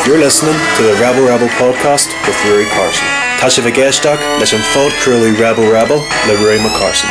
You're listening to the Rebel Rebel podcast with Rory Carson. Tá sé bhgéisteach leis an fód cruúlaí Rebel Rebel le Rory McCarson.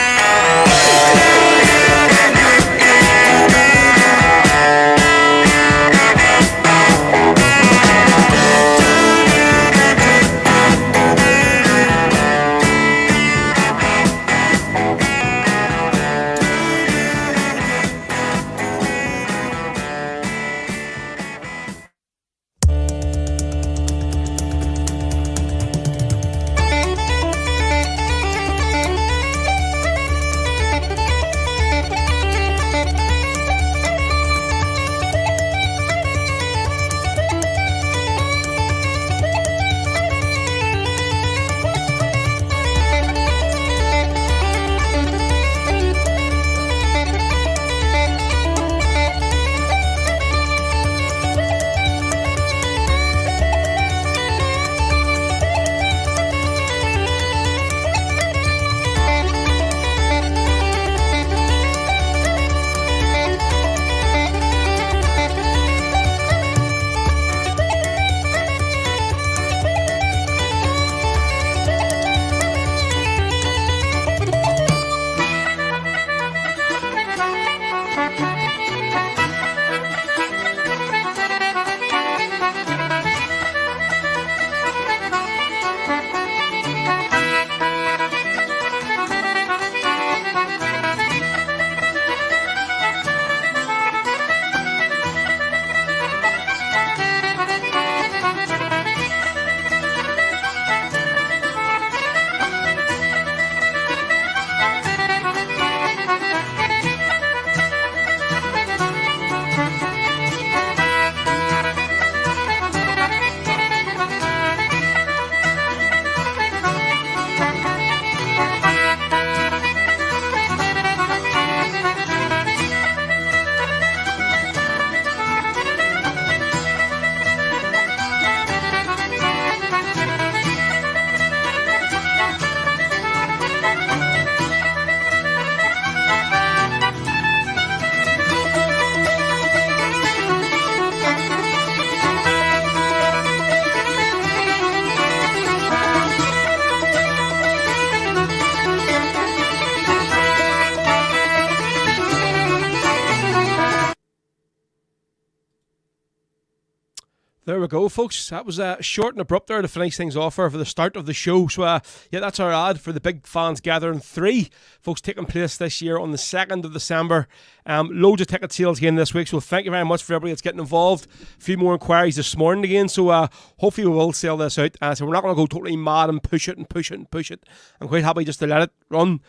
There we go, folks. That was short and abrupt there to finish things off for the start of the show. So, yeah, that's our ad for the Big Fans Gathering 3. Folks, taking place this year on the 2nd of December. Loads of ticket sales again this week, so thank you very much for everybody that's getting involved. A few more inquiries this morning again, so hopefully we will sell this out. So we're not going to go totally mad and push it. I'm quite happy just to let it run.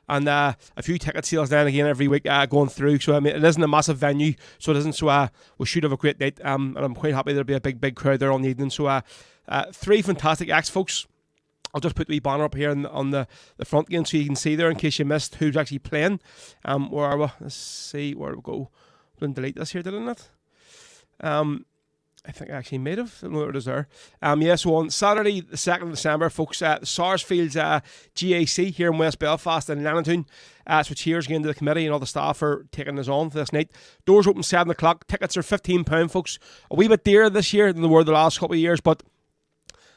And a few ticket sales then again every week going through. So I mean, it isn't a massive venue, so it isn't. So we should have a great date. And I'm quite happy there'll be a big crowd there on the evening. So 3 fantastic acts, folks. I'll just put the wee banner up here on the front again so you can see there in case you missed who's actually playing. Where are we? Let's see where we go. Didn't delete this here, didn't it? I think I actually made have. I don't know what it is there. Yeah, so on Saturday, the 2nd of December, folks, the Sarsfields GAC here in West Belfast and Leonardtown. So cheers again to the committee and all the staff for taking us on for this night. Doors open 7 o'clock. Tickets are £15, folks. A wee bit dearer this year than they were the last couple of years, but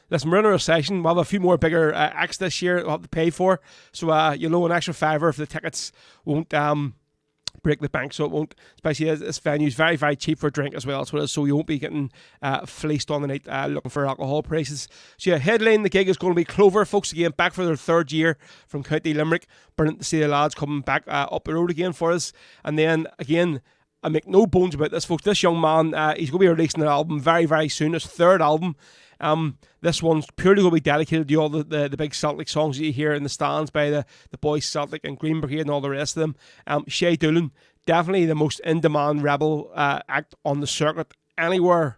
listen, we're in a recession. We'll have a few more bigger acts this year we'll have to pay for. So, an extra $5 if the tickets won't break the bank, so it won't, especially as this venue's very, very cheap for a drink as well, so you won't be getting fleeced on the night looking for alcohol prices. So yeah, headline the gig is going to be Clover, folks, again, back for their 3rd year from County Limerick. Brilliant to see the lads coming back up the road again for us. And then, again, I make no bones about this, folks, this young man, he's going to be releasing an album very, very soon, his 3rd album. This one's purely going to be dedicated to all the big Celtic songs that you hear in the stands by the boys Celtic and Green Brigade and all the rest of them. Shay Doolan, definitely the most in-demand rebel act on the circuit anywhere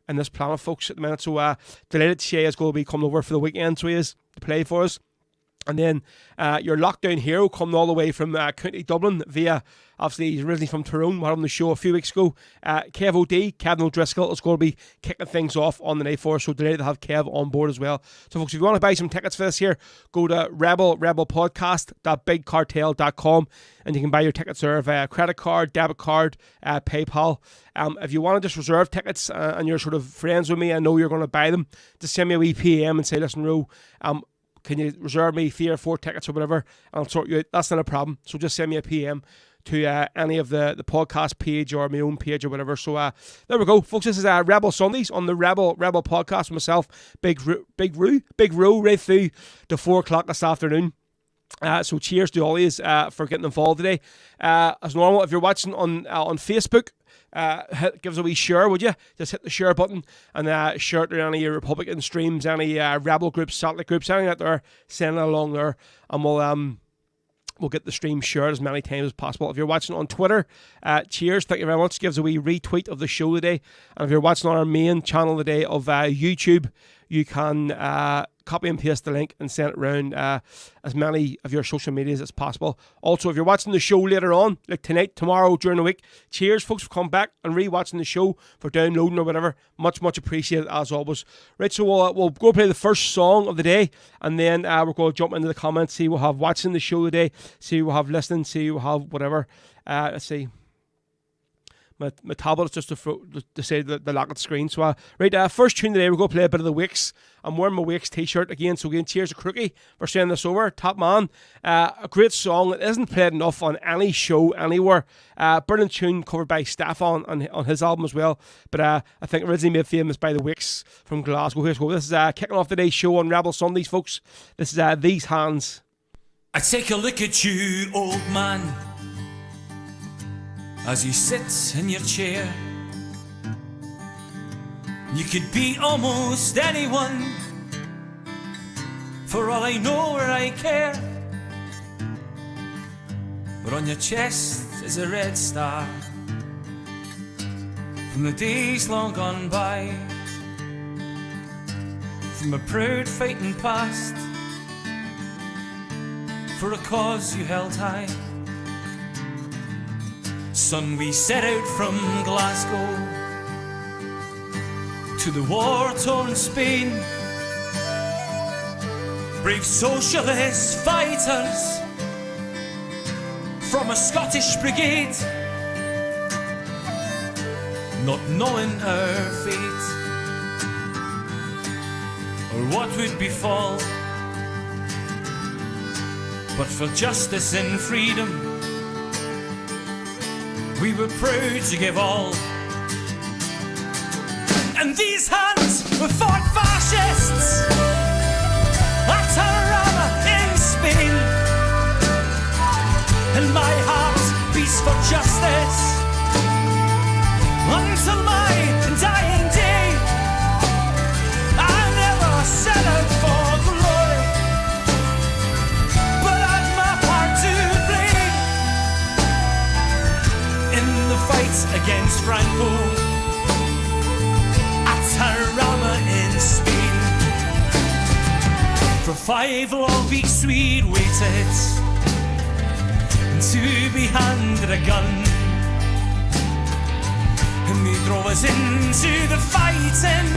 in this planet, folks, at the minute. So delighted Shay is going to be coming over for the weekend, so he is, to play for us. And then your lockdown hero coming all the way from County Dublin via Obviously, he's originally from Tyrone. We had him on the show a few weeks ago. Kev O'D, Kevin O'Driscoll, is going to be kicking things off on the night for us. So delighted to have Kev on board as well. So, folks, if you want to buy some tickets for this here, go to rebelpodcast.bigcartel.com and you can buy your tickets there via credit card, debit card, PayPal. If you want to just reserve tickets and you're sort of friends with me, I know you're going to buy them, just send me a wee PM and say, listen, Ro, can you reserve me 3 or 4 tickets or whatever, and I'll sort you out. That's not a problem. So just send me a PM to any of the podcast page or my own page or whatever. So there we go, folks. This is Rebel Sundays on the Rebel podcast with myself, Big Ro, right through to 4 o'clock this afternoon. So cheers to all of you for getting involved today. As normal, if you're watching on Facebook, give us a wee share, would you? Just hit the share button and share it to any Republican streams, any rebel groups, satellite groups, anything that they're sending along there, and we'll get the stream shared as many times as possible. If you're watching on Twitter, cheers, thank you very much. Give us a wee retweet of the show today. And if you're watching on our main channel today of YouTube, you can copy and paste the link and send it around as many of your social medias as possible. Also, if you're watching the show later on, like tonight, tomorrow, during the week, cheers, folks, for coming back and re-watching the show, for downloading or whatever. Much, much appreciated, as always. Right, so we'll go play the first song of the day, and then we're going to jump into the comments, see who we'll have watching the show today, see who we'll have listening, see who we'll have whatever. Let's see. My tablet is just to say the lack of the screen. So, first tune today, we're going to play a bit of the Wakes. I'm wearing my Wakes t-shirt again, so again, cheers to Crookie for sending this over. Top man. A great song that isn't played enough on any show anywhere. Brilliant tune covered by Staffan on his album as well. But I think originally made famous by the Wakes from Glasgow. Here's go. This is kicking off today's show on Rebel Sundays, folks. This is These Hands. I take a look at you, old man, as you sit in your chair. You could be almost anyone, for all I know or I care. But on your chest is a red star from the days long gone by, from a proud fighting past, for a cause you held high. Son, we set out from Glasgow to the war-torn Spain, brave socialist fighters from a Scottish brigade, not knowing our fate or what would befall, but for justice and freedom we were proud to give all. And these hands were fought fascists at Tarragona in Spain, and my heart beats for justice until my dying day. I never set out for glory, but I've my part to play in the fight against Franco at Tarragona in Spain. For 5 long weeks we'd waited to be handed a gun, and they drove us into the fighting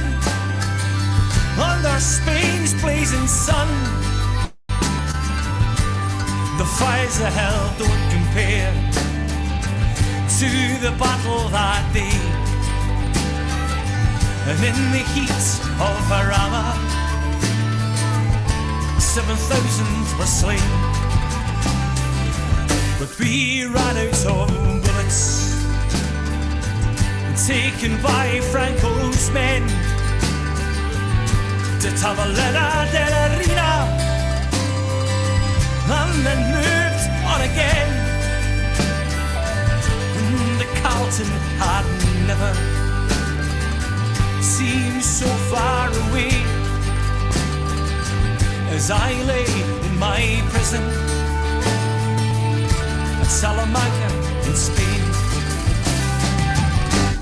under Spain's blazing sun. The fires of hell don't compare to the battle that day, and in the heat of Jarama 7,000 were slain. But we ran out of bullets, taken by Franco's men to Tavolena de la Reina, and then moved on again. And the Carlton had never seemed so far away as I lay in my prison at Salamanca in Spain.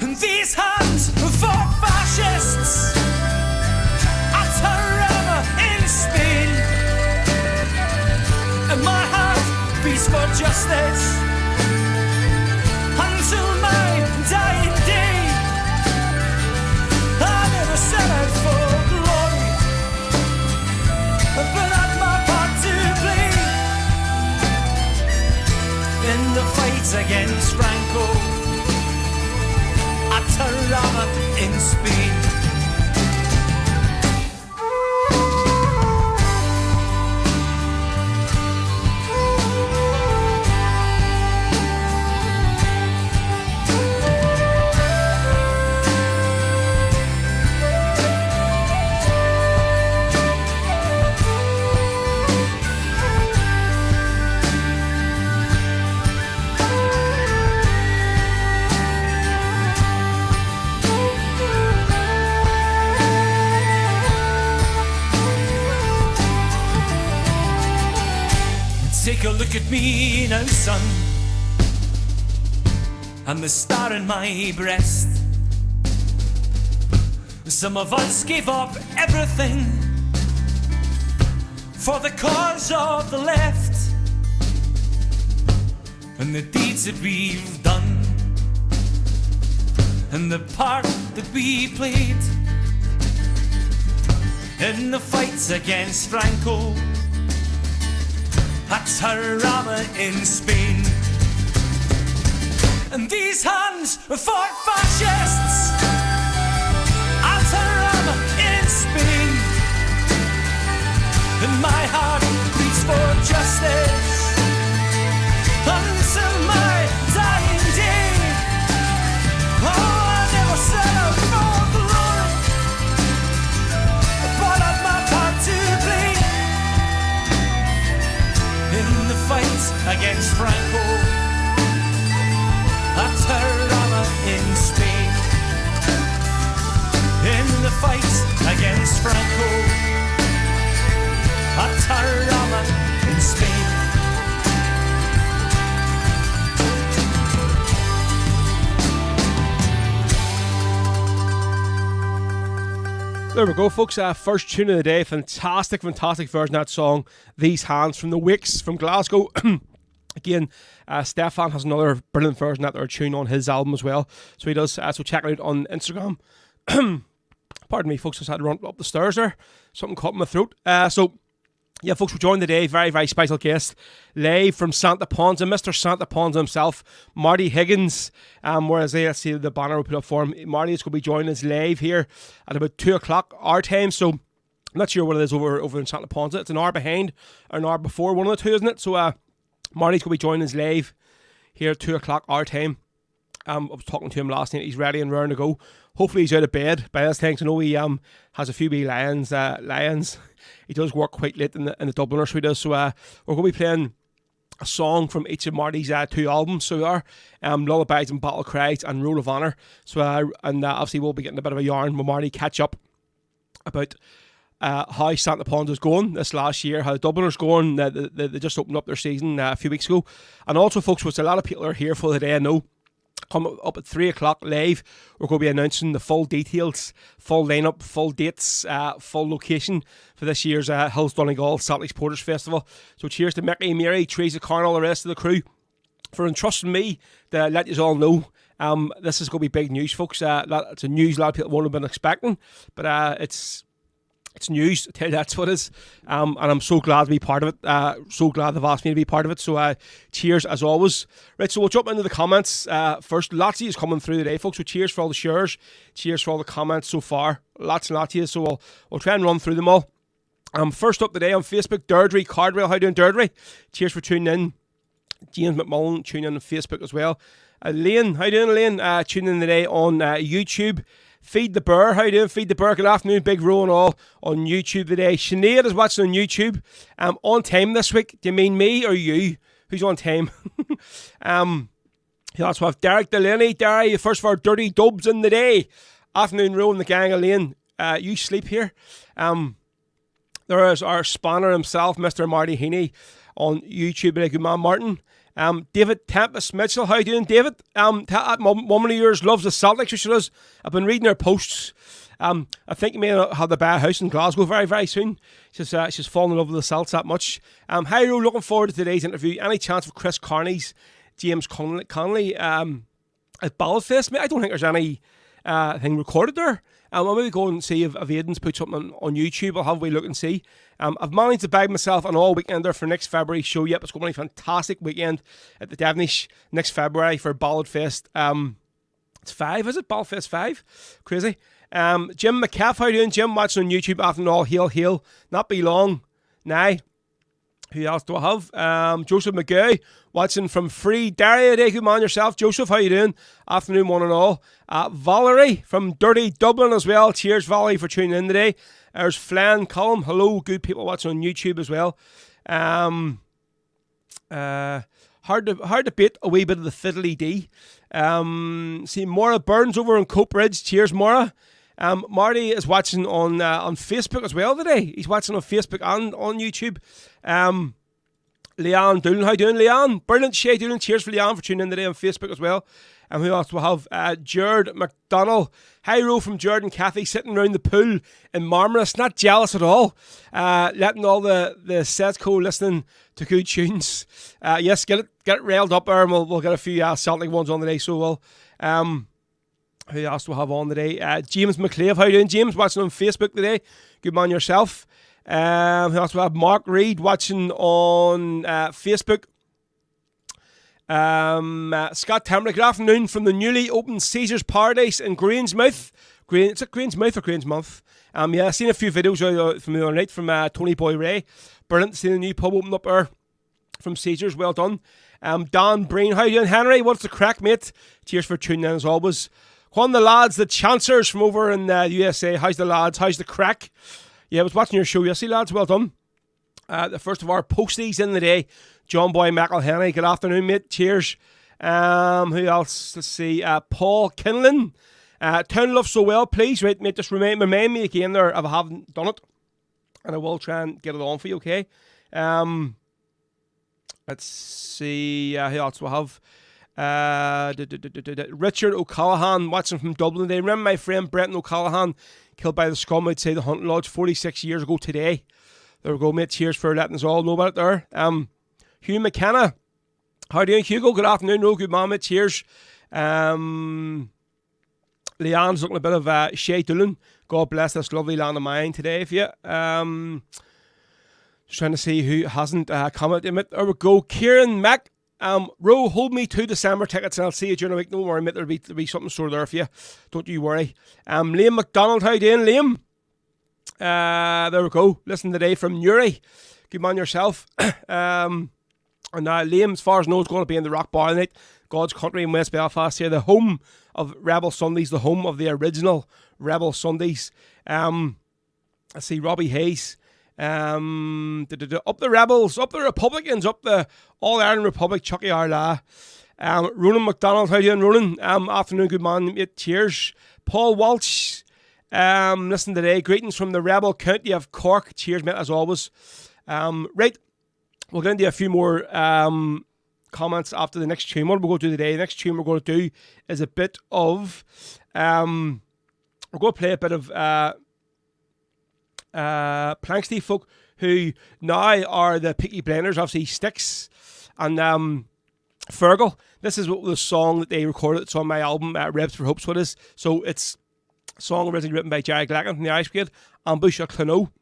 And these hands fought fascists at Tarragona in Spain, and my heart beats for justice Tarrama in Spain. Take a look at me now, son, and the star in my breast. Some of us gave up everything for the cause of the left, and the deeds that we've done, and the part that we played in the fights against Franco at Tarrama in Spain. And these hands fought fascists at Tarrama in Spain. And my heart beats for justice until my dying day. Oh, I never set out for glory, but I've my part to play in the fight against Franco at Tarrama in Spain. In the fight against Franco at Tarrama in Spain. There we go, folks. First tune of the day. Fantastic version of that song, These Hands, from the Wicks from Glasgow. Again, Stefan has another brilliant version of that tune on his album as well. So he does. So check it out on Instagram. Pardon me, folks. I just had to run up the stairs there. Something caught in my throat. Yeah, folks, we're joined today. Very, very special guest. Live from Santa Ponca, Mr. Santa Ponca himself, Marty Higgins. Whereas they see the banner we put up for him. Marty is going to be joining us live here at about 2 o'clock our time. So I'm not sure what it is over in Santa Ponca. It's an hour behind or an hour before, one of the two, isn't it? So Marty's going to be joining us live here at 2 o'clock our time. I was talking to him last night. He's ready and raring to go. Hopefully he's out of bed by this time. I know he has a few wee lions. He does work quite late in the Dubliner, so he does. So we're going to be playing a song from each of Marty's 2 albums. So we are Lullabies and Battle Cries and Roll of Honour. So obviously we'll be getting a bit of a yarn with Marty, catch up about how Santa Ponca's going this last year, how the Dubliner's going. They just opened up their season a few weeks ago. And also, folks, which a lot of people are here for today, I know, come up at 3 o'clock live, we're going to be announcing the full details, full lineup, full dates, full location for this year's Hills Donegal Salt Lakes Porters Festival. So cheers to Mickey, Mary, Teresa, Carn, all the rest of the crew for entrusting me to let you all know. This is going to be big news, folks. It's a news a lot of people won't have been expecting, but it's news, I tell you, that's what it is. And I'm so glad to be part of it. So glad they've asked me to be part of it. So cheers as always. Right, so we'll jump into the comments first. Lots of you is coming through today, folks. So cheers for all the shares. Cheers for all the comments so far. Lots and lots of you. So we'll try and run through them all. First up today on Facebook, Deirdre Cardwell. How you doing, Deirdre? Cheers for tuning in. James McMullen tuning in on Facebook as well. Lane, how you doing, Lane? Tuning in today on YouTube. Feed the Bear, how you doing? Feed the Bear, good afternoon, big row and all on YouTube today. Sinead is watching on YouTube. On time this week. Do you mean me or you? Who's on time? That's what Derek Delaney. Derek, first for Dirty Dubs in the day. Afternoon row in the gang of Lane. You sleep here. There is our spanner himself, Mr. Marty Heaney, on YouTube. Good man, Martin. David Tempest Mitchell, how you doing, David? Woman of yours loves the Celtics, which she does. I've been reading her posts. I think you may have to buy a house in Glasgow very, very soon. She's fallen in love with the Celts that much. Hi, Ro, looking forward to today's interview. Any chance of Chris Carney's James Connolly at Balladfest? Mate, I don't think there's any thing recorded there. I'll maybe go and see if Aidan's put something on YouTube. I'll have a wee look and see. I've managed to bag myself an all weekender for next February show. Yep, it's going to be a fantastic weekend at the Devonish next February for Balladfest. It's 5, is it? Belfast 5. Crazy. Jim McCaff, how you doing? Jim, watching on YouTube after all. Hail. Not be long. Nah. Who else do I have? Joseph McGee, watching from Free Daria today. Good man yourself. Joseph, how you doing? Afternoon, one and all. Valerie from Dirty Dublin as well. Cheers, Valerie, for tuning in today. There's Flan Column. Hello, good people watching on YouTube as well. Hard to beat a wee bit of the fiddly D. See Maura Burns over on Cope Ridge. Cheers, Maura. Marty is watching on Facebook as well today. He's watching on Facebook and on YouTube. Leanne Doolan, how you doing, Leanne? Brilliant, Shay Doolan. Cheers for Leanne for tuning in today on Facebook as well. And who else do we have? Jared McDonald. Hi, Ro from Jared and Kathy sitting around the pool in Marmaris. Not jealous at all. Letting all the Sesco listening to good tunes. Yes, get it railed up there, and we'll get a few Celtic ones on today. So we'll. Who else do we have on today? James McClave. How you doing, James? Watching on Facebook today. Good man yourself. Who else do we have? Mark Reed watching on Facebook. Scott Tamara, good afternoon from the newly opened Caesar's Paradise in Greensmouth. Is it Greensmouth or Greensmouth? Yeah, I've seen a few videos from the other night from Tony Boy Ray. Brilliant, seeing a new pub open up there from Caesar's. Well done. Dan Breen, how you doing, Henry? What's the crack, mate? Cheers for tuning in as always. Juan the lads, the Chancers from over in the USA. How's the lads? How's the crack? Yeah, I was watching your show yesterday, lads. Well done. The first of our posties in the day, John Boy McElhenney. Good afternoon, mate. Cheers. Who else? Let's see. Paul Kinlan. Town Love So Well, please. Right, mate, just remind me again there if I haven't done it. And I will try and get it on for you, okay? Let's see. Who else do I have? Richard O'Callaghan watching from Dublin today. Remember my friend Brenton O'Callaghan killed by the scum outside the hunting lodge 46 years ago today. There we go, mate. Cheers for letting us all know about it there. Hugh McKenna. How are you doing, Hugo? Good afternoon. No, good man, mate. Cheers. Leanne's looking a bit of Shay Doolan. God bless this lovely land of mine today for you. Just trying to see who hasn't commented. There we go. Kieran Mack. Ro, hold me 2 December tickets and I'll see you during the week. No worry, mate. There'll be something sort there for you. Don't you worry. Liam McDonald, how you doing, Liam? There we go. Listen today from Newry. Good man yourself. And Liam, as far as I know, is going to be in the Rock Bar tonight. God's Country in West Belfast here. The home of Rebel Sundays. The home of the original Rebel Sundays. I see Robbie Hayes. Up the Rebels, up the Republicans, up the All-Ireland Republic, Chucky Arla. Ronan McDonald, how you doing, Ronan? Afternoon, good man, mate. Cheers. Paul Walsh, listen today. Greetings from the Rebel County of Cork. Cheers, mate, as always. Right, we'll get into a few more comments after the next tune. What we're going to do today, the next tune we're going to do is a bit of, we're going to play a bit of Planksty folk who now are the Peaky Blinders, obviously Styx and Fergal. This is what the song that they recorded. It's on my album, Rebs for Hopes, what is. So it's a song originally written by Jerry Glacken from the Irish Brigade, Ambush at Clono.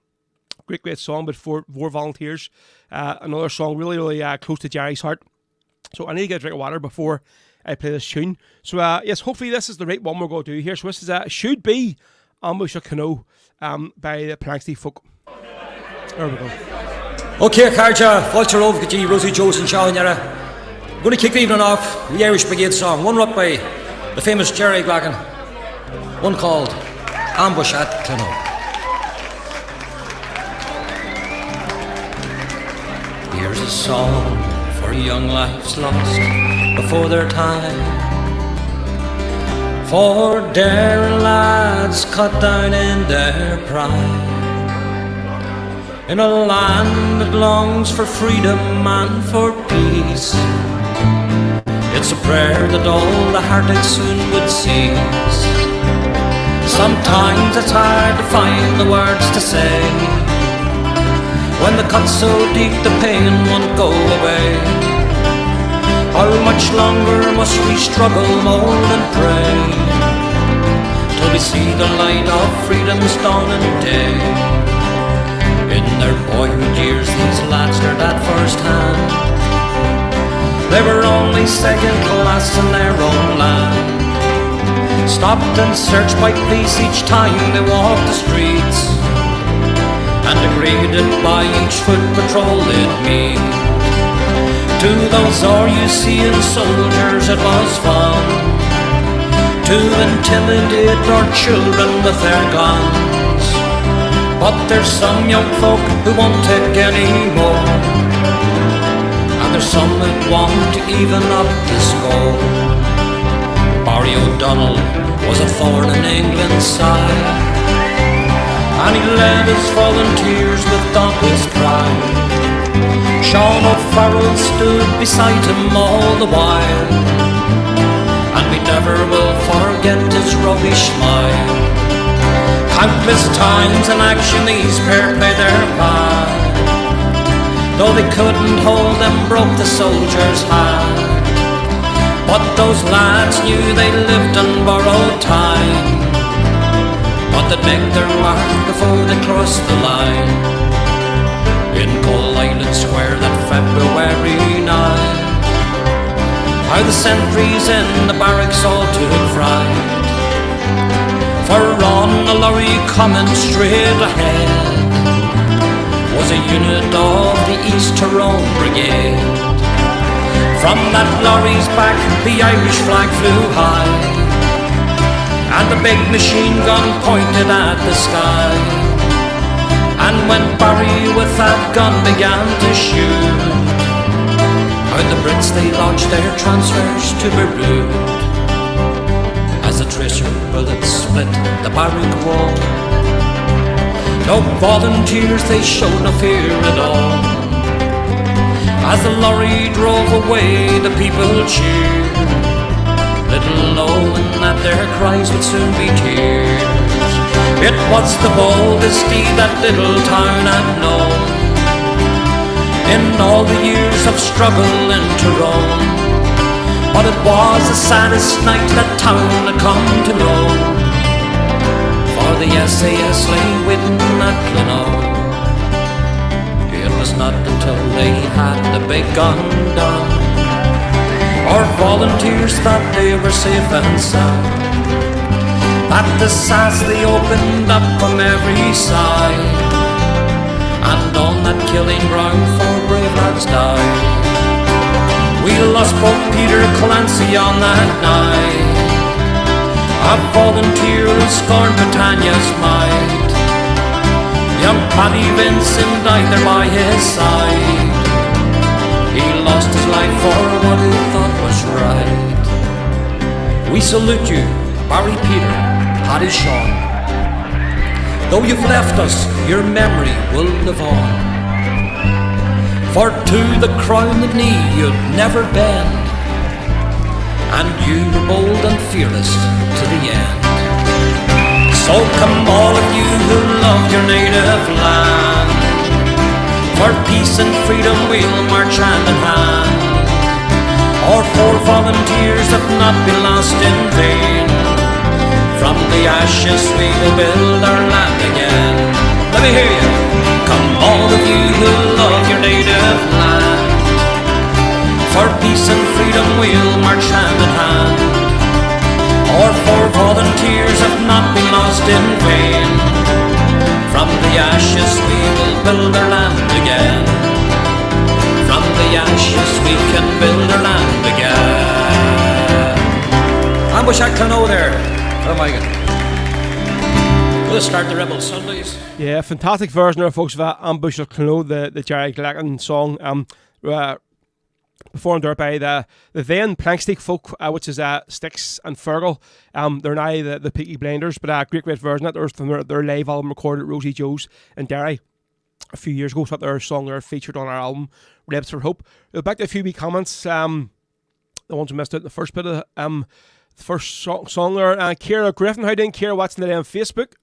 Great song, but for war volunteers. Another song really close to Jerry's heart. So I need to get a drink of water before I play this tune. So yes, hopefully this is the right one we're going to do here. So this is should be Ambush at Clono by the Planksty folk. There we go. Okay, Carja, Fulcher Ovgati, Rosie Jones and Shawnera. I'm going to kick the evening off with the Irish Brigade song, one wrote by the famous Jerry Glacken, one called Ambush at Clono. Here's a song for young lives lost before their time, for daring lads cut down in their pride, in a land that longs for freedom and for peace. It's a prayer that all the heartache soon would cease. Sometimes it's hard to find the words to say, when the cut's so deep the pain won't go away. How much longer must we struggle, mold and pray, till we see the light of freedom's dawning day? In their boyhood years these lads learned at first hand, they were only second class in their own land. stopped and searched by police each time they walked the streets, and agreed that by each foot patrol they'd meet. To those RUCN soldiers it was fun to intimidate our children with their guns, but there's some young folk who won't take any more, and there's some that want to even up the score. Barry O'Donnell was a thorn in England's side, and he led his volunteers with dauntless pride. Sean O'Farrell stood beside him all the while, and we never will forget his roguish smile. Countless times in action these pair played their part, though they couldn't hold them broke the soldier's heart. But those lads knew they lived on borrowed time, but they'd make their mark before they crossed the line. In Coal Island Square that February night, how the sentries in the barracks all took fright, for on the lorry coming straight ahead was a unit of the East Tyrone Brigade. From that lorry's back the Irish flag flew high, and the big machine gun pointed at the sky. And when Barry with that gun began to shoot, out the Brits they launched their transfers to Beirut. As the tracer bullets split the barrack wall, no volunteers, they showed no fear at all. As the lorry drove away, the people cheered, little knowing that their cries would soon be tears. It was the boldest deed that little town had known in all the years of struggle in Tyrone. But it was the saddest night that town had come to know, for the SAS lay waiting at Glenelg. It was not until they had the big gun done, our volunteers thought they were safe and sound, that the sass they opened up from every side, and on that killing ground 4 brave lads died. We lost both Peter Clancy on that night, a volunteer who scorned Britannia's might. Young Paddy Vincent died there by his side, he lost his life for what he thought was right. We salute you, Barry Peter, Paddy Sean. Though you've left us, your memory will live on, for to the crown and knee you'd never bend, and you were bold and fearless to the end. So come all of you who love your native land, for peace and freedom we'll march hand in hand. Our 4 volunteers have not been lost in vain, from the ashes we will build our land again. Let me hear you. Come all of you who love your native land, for peace and freedom we'll march hand in hand. Our 4 volunteers have not been lost in vain, from the ashes we will build our land again. From the ashes we can build our land again. Ambush at Clono there. Oh my God. We'll start the Rebel Sundays. Yeah, fantastic version there, folks, of that Ambush at Clono, the Jerry Glacken song. Performed there by the then Plankstick folk, which is Styx and Fergal. They're now the Peaky Blinders, but great version that there was from their live album recorded at Rosie Joe's in Derry a few years ago. So that their song there featured on our album Rebs for Hope. Back to a few wee comments. The ones we missed out in the first bit of the first song there. Ciara Griffin, how doing, Ciara? Watching today on Facebook.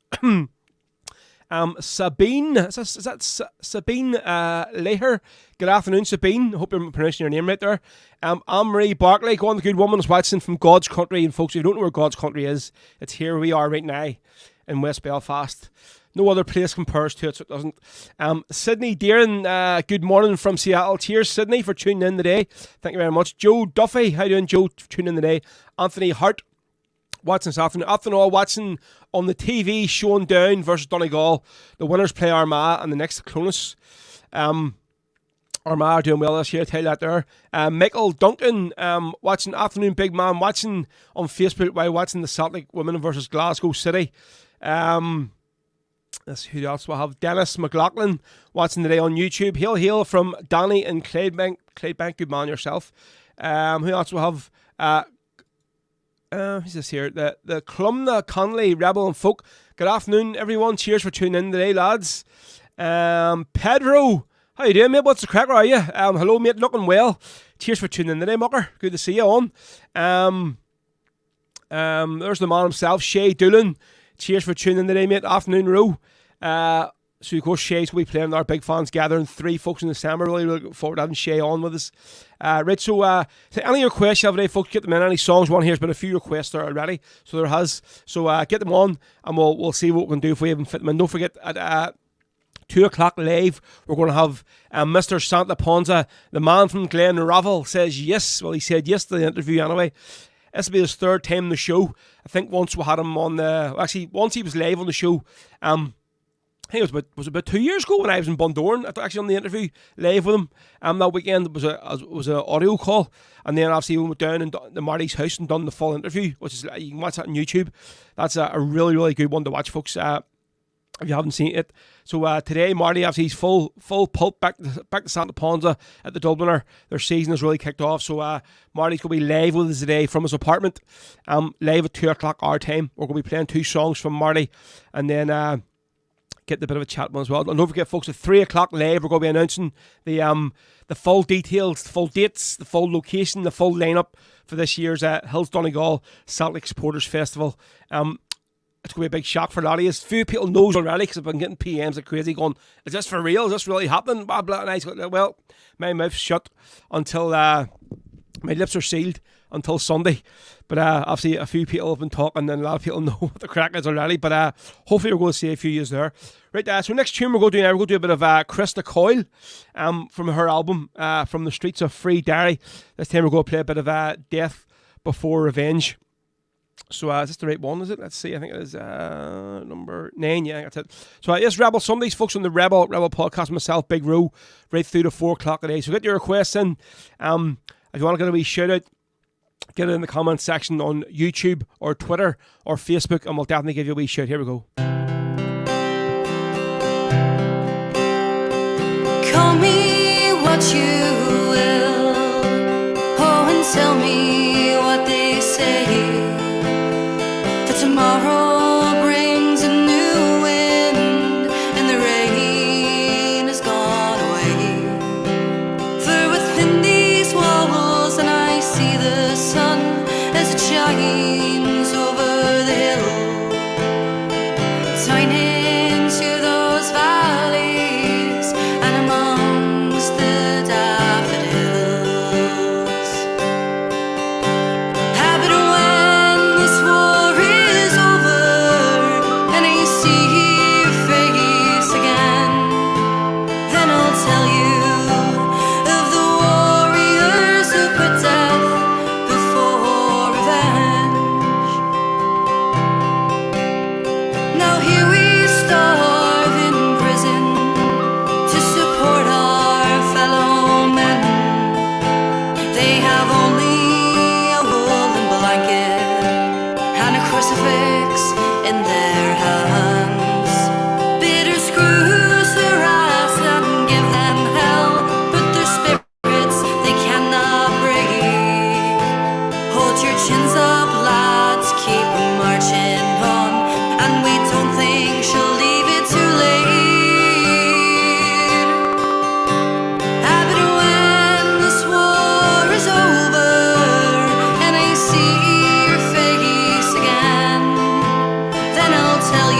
Sabine, is that Sabine Leher? Good afternoon, Sabine. Hope I'm pronouncing your name right there. Anne-Marie Barclay, go on, the good woman, is watching from God's Country. And folks, if you don't know where God's Country is, it's here we are right now in West Belfast. No other place compares to it, so it doesn't. Sydney Deering, good morning from Seattle. Cheers, Sydney, for tuning in today. Thank you very much. Joe Duffy, how you doing, Joe? Tuning in today. Anthony Hart, watching this afternoon. After all, watching on the TV, Sean Down versus Donegal. The winners play Armagh and the next Clonus. Armagh are doing well this year, I tell you that there. Michael Duncan, watching Afternoon Big Man, watching on Facebook while watching the Celtic women versus Glasgow City. Let's see who else we'll have. Dennis McLaughlin watching today on YouTube. Hail from Danny in Clydebank. Good man yourself. Who else we'll have? Who's this here? The Clumna Conley Rebel and Folk. Good afternoon, everyone. Cheers for tuning in today, lads. Pedro, how you doing, mate? What's the crack? Are you? Hello, mate. Looking well. Cheers for tuning in today, mucker. Good to see you on. There's the man himself, Shay Doolan. Cheers for tuning in today, mate. Afternoon row. So of course Shay's will be playing our Big Fans Gathering 3 folks in December. Really looking forward to having Shay on with us. Right, so any of your questions you have today, folks, get them in. Any songs one here, there's been a few requests there already, so there has. So get them on and we'll see what we can do if we even fit them in. Don't forget at 2 o'clock live, we're going to have Mr. Santa Ponca, the man from Glen Ravel, says yes. Well, he said yes to the interview anyway. This will be his 3rd time on the show. I think once we had him on once he was live on the show. I think it was about 2 years ago when I was in Bundoran, actually on the interview live with him. That weekend it was an audio call, and then obviously we went down to Marty's house and done the full interview, which is, you can watch that on YouTube. That's a really, really good one to watch, folks. If you haven't seen it. So today, Marty, obviously, he's full pulp back to Santa Ponca at the Dubliner. Their season has really kicked off. So Marty's going to be live with us today from his apartment, live at 2 o'clock our time. We're going to be playing 2 songs from Marty, and then get a bit of a chat one as well. And don't forget, folks, at 3 o'clock live, we're going to be announcing the full details, the full dates, the full location, the full lineup for this year's Hills Donegal Celtic Supporters Festival. It's going to be a big shock for a lot of you. A few people knows already because I've been getting PMs like crazy going, is this for real? Is this really happening? Blah, blah. And I go, well, my mouth's shut until my lips are sealed until Sunday. But obviously a few people have been talking and a lot of people know what the crack is already. But hopefully we're going to see a few years there. Right, so next tune we're going to do now, we're going to do a bit of Krista Coyle from her album, From the Streets of Free Derry. This time we're going to play a bit of Death Before Revenge. So is this the right one, is it? Let's see, I think it is number 9, yeah, that's it. So it's Rebel Sundays, folks, on the Rebel podcast, myself, Big Row, right through to 4 o'clock today. So get your requests in. If you want to get a wee shout out, get it in the comments section on YouTube or Twitter or Facebook, and we'll definitely give you a wee shout. Here we go. Call me what you will, oh, and tell me what they say. For tomorrow brings a new wind, and the rain has gone away. For within these walls, and I see the sun as it shines over the hill, tiny into those valleys and amongst the daffodils. Happy when this war is over and I see your face again, then I'll tell you of the warriors who put death before revenge. Now here we starve in prison to support our fellow men. They have only a woolen blanket and a crucifix in their hands. Bitter screws their eyes and give them hell, but their spirits they cannot break. Hold your chins up, lads, keep marching on, and we don't think she'll leave it too late. Happy when this war is over and I see your face again, then I'll tell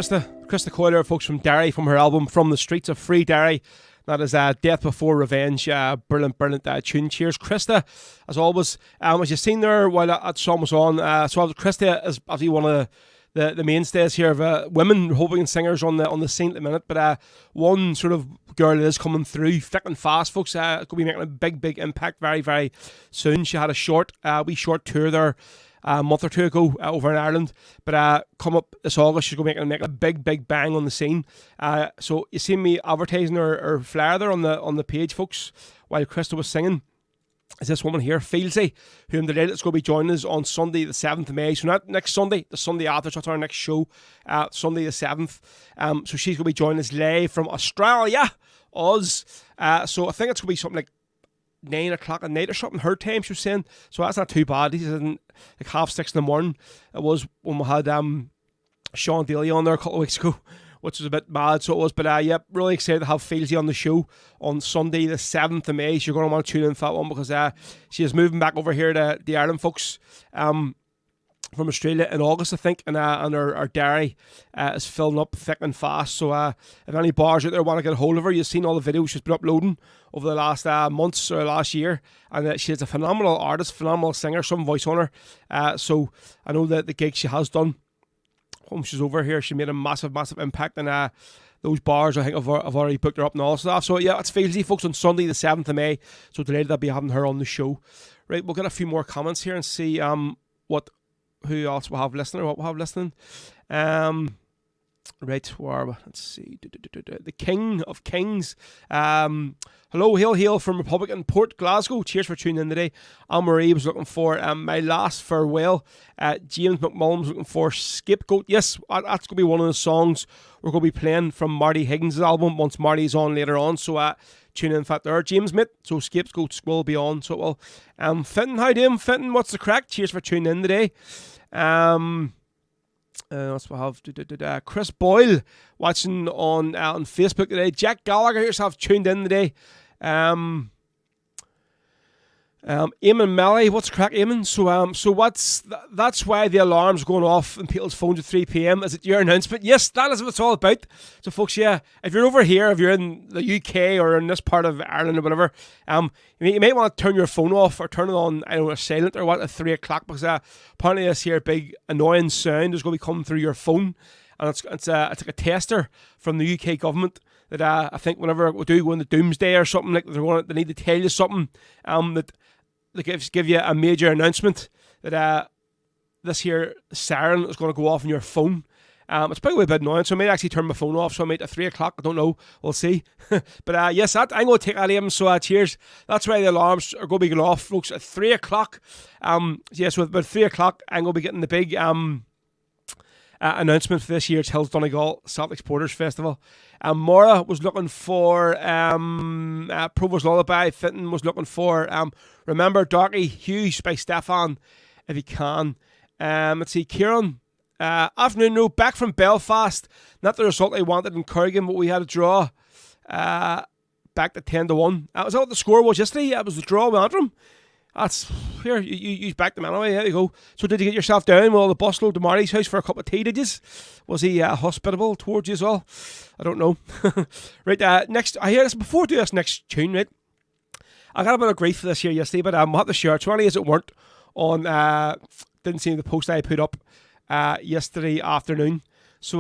Krista Coyle, folks, from Derry, from her album From the Streets of Free Derry. That is Death Before Revenge. Brilliant tune. Cheers, Krista. As always, as you've seen there while that song was on, so Krista is obviously one of the mainstays here of women hoping singers on the scene at the minute. But one sort of girl that is coming through thick and fast, folks. Going to be making a big impact very, very soon. She had a wee short tour there a month or two ago over in Ireland, but come up this August she's going to make a big bang on the scene. So you see me advertising her flyer there on the page, folks, while Krista was singing. Is this woman here, Fieldsy, who I'm delighted is going to be joining us on Sunday the 7th of May. So not next Sunday, the Sunday after, so that's our next show, Sunday the 7th. So she's going to be joining us live from Australia, Oz. So I think it's going to be something like 9 o'clock at night or something, her time, she was saying. So that's not too bad. This isn't like 6:30 in the morning. It was when we had Sean Daly on there a couple of weeks ago, which was a bit mad, so it was. But really excited to have Fieldsy on the show on Sunday the 7th of May. So you're going to want to tune in for that one, because she is moving back over here to the Ireland, folks, from Australia in August, I think, and our Derry is filling up thick and fast. So if any bars out there want to get a hold of her, you've seen all the videos she's been uploading over the last months or last year, and she's a phenomenal artist, phenomenal singer, some voice on her. So I know that the gig she has done when she's over here, she made a massive impact, and those bars, I think, I've already booked her up and all stuff. So yeah, it's Fieldsy, folks, on Sunday the 7th of May. So delighted I'll be having her on the show. Right, we'll get a few more comments here and see who else we'll have listening, or what we'll have listening. Right, where are we? Let's see. The King of Kings. Hello, hail from Republican Port Glasgow. Cheers for tuning in today. Anne-Marie was looking for My Last Farewell. James McMullen was looking for Scapegoat. Yes, that's going to be one of the songs we're going to be playing from Marty Higgins' album once Marty's on later on. So tune in for that there, James, mate. So Scapegoats will be on. So it will. Fenton, how you doing? Fenton, what's the crack? Cheers for tuning in today. Let's have Chris Boyle watching on Facebook today. Jack Gallagher here's have tuned in today. Eamon Melly, what's the crack, Eamon? So that's why the alarm's going off in people's phones at 3 p.m. Is it your announcement? Yes, that is what it's all about. So folks, yeah, if you're over here, if you're in the UK or in this part of Ireland or whatever, you might want to turn your phone off or turn it on, I don't know, silent or what, at 3 o'clock, because apparently this here big annoying sound is going to be coming through your phone, and it's like a tester from the UK government that I think whenever we do go into doomsday or something, like they need to tell you something, that they give you a major announcement that this here siren is going to go off on your phone. It's probably a bit annoying, so I might actually turn my phone off, so I might at 3 o'clock, I don't know, we'll see. But yes, I'm going to take that aim, so cheers. That's why the alarms are going to be going off, folks, at 3 o'clock. Yes, with about 3 o'clock, I'm going to be getting the big announcement for this year's Hills Donegal Celtic Porters Festival. Maura was looking for Provost Lullaby. Fenton was looking for Remember Darky Hughes by Stefan, if he can. Let's see, Kieran. Afternoon, no, back from Belfast. Not the result I wanted in Corrigan, but we had a draw. Back to 10-1. Was that what the score was yesterday? It was the draw with Antrim. That's here. You backed them anyway. There you go. So did you get yourself down with all the busload to Marty's house for a cup of tea? Did you? Was he hospitable towards you as well? I don't know. Right. Next, I hear this before I do this next tune. Right. I got a bit of grief for this here yesterday, but I'm at the shirt. So as it weren't on. Didn't see the post I put up yesterday afternoon. So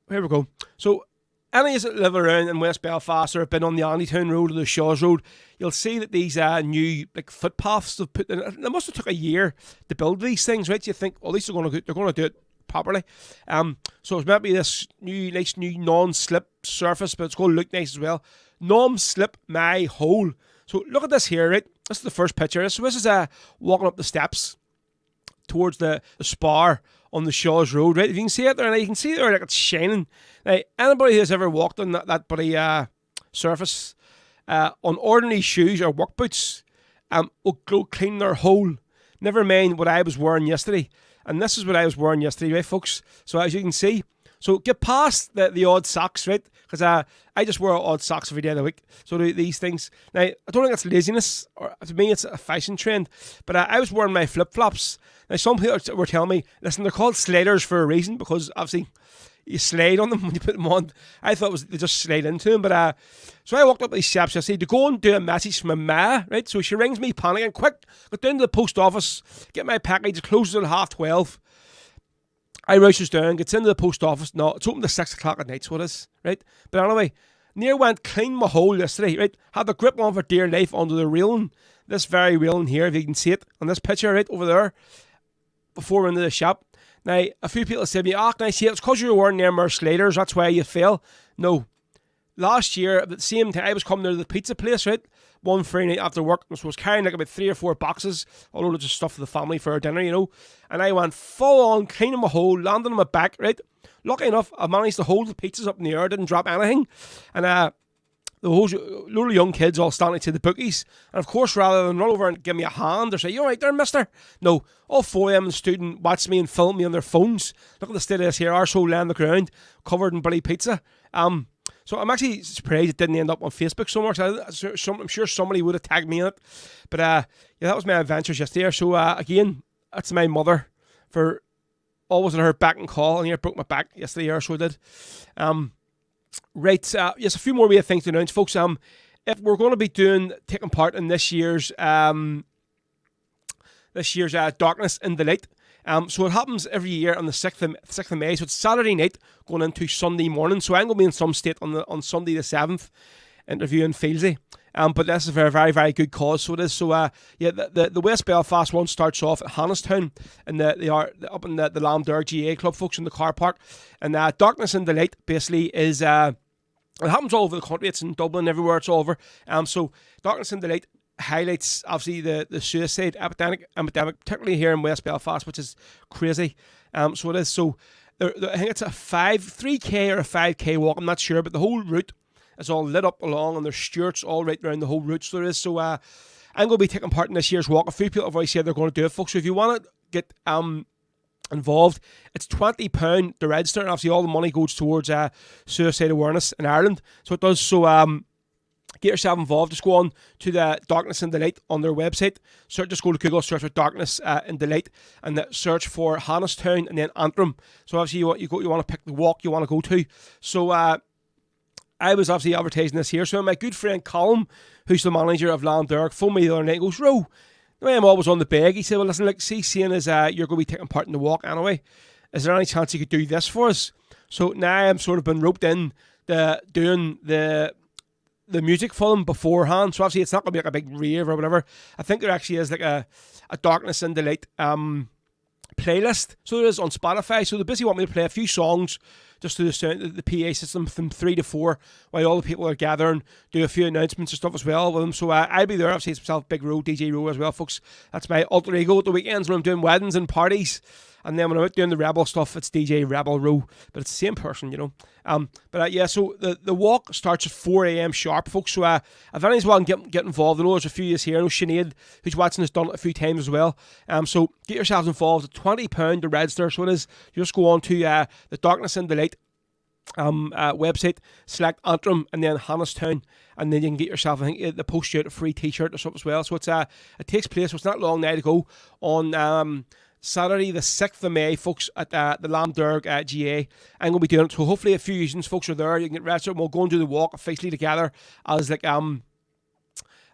here we go. So any that live around in West Belfast or have been on the Andytown Road or the Shaws Road, you'll see that these new like footpaths they've put in. They must have took a year to build these things, right? You think, well, at least they're going to do it properly. So it's meant to be this nice new non-slip surface, but it's going to look nice as well. Non-slip my hole. So look at this here, right? This is the first picture. So this is walking up the steps towards the spar on the Shaws Road, right? If you can see it there, and you can see it there, like it's shining. Now, anybody who's ever walked on that bloody surface on ordinary shoes or work boots will go clean their hole. Never mind what I was wearing yesterday. And this is what I was wearing yesterday, right, folks? So as you can see, so get past the odd socks, right? Because I just wear odd socks every day of the week. So do these things. Now, I don't think it's laziness, or to me it's a fashion trend, but I was wearing my flip-flops. Now, some people were telling me, listen, they're called sliders for a reason, because obviously you slide on them when you put them on. I thought they just slide into them, but so I walked up these steps yesterday to go and do a message from my ma, right? So she rings me panicking, quick, go down to the post office, get my package, it closes at 12:30. I rushes down, gets into the post office. No, it's open to 6 o'clock at night, so it is, right? But anyway, near went clean my hole yesterday, right? Had the grip on for dear life under the railing, this very railing here, if you can see it on this picture right over there, before we're into the shop. Now, a few people said to me, can I see it? It's because you're wearing them sliders, that's why you fell. No. Last year, at the same time, I was coming to the pizza place, right? One Friday night after work, so I was carrying like about 3 or 4 boxes, all loads of stuff for the family for our dinner, you know. And I went full on, cleaning my hole, landing on my back, right? Lucky enough, I managed to hold the pizzas up in the air, didn't drop anything. And the whole load of young kids all standing to the bookies. And of course, rather than run over and give me a hand or say, "You all right there, mister?" No, all 4 of them stood and watched me and filmed me on their phones. Look at the state of this here, arsehole laying on the ground, covered in bloody pizza. So I'm actually surprised it didn't end up on Facebook so much. I'm sure somebody would have tagged me in it. But yeah, that was my adventures yesterday. So again, that's my mother for always let her back and call. And I broke my back yesterday, or so I did. Right, yes, a few more things to announce, folks. If we're going to be taking part in this year's Darkness in the Light. So it happens every year on the 6th of May. So it's Saturday night going into Sunday morning. So I'm going to be in some state on Sunday the 7th interviewing Fieldsy. But this is a very, very, very good cause. So it is. So yeah, the West Belfast one starts off at Hannistown and they are up in the Lamderg GA club, folks, in the car park. And Darkness in the Light basically is it happens all over the country. It's in Dublin, everywhere. It's all over. So Darkness in the Light highlights obviously the suicide epidemic, particularly here in West Belfast, which is crazy. So it is. So I think it's a 3K or a 5K walk. I'm not sure, but the whole route is all lit up along, and there's stewards all right around the whole route. So there is. So I'm going to be taking part in this year's walk. A few people have already said they're going to do it, folks. So if you want to get involved, it's £20 to register, and obviously all the money goes towards suicide awareness in Ireland. So it does. So get yourself involved. Just go on to the Darkness in the Light on their website. Just go to Google, search for Darkness in the Light, and search for Hannistown and then Antrim. So obviously you want to pick the walk you want to go to. So I was obviously advertising this here. So my good friend Colin, who's the manager of Lamderg, phoned me the other night and goes, "Ro, I'm always on the bag." He said, "Well, listen, seeing as you're going to be taking part in the walk anyway, is there any chance you could do this for us?" So now I'm sort of been roped in doing the music for them beforehand. So obviously it's not going to be like a big rave or whatever. I think there actually is like a Darkness in the Light playlist. So there is on Spotify. So they basically want me to play a few songs just through the PA system from 3 to 4 while all the people are gathering, do a few announcements and stuff as well with them. So I'll be there. Obviously it's myself, Big Ro, DJ Ro as well, folks. That's my alter ego at the weekends when I'm doing weddings and parties. And then when I'm out doing the Rebel stuff, it's DJ Rebel Row. But it's the same person, you know. Yeah, so the walk starts at 4 a.m. sharp, folks. So if anyone's want to get involved, I know there's a few of us here. I know Sinead, who's watching, has done it a few times as well. So get yourselves involved. It's £20 to register. So it is. You just go on to the Darkness in the Light website, select Antrim and then Hannistown, and then you can get yourself, I think, the post out a free t-shirt or something as well. So it takes place, so it's not long now to go, on Saturday the 6th of May, folks, at the Lamderg GA. I'm going to be doing it, so hopefully a few users, folks, are there. You can get registered and we'll go and do the walk officially together as like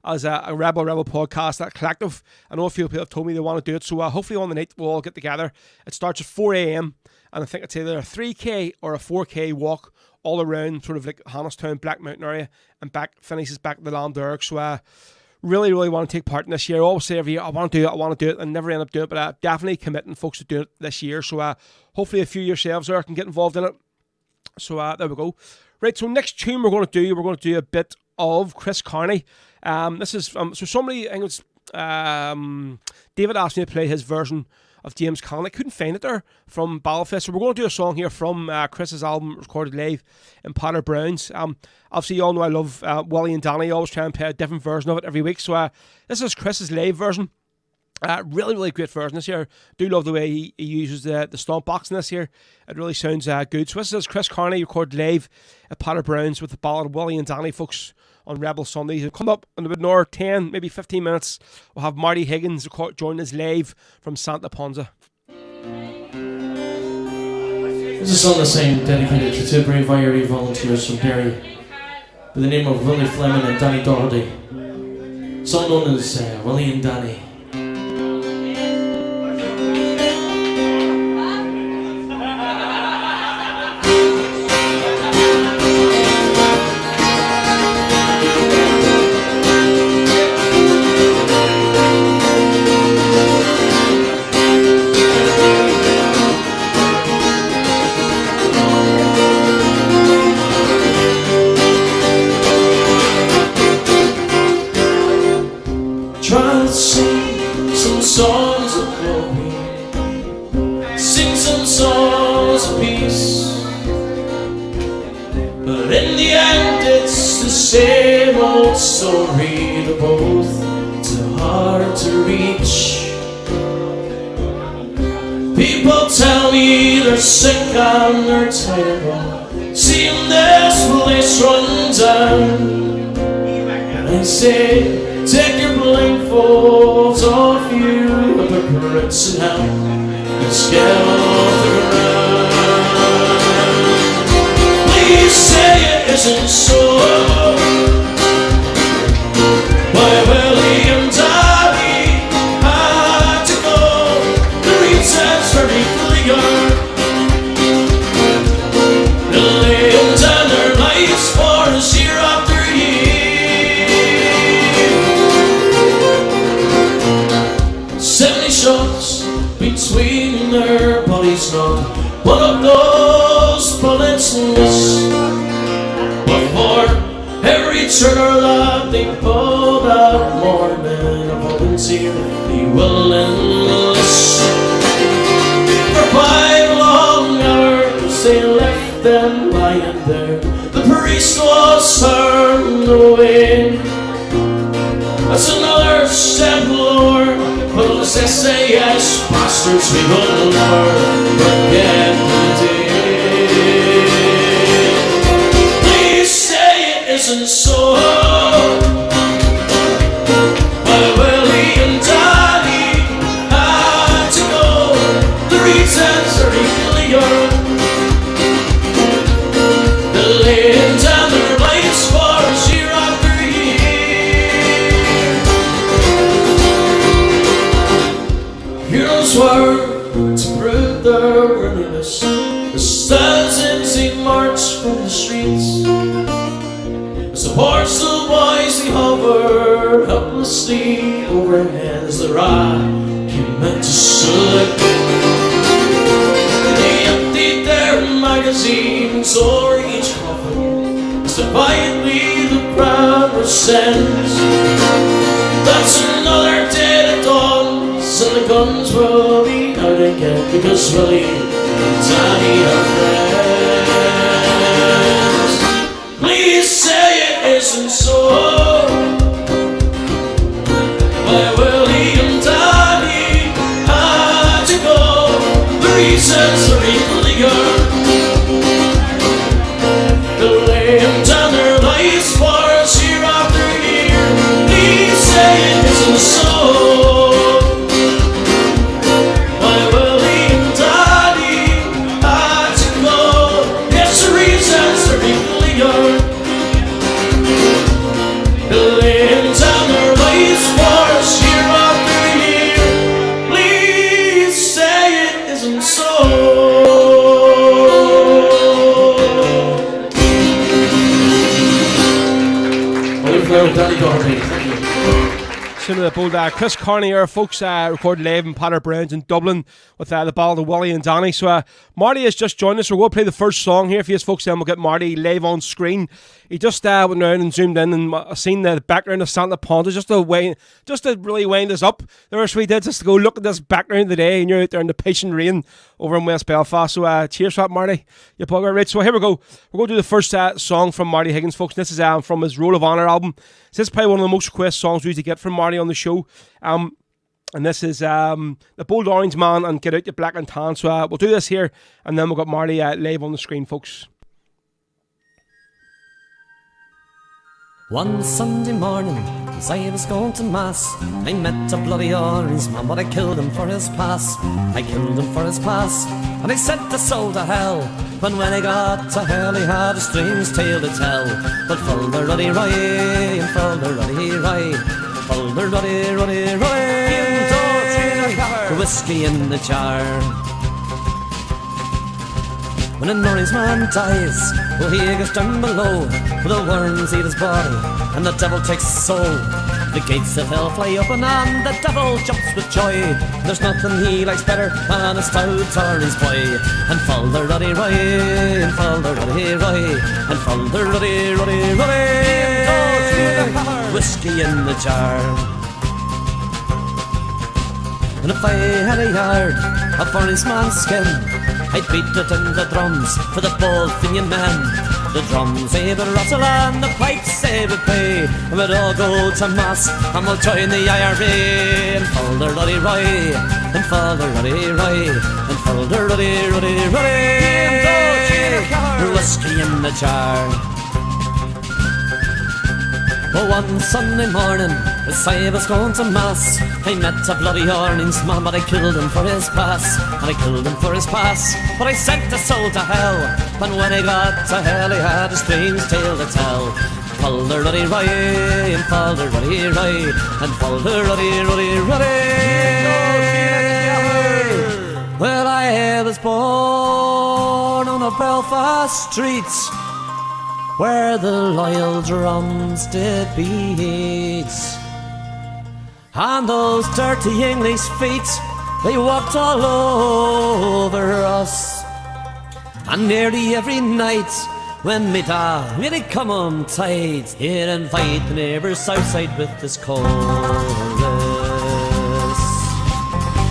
as a Rebel podcast, that collective. I know a few people have told me they want to do it, so hopefully on the night we'll all get together. It starts at 4 a.m. and I think it's either a 3K or a 4K walk all around sort of like Hannistown, Black Mountain area, and finishes back at the Lamderg. So really, really want to take part in this year. I always say every year, I want to do it, and never end up doing it, but definitely committing folks to do it this year. So hopefully a few of yourselves there can get involved in it. So there we go. Right, so next tune we're going to do a bit of Chris Carney. This is so somebody, I think it's David asked me to play his version of James Conn. I couldn't find it there from Balfest, so we're going to do a song here from Chris's album recorded live in Potter Brown's. Obviously you all know I love Willie and Danny. I always try and play a different version of it every week, so this is Chris's live version. Really, really great version this year. Do love the way he uses the stomp box in this here. It really sounds good. So this is Chris Carney recorded live at Potter Brown's with the ballad of Willie and Danny, folks, on Rebel Sundays. It'll come up in about another 10, maybe 15 minutes. We'll have Marty Higgins join us live from Santa Ponca. This is a song that's dedicated to two brave IRA volunteers from Derry by the name of Willie Fleming and Danny Doherty. Song known as Willie and Danny. Try to sing some songs of glory, sing some songs of peace, but in the end it's the same old story. They're both too hard to reach. People tell me they're sick and they're tired of seeing this place run down, and I say, take your blindfolds off, you hypocrites, and help us get off the ground. Please say it isn't so. Why Willie and Danny had to go. The reason's very clear. They're laying down their lives for us year after year. 70 shots between their bodies, not one of those bullets missed. But for every Turner lad they pulled out, more men are volunteer, they will enlist. For 5 long hours they left them lying there. The priest was turned away. That's another step lower. Well, as they say, yes, bastards, we will never forget the day. Please say it isn't so. Why Willie and Danny had to go. The reasons are clear. They're laying down their lives for us year after year. Heroes were to prove their worthiness. As thousands they marched from the streets, as the parcel boys they hovered helplessly overhead as the ride came out to salute. They emptied their magazines o'er each coffin as defiantly the crowd ascends. That's another day that dawns and the guns will be out again, because Willie and Danny are friends. Please say it isn't so. Why Willie and Danny had to go. The reasons are clear. They're laying down their lives for us year after year. Please say it isn't so. Some of the bold Chris Carney here, folks, recorded live in Patter Browns in Dublin with the ballad of Willie and Danny. So Marty has just joined us. We're going to play the first song here for you folks, then we'll get Marty live on screen. He just went around and zoomed in and seen the background of Santa Ponca just to really wind us up. There was we did just to go look at this background of the day, and you're out there in the patient rain over in West Belfast. So cheers for that, Marty. You bugger. Right, so here we go. We're going to do the first song from Marty Higgins, folks. This is from his Roll of Honour album. This is probably one of the most requested songs we usually get from Marty on the show. And this is The Bold Orange Man and Get Out Your Black and Tan. So we'll do this here, and then we'll got Marty live on the screen, folks. One Sunday morning, As I was going to mass, I met a bloody orange man, but I killed him for his pass. I killed him for his pass, and I sent the soul to hell. But when I got to hell, he had a strange tale to tell. But full the ruddy rye, and full the ruddy rye, full the ruddy ruddy rye, whiskey in the jar. When an orange man dies, well, he goes down below, for the worms eat his body, and the devil takes his soul. The gates of hell fly open, and the devil jumps with joy. There's nothing he likes better than a stout orange boy. And fall the ruddy rye, and fall the ruddy rye, and fall the ruddy ruddy ruddy, whiskey in the jar. And if I had a yard of orange man's skin, I'd beat it in the drums for the bold Fenian men. The drums they would rattle and the pipes they would play. And we'd all go to mass and we'll join the IRA. And fall the ruddy rye, and fall the ruddy rye, and fall the ruddy ruddy ruddy, whiskey in the jar. Oh, one Sunday morning, as I was going to mass, I met a bloody orange man, but I killed him for his pass. And I killed him for his pass, but I sent the soul to hell. And when I got to hell, he had a strange tale to tell. Fall the ruddy rye, and fall the ruddy rye, and fall the ruddy ruddy ruddy. Well, I was born on a Belfast street, where the loyal drums did beat, and those dirty English feet, they walked all over us. And nearly every night when me da really come on tight, he'd invite the neighbours outside with this chorus.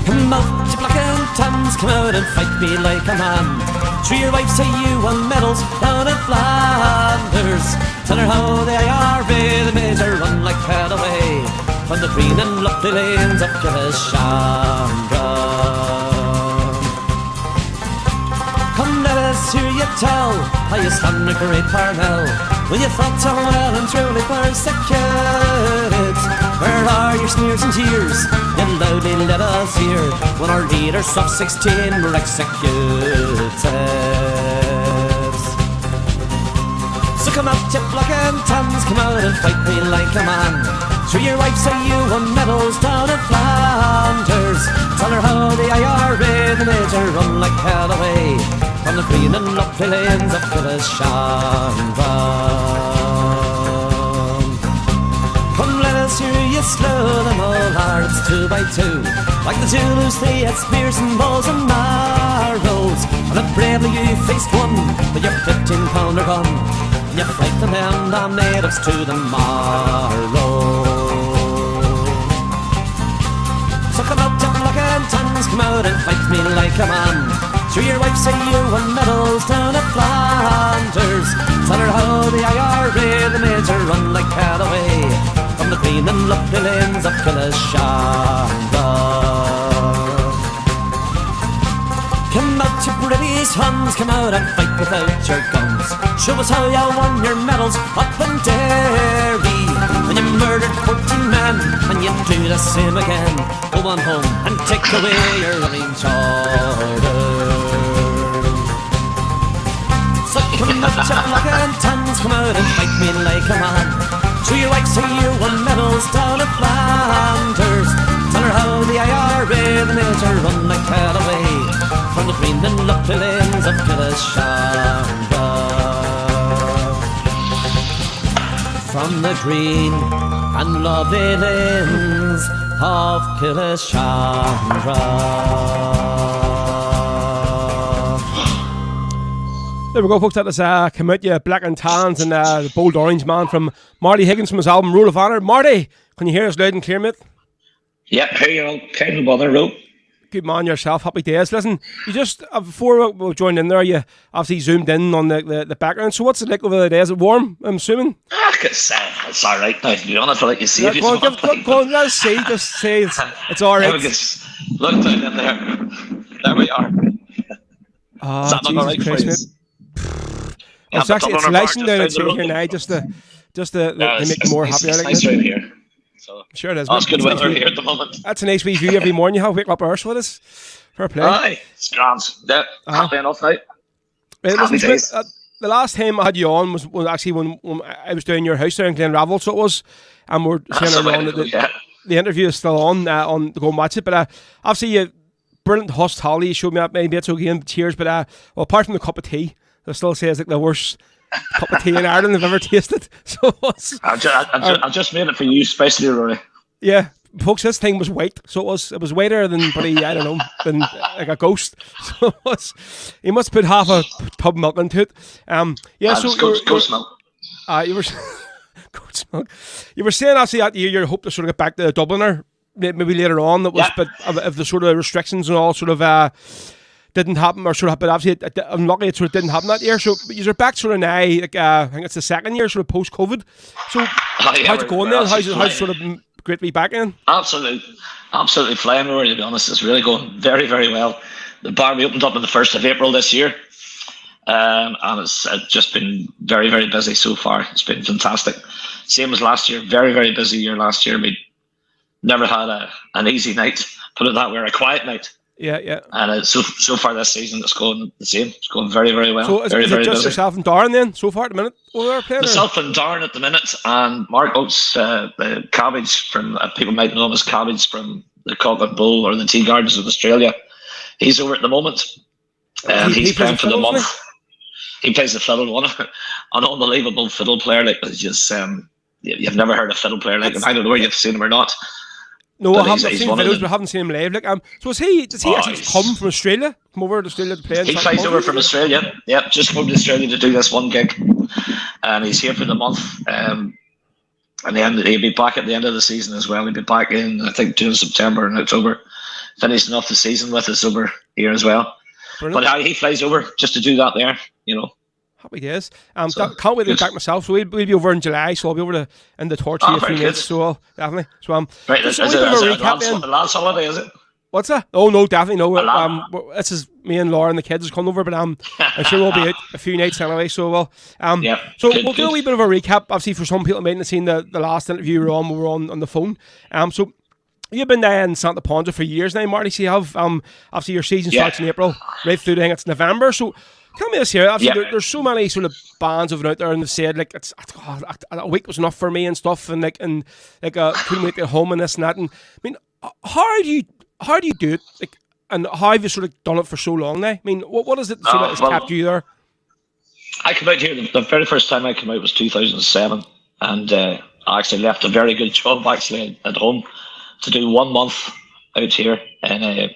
Come out, you black and tans, come out and fight me like a man. Show your wife say you won medals down in Flanders. Tell her how the IRA, the major run like hell away from the green and lovely lanes of Killishandra. Come let us hear you tell how you stand a great Parnell when you thought so well and truly persecuted. Where are your sneers and jeers? You loudly let us hear when our leaders of 16 were executed. So come out, you black and tans, come out and fight me like a man. Show your wife say you won medals down in Flanders. Tell her how the IRA, the major run like hell away from the green and lovely lanes of Killishandra. Come let us hear you slow them all hearts 2 by 2. Like the Zulus they had spears and bows and arrows, and if bravely you faced one with your 15-pounder gun, and you fight them down the natives to the marrow. So come out, you black and tans, come out and fight me like a man. Show your wife say you won medals down at Flanders. Tell her how the IRA, the major run like hell away from the green and lovely lanes of Killishandra. Come out, you British Huns, come out and fight without your guns. Show us how you won your medals up in Derry when you murdered 14 men, and you do the same again. Go on home and take away your Orange Order. So come out, you black and tans, come out and fight me like a man. Show your wife say you won medals down at Flanders. Tell her how the IRA, the major run like hell away from the green and lovely lanes of Killishandra. From the green and lovely lanes of Killishandra. There we go, folks. That was Come Out You Black and Tans and the Bold Orange Man from Marty Higgins from his album Rule of Honor. Marty, can you hear us loud and clear, mate? Yep, here you go. Can't bother, Rope. Good man yourself. Happy days. Listen, you just, before we joined in there, you obviously zoomed in on the background. So what's it like over the day? Is it warm, I'm assuming? It's all right now, to be honest. I'll let you see if you go want. Go on, let's see. Just say it's all right. Look down in there. There we are. Is that not all right for you? It's actually it's lighting down here now, just to make me more happier. It's nice round here. Sure it is. That's good It's a weather nice here at the moment. That's a nice wee view every morning. You have wake up early with us. Fair play. Aye, it's grand. Yeah, happy enough now. Right, Happy listen, days. Smith, the last time I had you on was actually when I was doing your house there in Glenravel, so it was, and we're saying That's the way earlier on to that go, yeah. the interview is still on to go and watch it. But obviously, you brilliant hospitality. You showed me that many bits again. Cheers, but well, apart from the cup of tea, it still says like the worst cup of tea in Ireland I've ever tasted. So I just made it for you, especially Rory. yeah. Folks, this thing was white, so it was whiter than probably, I don't know, than like a ghost. So he must put half a tub of milk into it. Yeah, so Ghost milk. you were goat's milk. You were saying actually that you hope to sort of get back to the Dubliner maybe later on. That was, but if the sort of restrictions and all sort of didn't happen, or sort of, but obviously unluckily it sort of didn't happen that year. So you're back sort of now. Like, I think it's the second year, sort of post COVID. So how's it going then? How's it sort of great to be back in? Absolutely flying, Rory, to be honest. It's really going very, very well. The bar we opened up on the 1st of April this year, and it's just been very, very busy so far. It's been fantastic. Same as last year, very, very busy year last year. We never had an easy night, put it that way, or a quiet night. Yeah. And so far this season, it's going the same. It's going very, very well. So is very, it very just busy. yourself and Darren then, so far at the minute? Myself and Darren at the minute, and Mark Oates, the Cabbage from, people might know him as Cabbage from the Cock and Bull or the Tea Gardens of Australia. He's over at the moment. He's playing for the month. He plays the fiddle, an unbelievable fiddle player. Like, it's just, you've never heard a fiddle player like him. I don't know whether you've seen him or not. No, but I haven't he's seen one of videos, them. but I haven't seen him live. Like, so does he actually come from Australia? Come over to Australia to play? He flies over from Australia. Yep, just come to Australia to do this one gig, and he's here for the month. And then he'll be back at the end of the season as well. He'll be back in, I think, June, September, and October, finishing off the season with us over here as well. Brilliant. But he flies over just to do that there, you know. Happy days. Can't wait to get back myself. So we'll be over in July. So I'll be over in the Torchy a few minutes. So definitely. So right. Just Is a it wee bit of a recap a then. last holiday? Is it? What's that? Oh no, definitely no. This is me and Laura and the kids has come over, but I'm sure we'll be out a few nights anyway. So we'll So we'll do a wee bit of a recap. Obviously, for some people who mightn't have seen the last interview we were on the phone. So you've been there in Santa Ponca for years now, Marty. So you have obviously your season starts in April, right through to I think it's November. So tell me this here. Obviously, there's so many sort of bands over out there, and they've said like a week was enough for me and stuff, and couldn't wait to get home and this and that. And I mean, how do you do it? Like, and how have you sort of done it for so long now? I mean, what is it that sort of has kept you there? I came out here, the very first time I came out was 2007, and I actually left a very good job actually at home to do 1 month out here, and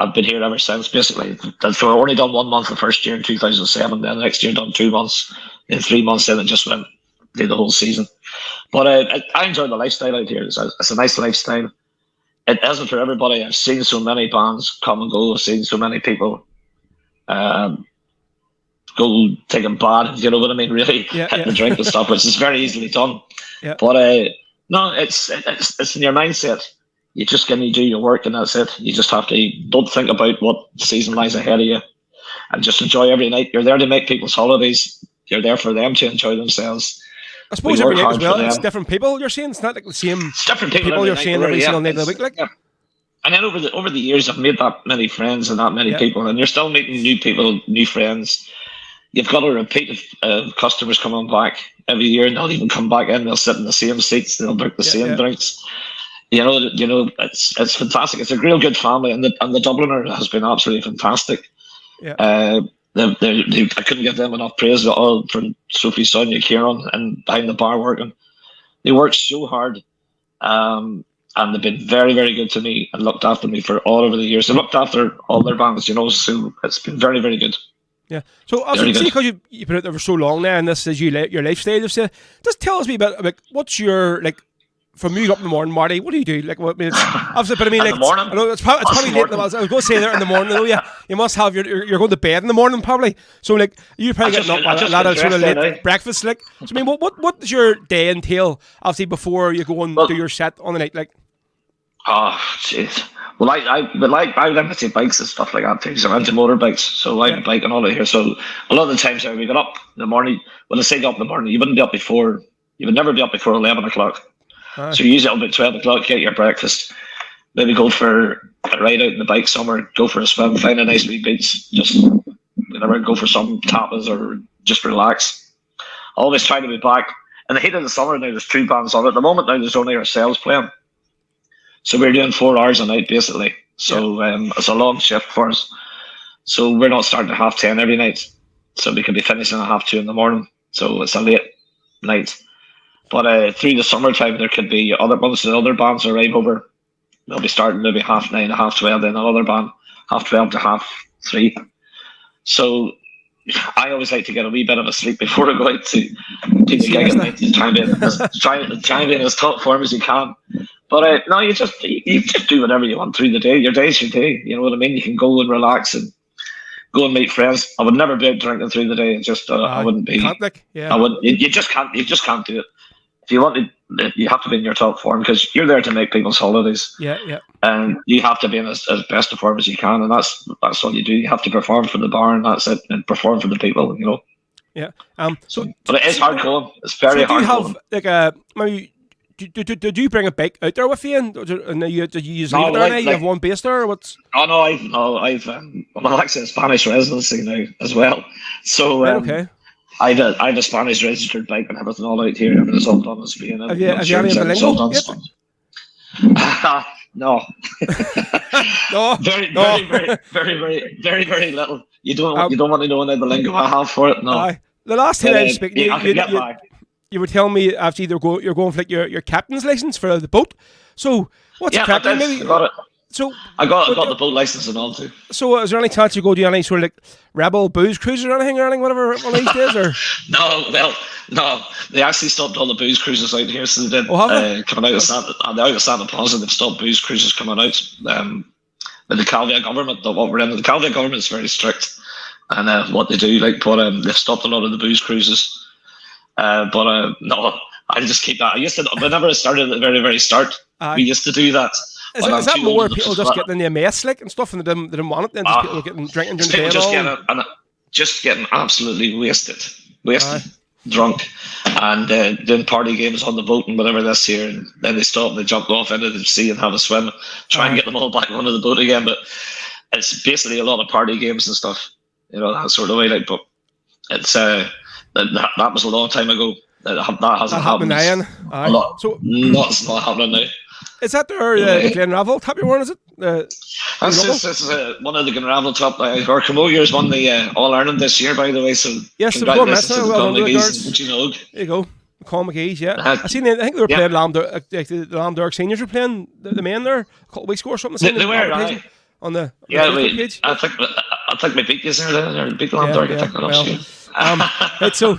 I've been here ever since basically. So I only done 1 month the first year in 2007, then the next year done 2 months, then 3 months, then it just went, did the whole season. But I enjoy the lifestyle out here. It's a nice lifestyle. It isn't for everybody. I've seen so many bands come and go. I've seen so many people go taking bad, you know what I mean, really, hitting the drink and stuff, which is very easily done. Yeah. But no, it's in your mindset. You just can do your work and that's it. You just have to, don't think about what season lies ahead of you and just enjoy every night. You're there to make people's holidays. You're there for them to enjoy themselves. I suppose every night as well, it's different people you're seeing. It's not like the same different people you're seeing every single night of the week. Like. Yeah. And then over the years, I've made that many friends and that many people, and you're still meeting new people, new friends. You've got a repeat of customers coming back every year, and they'll even come back in. They'll sit in the same seats. They'll drink the same drinks. You know, it's fantastic. It's a real good family, and the Dubliner has been absolutely fantastic. Yeah. I couldn't give them enough praise at all for Sophie, Sonia, Kieran, and behind the bar working. They worked so hard, and they've been very, very good to me and looked after me for all over the years. They looked after all their bands, you know, so it's been very, very good. Yeah. So, obviously, because you've been out there for so long now, and this is your lifestyle, just tell us a bit about what's your, like, from you up in the morning, Marty, what do you do? Like, what, I mean, obviously, but I mean, like, in the morning? I know it's probably late. I was going to say there in the morning. I know you must have you're going to bed in the morning probably. So like you're probably getting up a lot of sort of late breakfast. Like, so I mean, what does your day entail? Obviously, before you go and do your set on the night, like. Oh, jeez. Well, I like to bikes and stuff like that too. So I'm into motorbikes, so I bike and all of here. So a lot of the times we get up in the morning. When I say get up in the morning, you wouldn't be up before. You would never be up before 11 o'clock. So you usually about 12 o'clock, get your breakfast, maybe go for a ride out in the bike somewhere, go for a swim, find a nice wee beach, just whenever, go for some tapas or just relax. Always try to be back. In the heat of the summer now, there's 2 bands on. At the moment now, there's only ourselves playing. So we're doing 4 hours a night basically. So it's a long shift for us. So we're not starting at 10:30 every night. So we can be finishing at 2:30 in the morning. So it's a late night. But through the summertime, there could be other bands arrive over. They'll be starting maybe 9:30 to 12:30, then another band 12:30 to 3:30. So I always like to get a wee bit of a sleep before I go out to the gig at night. Try and be in as top form as you can. But no, you just do whatever you want through the day. Your day's your day. You know what I mean? You can go and relax and go and meet friends. I would never be out drinking through the day. I wouldn't be. I would. You just can't do it. If you want to, you have to be in your top form because you're there to make people's holidays. Yeah. And you have to be in as best a form as you can, and that's all you do. You have to perform for the bar, and that's it, and perform for the people. You know. Yeah. But it is hard going. It's very hard. Do you have like maybe? Do you bring a bike out there with you, and you use leave it there now? You have one base there, or what's? I've actually a Spanish residency now as well. So okay. I have a Spanish registered bike and everything all out here. Everything's all done in Spain. Have you any of the lingo yet? No. No. Very little. You don't want to know any of the lingo I have for it. No. The last time I was speaking, you were telling me after you're going for like your captain's license for the boat. So what's the captain? Maybe I got it. So I got the boat license and all too. So is there any chance you go do any sort of like rebel booze cruises or anything whatever one of these days or? No. They actually stopped all the booze cruises out here, so they did. Coming out of Santa Ponca, they've stopped booze cruises coming out. With the Calvia government, what we're in, the Calvia government is very strict, and what they do, they've stopped a lot of the booze cruises. No, I just keep that. I used to, whenever I started at the very, very start, we used to do that. Is that more people just getting in the mess and stuff, and they didn't want it? Then just people getting drinking during the day. Just getting absolutely wasted, drunk, and doing party games on the boat and whatever this year. And then they stop and they jump off into the sea and have a swim, try and get them all back onto the boat again. But it's basically a lot of party games and stuff, that sort of way. But it's that was a long time ago. That hasn't happened. A lot. So it's not happening now. Is that the Glenravel top you're wearing, is it? This is one of the Glenravel top. Our Camogiers won the All-Ireland this year, by the way, so yes, congratulations to the Colmcgees. There you go. The Colmcgees, yeah. I think they were playing the Lamderg seniors were playing the men there a couple of weeks ago or something. They were, on the page. I think we beat you there. Beat Lamderg, I think, last year. Right, so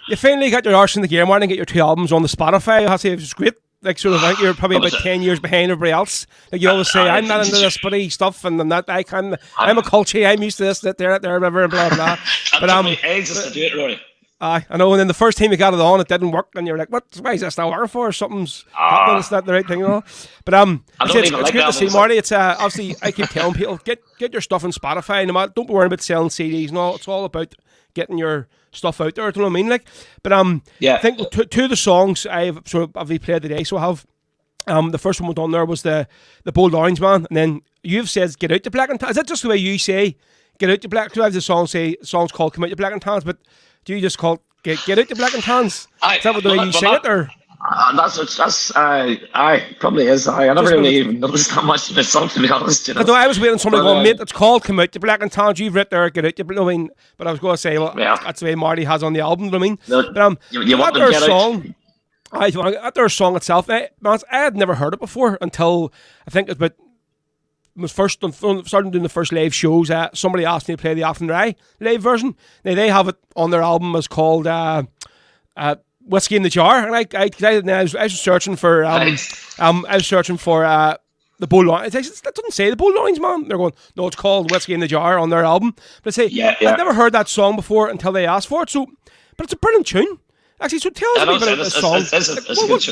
you finally got your arse in the gear, Martin, and get your 2 albums on the Spotify. I have to say, it was great. Like, sort of, I think you're probably about 10 years behind everybody else. Like, you always say, I'm not into this buddy stuff, and I'm not, I'm a culture, I'm used to this, that, there, whatever, and blah, blah. But ages to do it, Rory. I know, and then the first time you got it on, it didn't work, and you're like, why is this not working for? Something's happening, it's not the right thing at all. But it's great to see, Marty. It's obviously, I keep telling people, get your stuff on Spotify, no matter, don't be worrying about selling CDs and all. It's all about getting your stuff out there, do you know what I mean? Like, but I think two of the songs I've played today, so I have the first one we done there was the Bold Orange Man, and then you've said Get Out the Black and Tans. Is that just the way you say Get Out the Black? Because I have the song's called Come Out the Black and Tans, but do you just call it Get Out the Black and Tans? Is that the way you sing it, or? That's probably is. I never really even noticed that much of the song, to be honest. I was waiting somebody going, mate, it's called Come Out the Black and Tans. You've written there, Get Out the Black. I mean, but I was going to say, well, that's the way Marty has on the album. You know what I mean? No, but you want to get song. At their song itself, I had never heard it before until I think it was starting doing the first live shows. Somebody asked me to play the Afton Rye live version. Now they have it on their album as called Whiskey in the Jar, and I was searching for the Bull Lines. That doesn't say the Bull Lines, man. They're going, no, it's called Whiskey in the Jar on their album. But I say, I've never heard that song before until they asked for it. So, but it's a brilliant tune. Actually, so tell us about the song.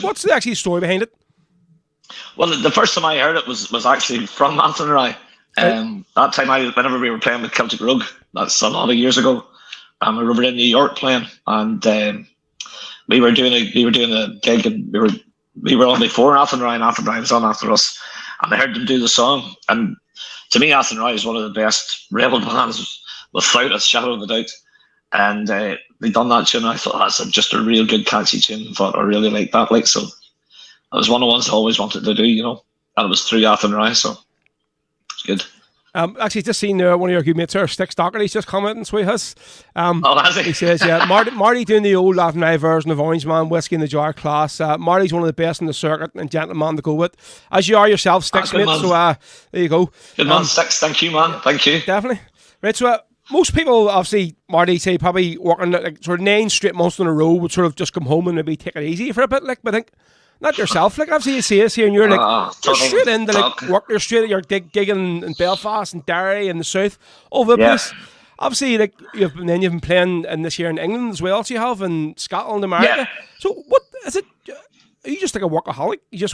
What's the actual story behind it? Well, the first time I heard it was actually from Anthony Rye. That time, whenever we were playing with Celtic Rug, that's a lot of years ago. We were in New York playing, and we were doing a gig, and we were on before Athenry, and Athenry was on after us, and I heard them do the song. And to me, Athenry is one of the best rebel bands, without a shadow of a doubt. And they done that tune, and I thought that's just a real good, catchy tune. I thought I really liked that. Like, so it was one of the ones I always wanted to do, you know. And it was through Athenry, so it's good. Actually, just seen one of your good mates there, Stick Stockerty's just commenting, so he has. Has he? He says, yeah, Marty doing the old Athenry version of Orange Man, Whiskey in the Jar class. Marty's one of the best in the circuit and gentleman to go with. As you are yourself, Sticks, mate, so there you go. Good man, Sticks, thank you, man. Thank you. Definitely. Right, so most people, obviously, Marty, say probably working like sort of 9 straight months in a row would sort of just come home and maybe take it easy for a bit, like, but I think, not yourself, like obviously you see us here and you're like, you're straight into like work, you're straight at your gigging in Belfast and Derry and the south, all over the place. Obviously, like you've been playing in this year in England as well, so you have in Scotland, America. So what is it? Are you just like a workaholic? You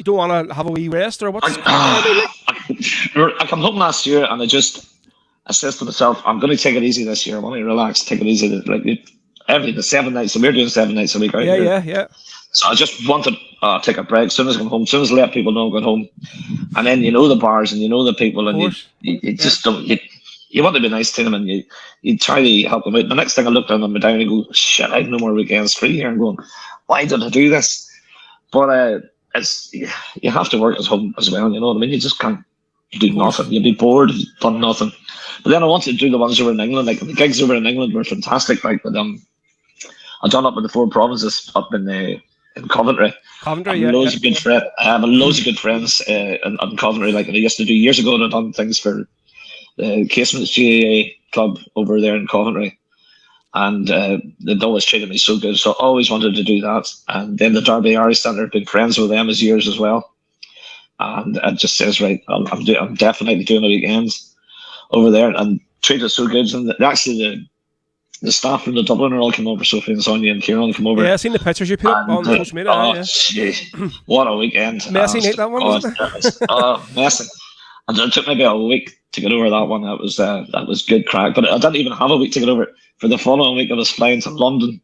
don't wanna have a wee rest, or what's? I come home last year and I said to myself, I'm going to take it easy this year. I want to relax, take it easy. Like the 7 nights, so we're doing 7 nights a week out here. Yeah. So I just wanted to take a break. As soon as I come home, as soon as I let people know I'm going home, and then you know the bars and you know the people, and you just don't. You want to be nice to them, and you try to help them out. The next thing I look down on my down and go, shit, I have no more weekends free here. And going, why did I do this? But it's you have to work at home as well. You know what I mean? You just can't do nothing. You'd be bored, you've done nothing. But then I wanted to do the ones over in England. Like the gigs over in England were fantastic. Like, but I done up in the 4 provinces up in Coventry. I have loads of good friends in Coventry. Like I used to do years ago. I've done things for the Casements GAA club over there in Coventry, and they'd always treated me so good. So I always wanted to do that. And then the Derby Irish Centre, been friends with them as years as well. And it just says, right, I'm definitely doing the weekends over there, and treated so good. And actually the staff from the Dublin are all come over. Sophie and Sonia and Kieran come over. Yeah, I've seen the pictures you put up on social media. What a weekend. Messy night, that one, wasn't it? Messy. And it took maybe a week to get over that one. That was good crack. But I didn't even have a week to get over it. For the following week I was flying to London,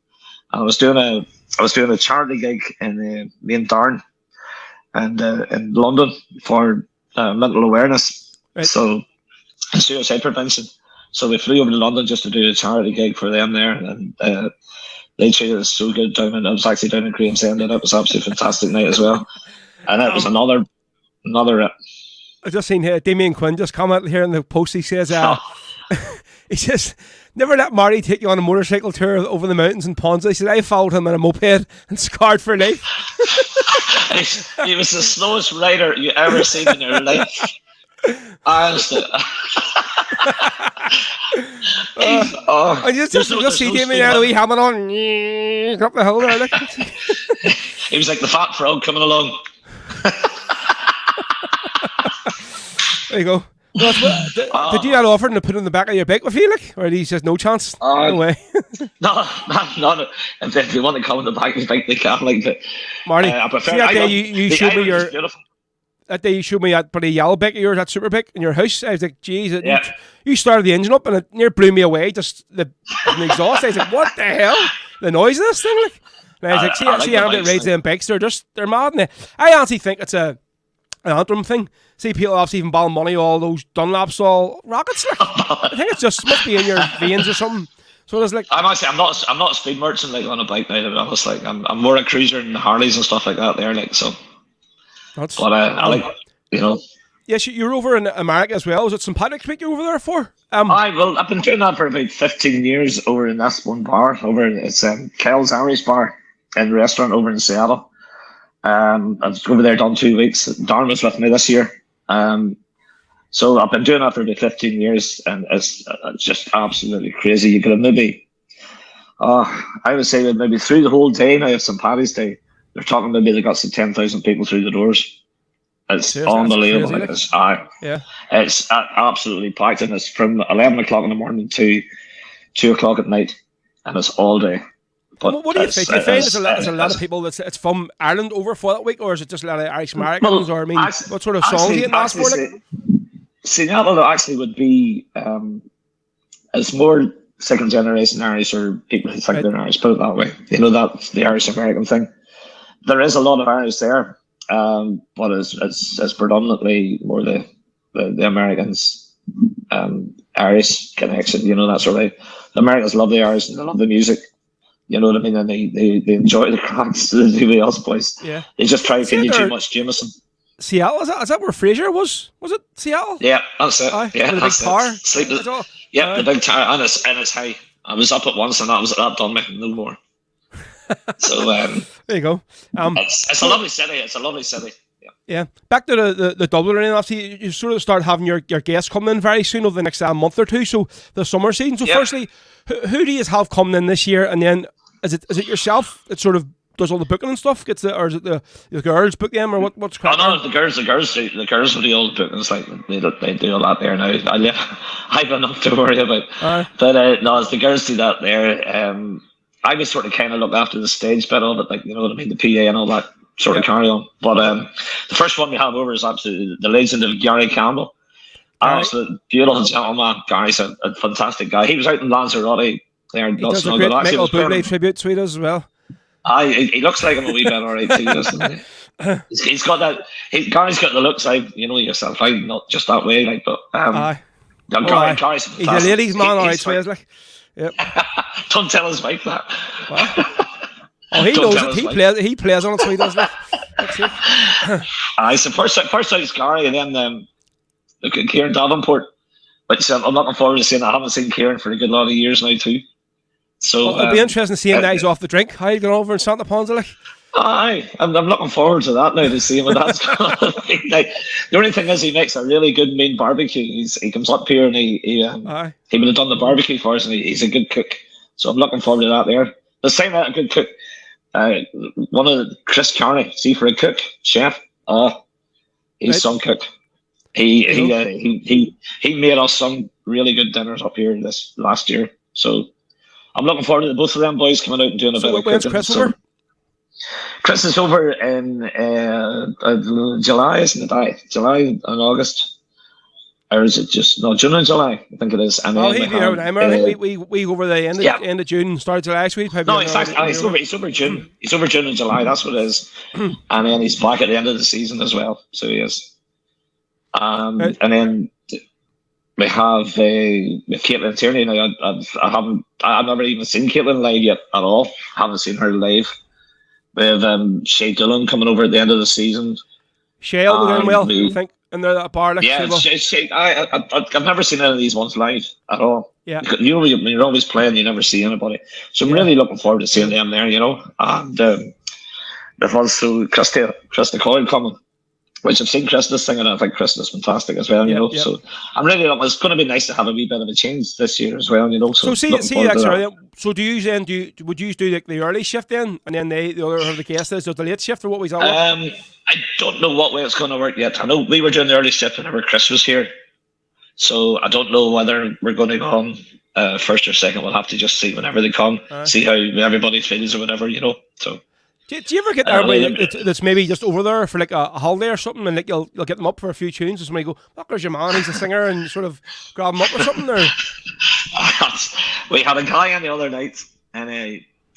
and I was doing a charity gig in Main Darn and in London for mental awareness. Right. So suicide prevention. So we flew over to London just to do a charity gig for them there, and they treated us so good down. And I was actually down in Gravesend, and it was absolutely fantastic night as well. And it was another. I just seen here Damien Quinn just comment here in the post. He says, he says, never let Marty take you on a motorcycle tour over the mountains in Ponza. He said, I followed him on a moped and scarred for life. He was the slowest rider you ever seen in your life. Honestly. I just see Damien out of the wee helmet on up the hill there. He was like the fat frog coming along. There you go. Did you not offer him to put on the back of your bike with you, like? Or he says no chance? No way. No. If you want to come on the back of his bike, they can. Like, but, Marty, that day you showed me your... That day you showed me that pretty yellow bike of yours, that super bike in your house. I was like, geez, you started the engine up and it near blew me away. Just the exhaust. I was like, what the hell? The noise of this thing, like. And I was like, see how it rides them bikes. They're mad. And I honestly think it's an Antrim thing. See people obviously even balling money, all those Dunlops, all rockets. Like. I think it's just must be in your veins or something. So it's like I'm not a speed merchant like on a bike now, to be honest. Like I'm more a cruiser and Harleys and stuff like that there, like so. But I like, you know. Yes, you're over in America as well. Was it St. Patrick's Week you're over there for? I've been doing that for about 15 years over in this one bar. It's Kel's Irish Bar and restaurant over in Seattle. I was over there done 2 weeks. Darren was with me this year. So I've been doing that for about 15 years, and it's just absolutely crazy. You could have maybe, I would say that maybe through the whole day now of St. Paddy's Day, they're talking maybe they got some 10,000 people through the doors. It's unbelievable. Crazy, it's absolutely packed, and it's from 11 o'clock in the morning to 2 o'clock at night, and it's all day. But what do you think? Do you find there's a lot of people that's from Ireland over for that week, or is it just a lot of Irish Americans? Or I mean, what sort of songs do you ask for? Seattle actually would be it's more second generation Irish, or people who think they're Irish. Put it that way. You know, that's the Irish American thing. there is a lot of Irish there, but it's predominantly more the Americans, Irish connection. You know, that sort of. The Americans love the Irish and they love the music. You know what I mean? And they enjoy the cracks that everybody else plays. Yeah. They just try to feed you too much Jameson. Seattle, is that where Fraser was? Was it Seattle? Yeah, that's it. Aye, Yeah, with the big that's tower. it. Yeah, the big tower, and it's high. I was up at once, and that done me no more. So there you go. It's a lovely city. It's a lovely city. Yeah. Yeah. Back to the Dublin arena. Obviously, you sort of start having your guests coming in very soon over the next month or two. So the summer season. So firstly, who do you have coming in this year? And then is it yourself that sort of does all the booking and stuff? Or is it the girls book them, or what's cracking? Oh no, the girls will do all the bookings. Like they do a lot there now. I've enough to worry about. But no, as the girls do that there. I was sort of kind of look after the stage bit of it, like, you know what I mean, the PA and all that sort of carry on. But the first one we have over is absolutely the legend of Gary Campbell. Absolute beautiful gentleman. Gary's a fantastic guy. He was out in Lanzarote there. He does a great Michael Bublé tribute to it as well. He looks like him a wee bit alright too, doesn't he? He's got that. Gary's got the looks like, you know yourself. I'm not just that way, like, but Gary's fantastic. He's a ladies' man, alright, so he's like. Yep. Don't tell his wife that. Oh, he knows it. He plays on it, so he does that. So first out is Gary, and then Kieran Davenport, which I'm looking forward to seeing. I haven't seen Kieran for a good lot of years now too. So it'll be interesting to see him now he's off the drink. How you going over in Santa Ponca, like? Aye, I'm looking forward to that now, to see him. That's like, the only thing is, he makes a really good mean barbecue. He comes up here and he would have done the barbecue for us, and he's a good cook. So I'm looking forward to that there. But saying that, a good cook, one of Chris Carney, see, for a cook, chef, he's some cook. He made us some really good dinners up here this last year. So I'm looking forward to both of them boys coming out and doing a bit of cooking. Chris over? Chris is over in July, isn't it? July and August. Or is it just June and July? I think it is. And he'll be here with him. We over the end of June, start of July. No, exactly. He's over June. He's over June and July. That's what it is. And then he's back at the end of the season as well. So he is. And then we have Caitlin Tierney. Now I've never even seen Caitlin live yet at all. Haven't seen her live. We have Shay Dillon coming over at the end of the season. Shay will be doing well, I think. And they're at a bar. Like, Shay, I've never seen any of these ones live at all. Yeah. You know, when you're always playing, you never see anybody. So I'm really looking forward to seeing them there, you know. And there's also Krista Coyle coming, which I've seen Krista singing, and I think Krista's fantastic as well, you know. So I'm really looking. It's going to be nice to have a wee bit of a change this year as well, you know. So So do you then would you do like the early shift then, and then the other the guest is the late shift, or what was that? I don't know what way it's going to work yet. I know we were doing the early shift whenever Chris was here, so I don't know whether we're going to go on first or second. We'll have to just see whenever they come, see how everybody feels or whatever, you know. So. Do you ever get everybody that's maybe just over there for like a holiday or something, and like you'll get them up for a few tunes, and somebody go, "Look, there's your man, he's a singer," and you sort of grab him up or something? Or we had a guy on the other night, and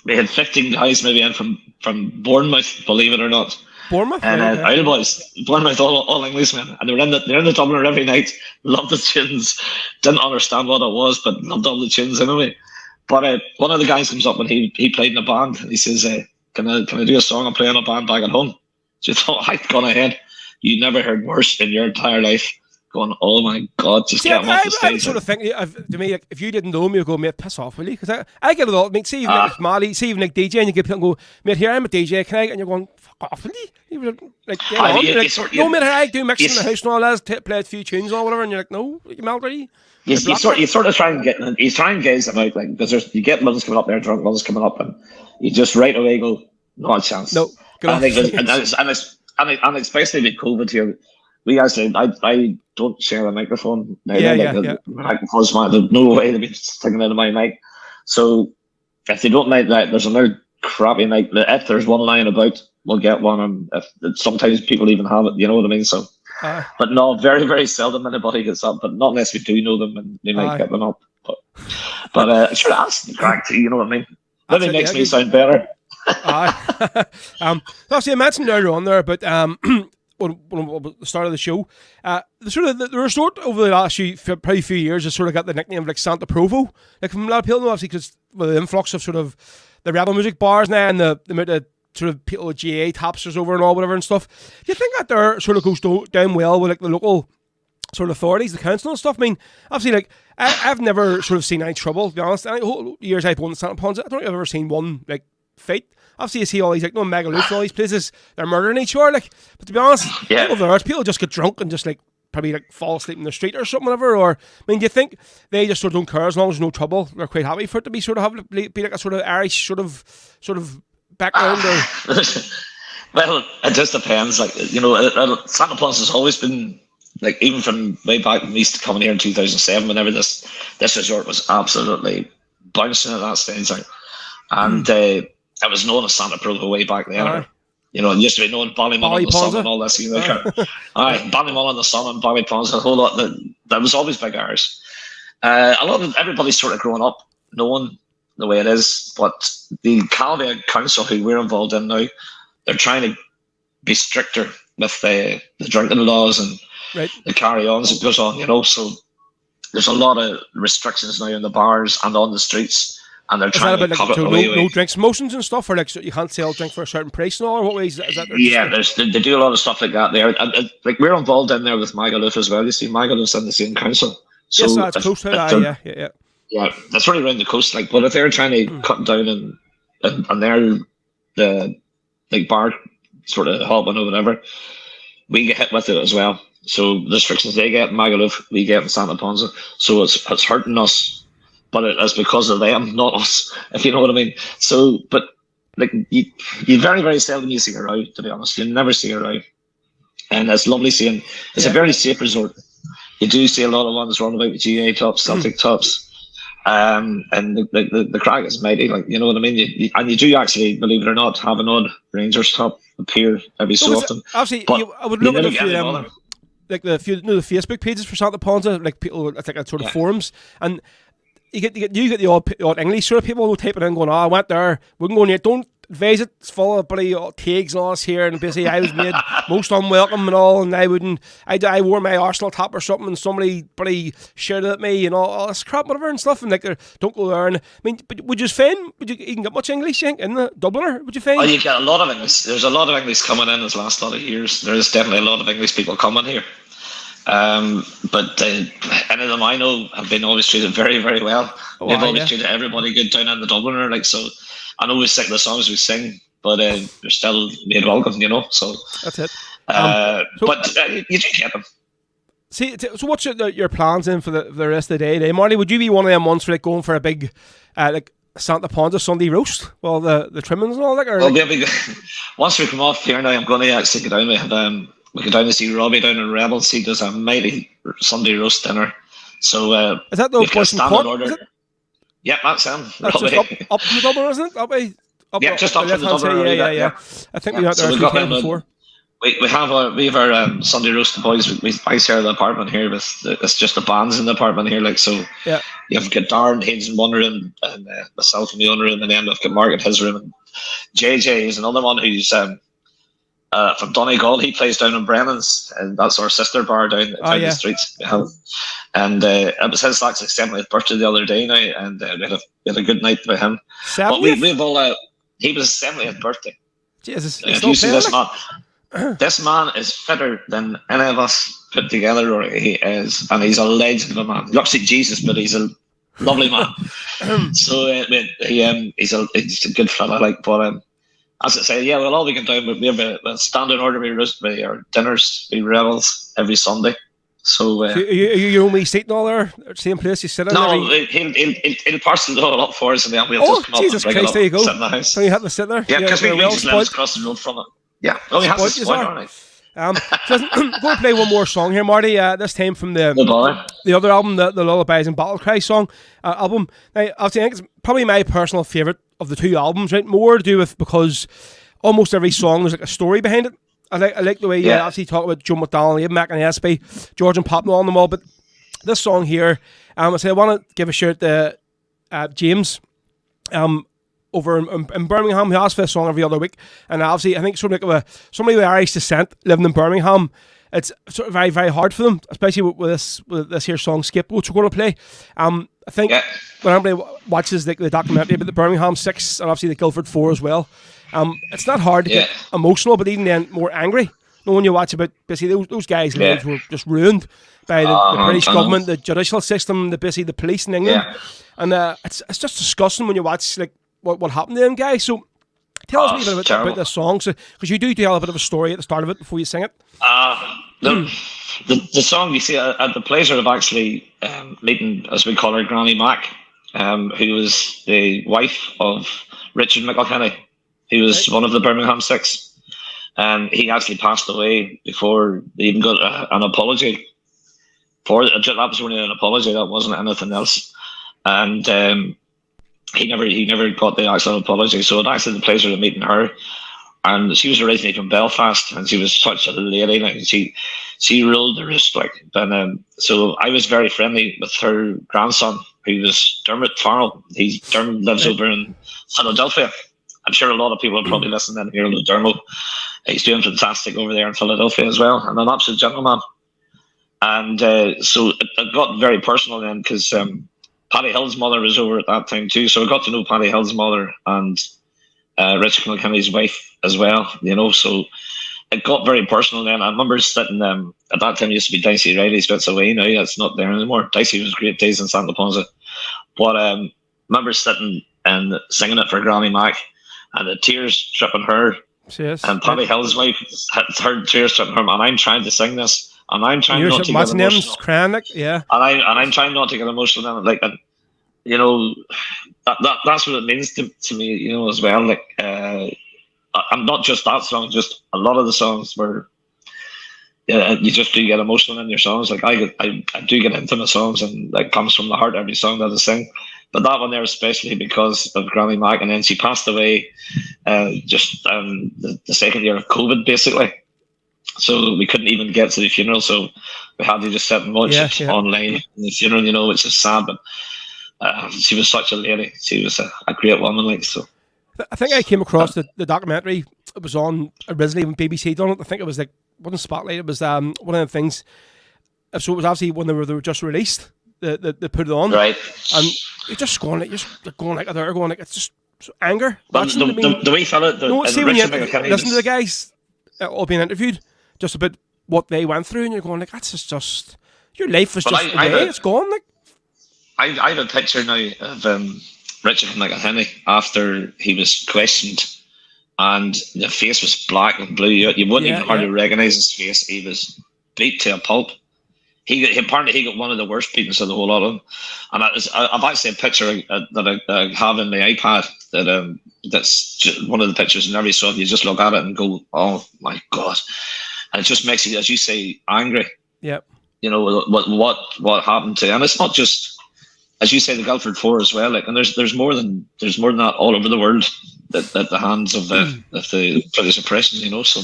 we had 15 guys maybe in from Bournemouth, believe it or not. Bournemouth, and Isle Boys, Bournemouth, all Englishmen, and they're in the Dubliner every night. Loved the tunes, didn't understand what it was, but loved all the tunes anyway. But one of the guys comes up and he played in a band, and he says, Can I do a song I'm playing a band back at home? So I thought, I've gone ahead. You never heard worse in your entire life. Going, oh my God, just get him off the stage. I sort of think, to me, like, if you didn't know me, you'd go, mate, piss off, will you? Because I get it all. I mean, see even like Marty, see even like DJ, and you get people and go, mate, here, I'm a DJ, can I? And you're going, fuck off, will you? You were like, no, mate, I do mix in the house and all that, play a few tunes or whatever, and you're like, no, you melody. You sort of try and get them out, like, because you get ones coming up there, drunk ones coming up, and you just right away go, not a chance. No, and especially with COVID here, we actually, I don't share a microphone now. The microphone's mine. There's no way to be sticking into my mic. So if they don't like that, there's another crappy mic. If there's one lying about, we'll get one. And sometimes people even have it, you know what I mean? So, but no, very, very seldom anybody gets up. But not unless we do know them, and they might get them up. But sure, that's the crack too. You know what I mean? That makes me sound better. Aye. Obviously, I mentioned earlier on there about when the start of the show, the resort over the last probably few years has sort of got the nickname of like Santa Provo. Like from a lot of people, obviously, because with the influx of sort of the rebel music bars now and the amount of sort of people with GA tapsters over and all whatever and stuff. Do you think that there sort of goes down well with like the local sort of authorities, the council and stuff? I mean, obviously, like I've never sort of seen any trouble, to be honest. Any whole years I've won Santa Ponca, I don't think I've ever seen one like fight. Obviously, you see all these like Megaloof and all these places, they're murdering each other. Like, but to be honest, over there, people just get drunk and just like probably like fall asleep in the street or something, whatever. Or I mean, do you think they just sort of don't care as long as there's no trouble? They're quite happy for it to be sort of be like a sort of Irish sort of background. Or well, it just depends. Like Santa Ponca has always been like, even from way back when we used to come in here in 2007, whenever this resort was absolutely bouncing at that stage, like, and it was known as Santa Provo way back then. It used to be known Ballymun on the Sun and all this. Ballymun on the Sun and Ballyponza, a whole lot. That was always big Irish. A lot of everybody's sort of grown up knowing the way it is, but the Calvia Council, who we're involved in now, they're trying to be stricter with the drinking laws and the carry-ons that goes on. So there's a lot of restrictions now in the bars and on the streets. And they're trying to cut it away. No drinks motions and stuff, or like so you can't sell drink for a certain price and all, or what ways is that? They do a lot of stuff like that there. And like we're involved in there with Magaluf as well. You see, Magaloof's in the same council. So yes, that's close to that. Yeah. Yeah, that's right around the coast. Like, but if they're trying to cut down and they're the like bar sort of hopping or whatever, we get hit with it as well. So the restrictions they get in Magaluf, we get in Santa Ponca. So it's hurting us. But it's because of them, not us, if you know what I mean. So, but like you very, very seldom you see her out, to be honest. You never see her out. And it's lovely seeing, it's a very safe resort. You do see a lot of ones running about with GA tops, Celtic tops. And the crack is mighty, like, you know what I mean? You do actually, believe it or not, have an odd Rangers top appear every so often. Obviously, I would look at a few like the Facebook pages for Santa Ponca, like people, it's like a sort of forums, and you get the odd English sort of people who type it in going, I went there, wouldn't go near, don't advise it, it's full of bloody tags and all this here, and basically I was made most unwelcome and all, and I wore my Arsenal top or something, and somebody bloody shouted at me and all this crap, whatever, and stuff, and like, don't go there. And I mean, but would you even get much English, you think, in the Dubliner, would you find? Oh, you get a lot of English. There's a lot of English coming in this last lot of years. There's definitely a lot of English people coming here. But any of them I know have been always treated very, very well. They've always treated everybody good down in the Dubliner. Like, so I know we sing the songs we sing, but they're still made welcome, So that's it. But you do get them. See, so what's your plans in for the rest of the day? Marty, would you be one of them ones for like going for a big like Santa Ponca Sunday roast? Well, the trimmings and all that. Or once we come off here now, I'm going to actually go down. We go down to see Robbie down in Rebels. He does a mighty Sunday roast dinner. So is that the person standard order? Yeah, that's him. That's just up from the Dublin, isn't it? Just up from the Dublin. Yeah. I think we went there a few times before. We have our Sunday roast. The boys. I share the apartment here with. It's just the bands in the apartment here. Like, so. Yeah. You've got Darren Haynes in one room, and myself in the other room, and then we've got Mark in his room, and JJ is another one who's from Donegal. He plays down in Brennan's, and that's our sister bar down the streets. And it was his actually 70th birthday the other day now, and we had a good night with him. 70th? But we've all he was his 70th birthday. Jesus, if you see this man, this man is fitter than any of us put together, or he is, and he's a legend of a man. He looks like Jesus, but he's a lovely man. So he's a good fella, like, but as I say, we'll all be going down. We have a standing order. We roast our dinners, we Rebels every Sunday. So are you only sitting all there, same place you sit in? No, he'll parcel it all up for us, and then we'll just come Jesus up and Christ, there you go. Sit in the house. So you have to sit there. Yeah, because we just live across the road from it. Yeah, he has to spoil, all right. I'm going to play one more song here, Marty. This time from the other album, the Lullabies and Battle Cry song album. Now, I think it's probably my personal favourite of the two albums, right? More to do with because almost every song there's like a story behind it. I like the way you obviously talk about Joe McDonald, Mac and Espy, George and Pop and all them all, but this song here, I want to give a shout to James. over in Birmingham who asks for a song every other week, and obviously I think somebody with Irish descent living in Birmingham, it's sort of very, very hard for them, especially with this here song Scapegoat we're going to play. I think when everybody watches the documentary about the Birmingham Six and obviously the Guildford Four as well, it's not hard to get emotional, but even then more angry. When you watch about basically those guys' lives were just ruined by the British government, the judicial system, the police in England, and it's just disgusting when you watch like what happened to them guys. So tell us a bit about this song, because you do tell a bit of a story at the start of it before you sing it. The song, you see, I had the pleasure of actually meeting, as we call her, Granny Mac, who was the wife of Richard McElhenney, who was one of the Birmingham Six. He actually passed away before they even got an apology. That was only an apology, that wasn't anything else. And he never got the actual apology. So I actually had the pleasure of meeting her. And she was originally from Belfast, and she was such a lady. Like she ruled the roost, like. And so I was very friendly with her grandson, who was Dermot Farrell. Dermot lives over in Philadelphia. I'm sure a lot of people are probably listening and hearing Dermot. He's doing fantastic over there in Philadelphia as well, and an absolute gentleman. And so it got very personal then, because Paddy Hill's mother was over at that time too. So I got to know Paddy Hill's mother and Richard McKinney's wife as well, you know. So it got very personal then. I remember sitting, at that time it used to be Dicey Riley's bits away. Now that's not there anymore. Dicey was great days in Santa Ponca. But I remember sitting and singing it for Granny Mac, and the tears dripping her. Yes. And Paddy Hill's wife had her tears dripping her, and I'm trying to sing this, and I'm trying not to get emotional. Crying, like, and I'm trying not to get emotional in it, like, and you know, that's what it means to me, you know, as well. Like, I'm not just that song, just a lot of the songs where you just do get emotional in your songs. Like I do get into my songs, and it comes from the heart, every song that I sing. But that one there, especially because of Granny Mac, and then she passed away just the second year of COVID, basically. So we couldn't even get to the funeral, so we had to just sit and watch it online in the funeral, you know, which is sad. But she was such a lady. She was a great woman, like, so. I think I came across the documentary. It was on originally when BBC done it. I think it was like, it wasn't Spotlight, it was one of the things. So it was obviously when they were just released. They put it on, right? And you're just going like they're going like, it's just anger. But the way fella, see when you listen to the guys all being interviewed just about what they went through, and you're going like, that's just your life is just it's gone. Like, I have a picture now of Richard McElhenney after he was questioned, and the face was black and blue. You wouldn't even hardly recognise his face. He was beat to a pulp. Apparently he got one of the worst beatings of the whole lot of them. And I've actually a picture that I have in my iPad that's just one of the pictures, and every song you just look at it and go, oh my God. And it just makes you, as you say, angry. Yep. You know, what happened to, and it's not just, as you say, the Guildford Four as well. Like, and there's more than that all over the world at the hands of the British oppression, you know. So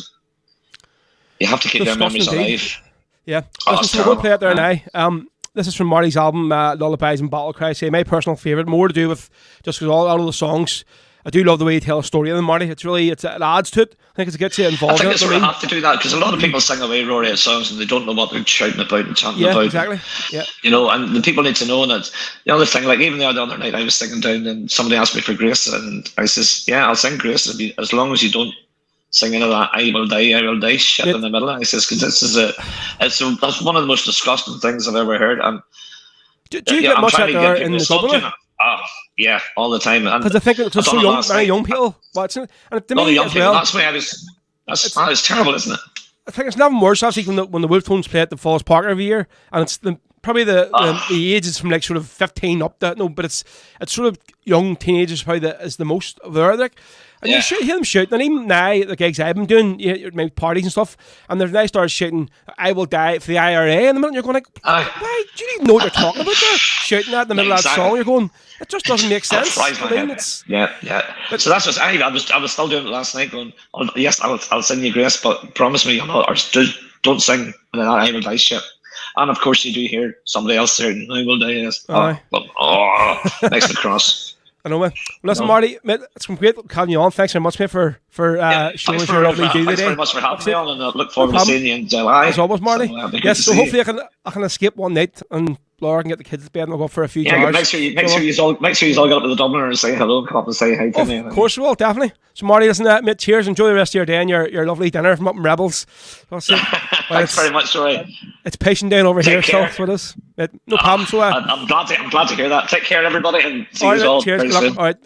you have to keep their memories alive. Yeah, listen, we're going to play it there now. This is from Marty's album, Lullabies and Battle Cry. Say my personal favourite, more to do with just because all of the songs. I do love the way you tell a story of them, Marty. It adds to it. I think it gets you involved. I think it's have to do that, because a lot of people sing away Rory at songs and they don't know what they're shouting about and chanting about. Yeah, exactly. Yeah. You know, and the people need to know that. The other thing, like even the other night, I was singing down and somebody asked me for Grace, and I says, yeah, I'll sing Grace as long as you don't sing into that I will die shit in the middle. I says, because that's one of the most disgusting things I've ever heard. And do you get much out there in the Dublin? Yeah, all the time. Because I think it's so many young people watching it, and to me young as well. That's why I was. It's terrible, isn't it? I think it's nothing worse. Actually, when the Wolftones play at the Falls Park every year, and it's probably the age is from like sort of 15 up. But it's sort of young teenagers probably is the most of there. Like, and you hear them shouting, and even now the gigs I've been doing, maybe parties and stuff, and they've now started shouting, "I will die for the IRA," and the minute you're going like, why? Do you even know what they're talking about there? Shouting that in the middle of that song, you're going, it just doesn't make sense. But so that's just I was still doing it last night, going, oh, yes, I'll sing you Grace, but promise me, don't sing that I will die shit. And of course, you do hear somebody else saying, "I will die." Yes, makes the cross. I know, man. Listen, No. Marty, mate, it's been great having you on. Thanks very much, mate, for showing us your lovely view thanks today. very much for having me on, and I look forward to problem. seeing you in July. As always, Marty. So, Yes, so hopefully I can escape one night and Laura can get the kids to bed and I'll go for a few jars. Make sure you all get up to the Dubliner and say hello, come up and say hi to me. Of course we will, definitely. So Marty, listen to that, mate. Cheers. Enjoy the rest of your day and your lovely dinner from up in Rebels. That's it. Thanks very much, Roy. It's patient down over here, care. so it is. No problem. So I'm glad to hear that. Take care, everybody, and see all you all cheers. very Good luck. soon. All right.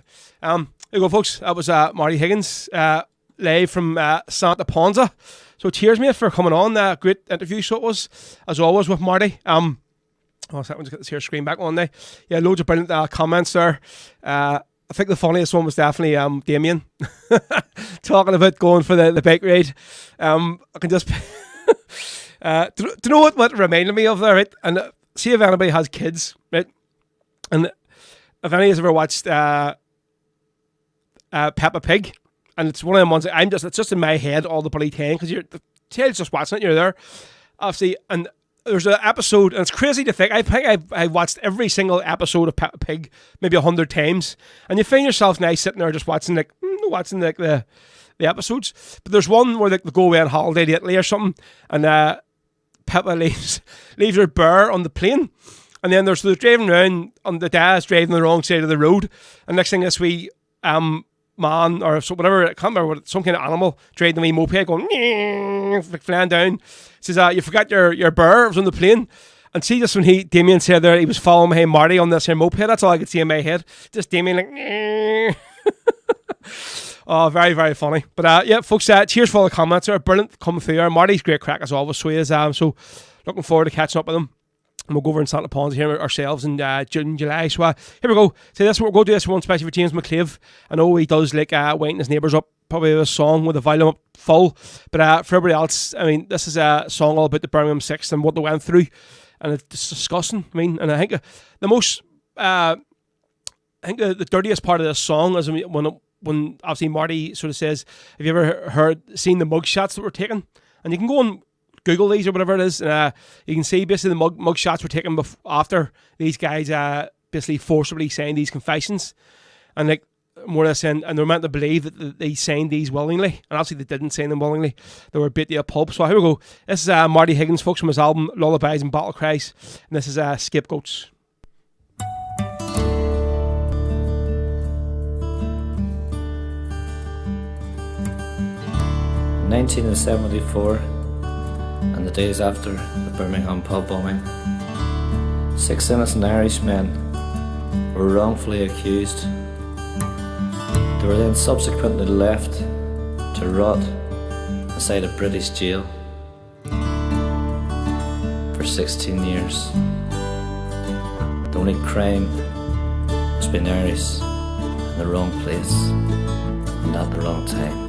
There you go, folks. That was Marty Higgins live from Santa Ponca. So cheers, mate, for coming on. Great interview. So it was, as always, with Marty. Oh, so let's get this here screen back on there. Yeah, loads of brilliant comments there. I think the funniest one was definitely Damien talking about going for the bike ride. I can just do you know what reminded me of there, right? And see if anybody has kids, right? And if any has ever watched Peppa Pig, and it's one of them ones that it's just in my head all the bloody time because the child's just watching it, you're there, obviously, and there's an episode, and it's crazy to think. I think I watched every single episode of Peppa Pig maybe 100 times, and you find yourself now sitting there just watching the episodes. But there's one where they go away on holiday to Italy or something, and Peppa leaves her bear on the plane, and then they're driving around, and the dad's driving the wrong side of the road, and next thing this wee man or so whatever, I can't remember what, some kind of animal driving the wee moped going flying down. Says you forgot your bear was on the plane. And see, just when Damien said there he was following behind Marty on this here moped, that's all I could see in my head. Just Damien like oh, very, very funny. But yeah, folks, cheers for all the comments. They're brilliant coming through there. Marty's great crack as always, so he is. So looking forward to catching up with him. And we'll go over in Santa Ponca here ourselves in June, July. So here we go. So this we'll go do this one especially for James McClave. I know he does like winding his neighbours up, probably a song with the volume up full. But for everybody else, I mean, this is a song all about the Birmingham Six and what they went through, and it's disgusting. I mean, and I think the most, I think the dirtiest part of this song is when obviously Marty sort of says, "Have you ever seen the mug shots that were taken?" And you can go on Google these or whatever it is, and you can see basically the mug shots were taken after these guys basically forcibly signed these confessions, and like more or less saying, and they're meant to believe that they signed these willingly, and obviously they didn't sign them willingly. They were bit to a pulp. So here we go. This is Marty Higgins, folks, from his album Lullabies and Battle Cries, and this is Scapegoats. 1974, and the days after the Birmingham pub bombing, 6 innocent Irishmen were wrongfully accused. They were then subsequently left to rot inside a British jail for 16 years. The only crime was being Irish in the wrong place and at the wrong time.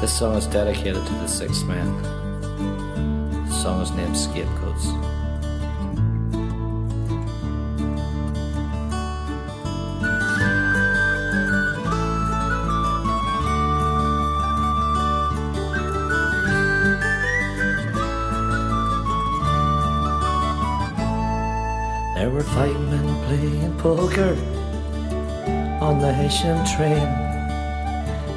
This song is dedicated to the 6 men. The song is named Scapegoats. There were 5 men playing poker on the Haitian train.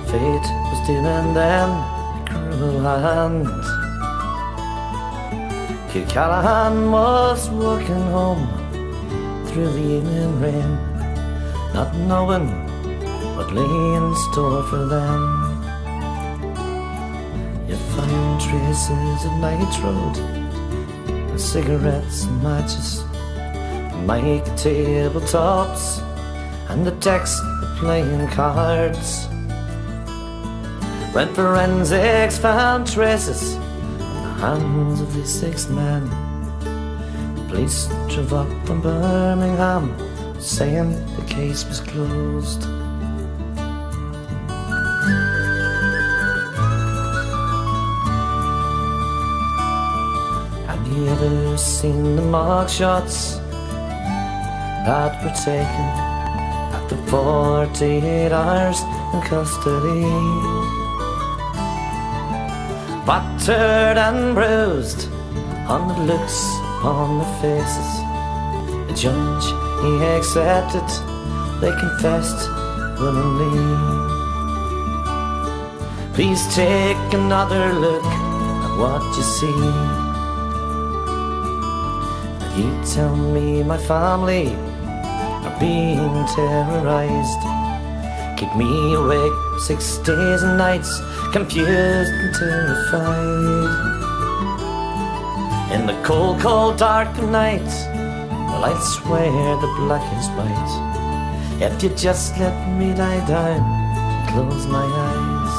Fate was dealing them a cruel hand. Kid Callahan was walking home through the evening rain, not knowing what lay in store for them. You find traces of night road, and cigarettes and matches, mic tabletops, and the text of playing cards. When forensics found traces on the hands of these 6 men, the police drove up from Birmingham saying the case was closed. Have you ever seen the mug shots that were taken after 48 hours in custody? Battered and bruised, hundred looks upon their faces. The judge he accepted, they confessed willingly. Please take another look at what you see. You tell me my family are being terrorized. Keep me awake 6 days and nights, confused and terrified. In the cold, cold, dark of night, well, I'd swear the blackest white. If you just let me lie down and close my eyes,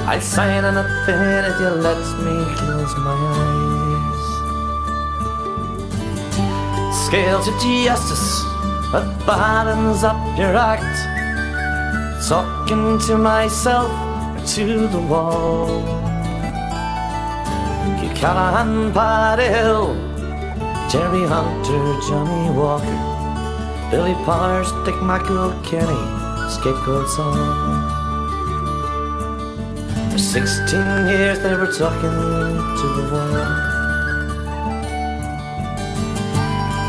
I'd sign anything if you let me close my eyes. Scales of justice that balance up your act, talking to myself or to the wall. You Callahan, Paddy Hill, Jerry Hunter, Johnny Walker, Billy Powers, Dick McElkenny, Scapegoat song. For 16 years they were talking to the wall.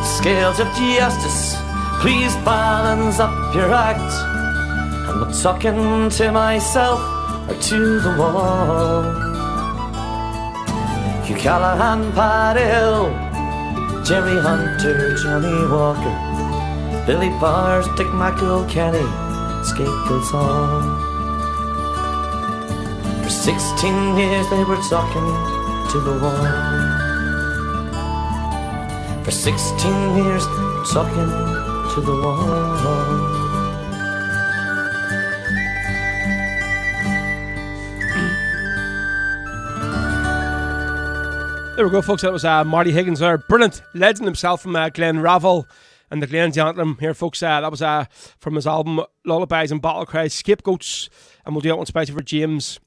Scales of justice, please balance up your act. I'm not talking to myself or to the wall. Hugh Callahan, Paddy Hill, Jerry Hunter, Johnny Walker, Billy Powers, Dick McElkenny, Scapegoat song. For 16 years they were talking to the wall. For 16 years talking to the wall. There we go, folks. That was Marty Higgins there. Brilliant legend himself from Glen Ravel and the Glen Anthem here, folks. That was from his album Lullabies and Battle Cries, Scapegoats. And we'll do that one special for James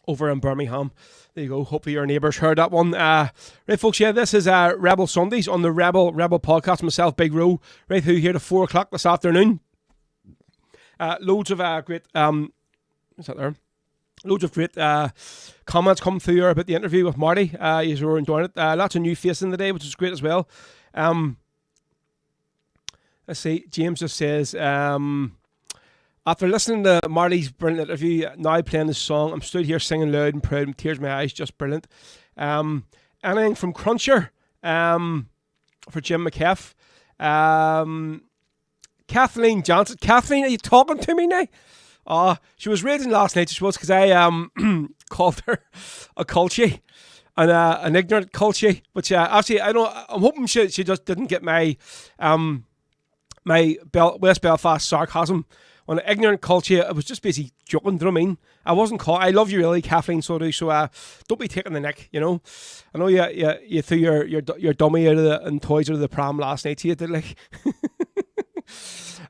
over in Birmingham. There you go. Hopefully your neighbours heard that one. Right, folks, yeah, this is Rebel Sundays on the Rebel podcast. Myself, Big Row, right through here to 4 o'clock this afternoon. Loads of great... what's that there? Loads of great comments come through here about the interview with Marty. You were enjoying it. Lots of new faces in the day, which is great as well. Let's see. James just says... after listening to Marty's brilliant interview, now playing this song, I'm stood here singing loud and proud with tears in my eyes, just brilliant. Anything from Cruncher for Jim McKeff. Kathleen Johnson. Kathleen, are you talking to me now? She was raging last night, I suppose, because I called her a culture and an ignorant culture, which actually, I'm hoping she just didn't get my West Belfast sarcasm on an ignorant culture. It was just basically joking, do you know what I mean? I wasn't caught. I love you really, Kathleen, so do. So don't be taking the nick, you know. I know you threw your dummy out of and toys out of the pram last night, so you did, like.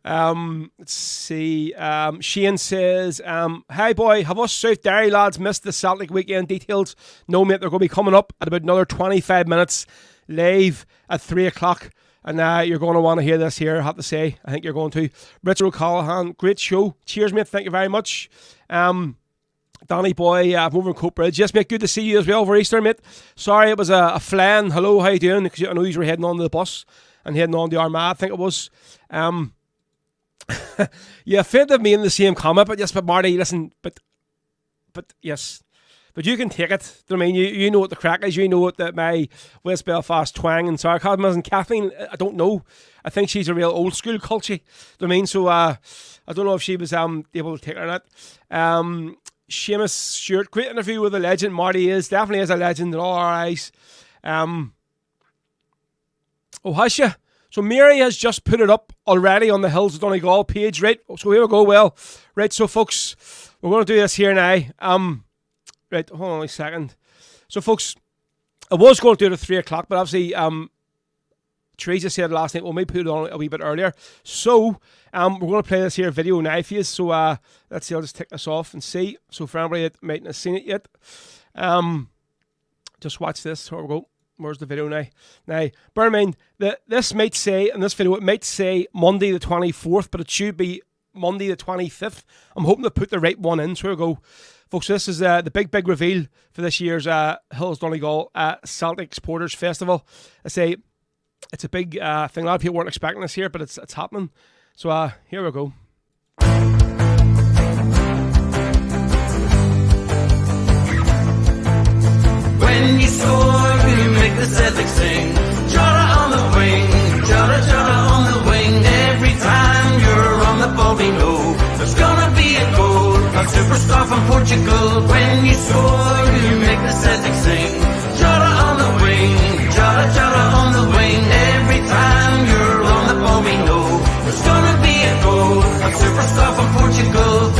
Let's see. Shane says, "Hi boy, have us South Derry lads missed the Celtic weekend details? No mate, they're going to be coming up at about another 25 minutes live at 3 o'clock. And you're going to want to hear this here, I have to say. I think you're going to. Richard O'Callaghan, great show. Cheers, mate. Thank you very much. Danny boy, I'm over in Coatbridge. Yes, mate, good to see you as well over Easter, mate. Sorry, it was a flan. Hello, how you doing? Because I know you were heading on to the bus and heading on to Armagh, I think it was. You offended me in the same comment, but yes, but Marty, listen, but yes. But you can take it. I mean, you know what the crack is. You know what my West Belfast twang and sarcasm is. And Kathleen, I don't know. I think she's a real old school culture. I mean, so I don't know if she was able to take her or not. Seamus Stewart, great interview with a legend. Marty definitely is a legend in all our eyes. Oh, has she? So Mary has just put it up already on the Hills of Donegal page, right? So here we go. Well, right. So folks, we're going to do this here now. Right, hold on a second. So, folks, I was going to do it at 3 o'clock, but obviously, Teresa said last night, well, maybe put it on a wee bit earlier. So, we're going to play this here video now for you. So, let's see, I'll just take this off and see. So, for anybody that mightn't have seen it yet, just watch this. Here we go. Where's the video now? Now, bear in mind, this might say, in this video, it might say Monday the 24th, but it should be Monday the 25th. I'm hoping to put the right one in. So, here we go. Folks, this is the big reveal for this year's Hills Donegal Celtic Supporters Festival. I say, it's a big thing. A lot of people weren't expecting this here, but it's happening. So here we go. When you score, you make the Celtics sing. Jota on the wing, Jota, Jota on the wing. Every time you're on the ball, we know there's gonna be a goal. A superstar from Portugal. When you score, you make the Celtics sing. Jota on the wing, Jota, Jota on the wing. Every time you're on the ball, we know there's gonna be a goal. A superstar from Portugal.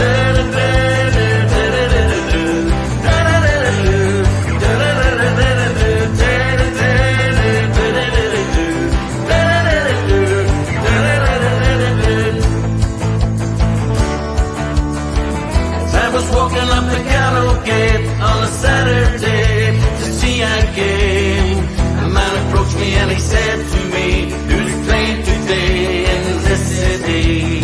Walking up the Gallows Gate on a Saturday to see a game. A man approached me and he said to me, "Who's playing today in this city?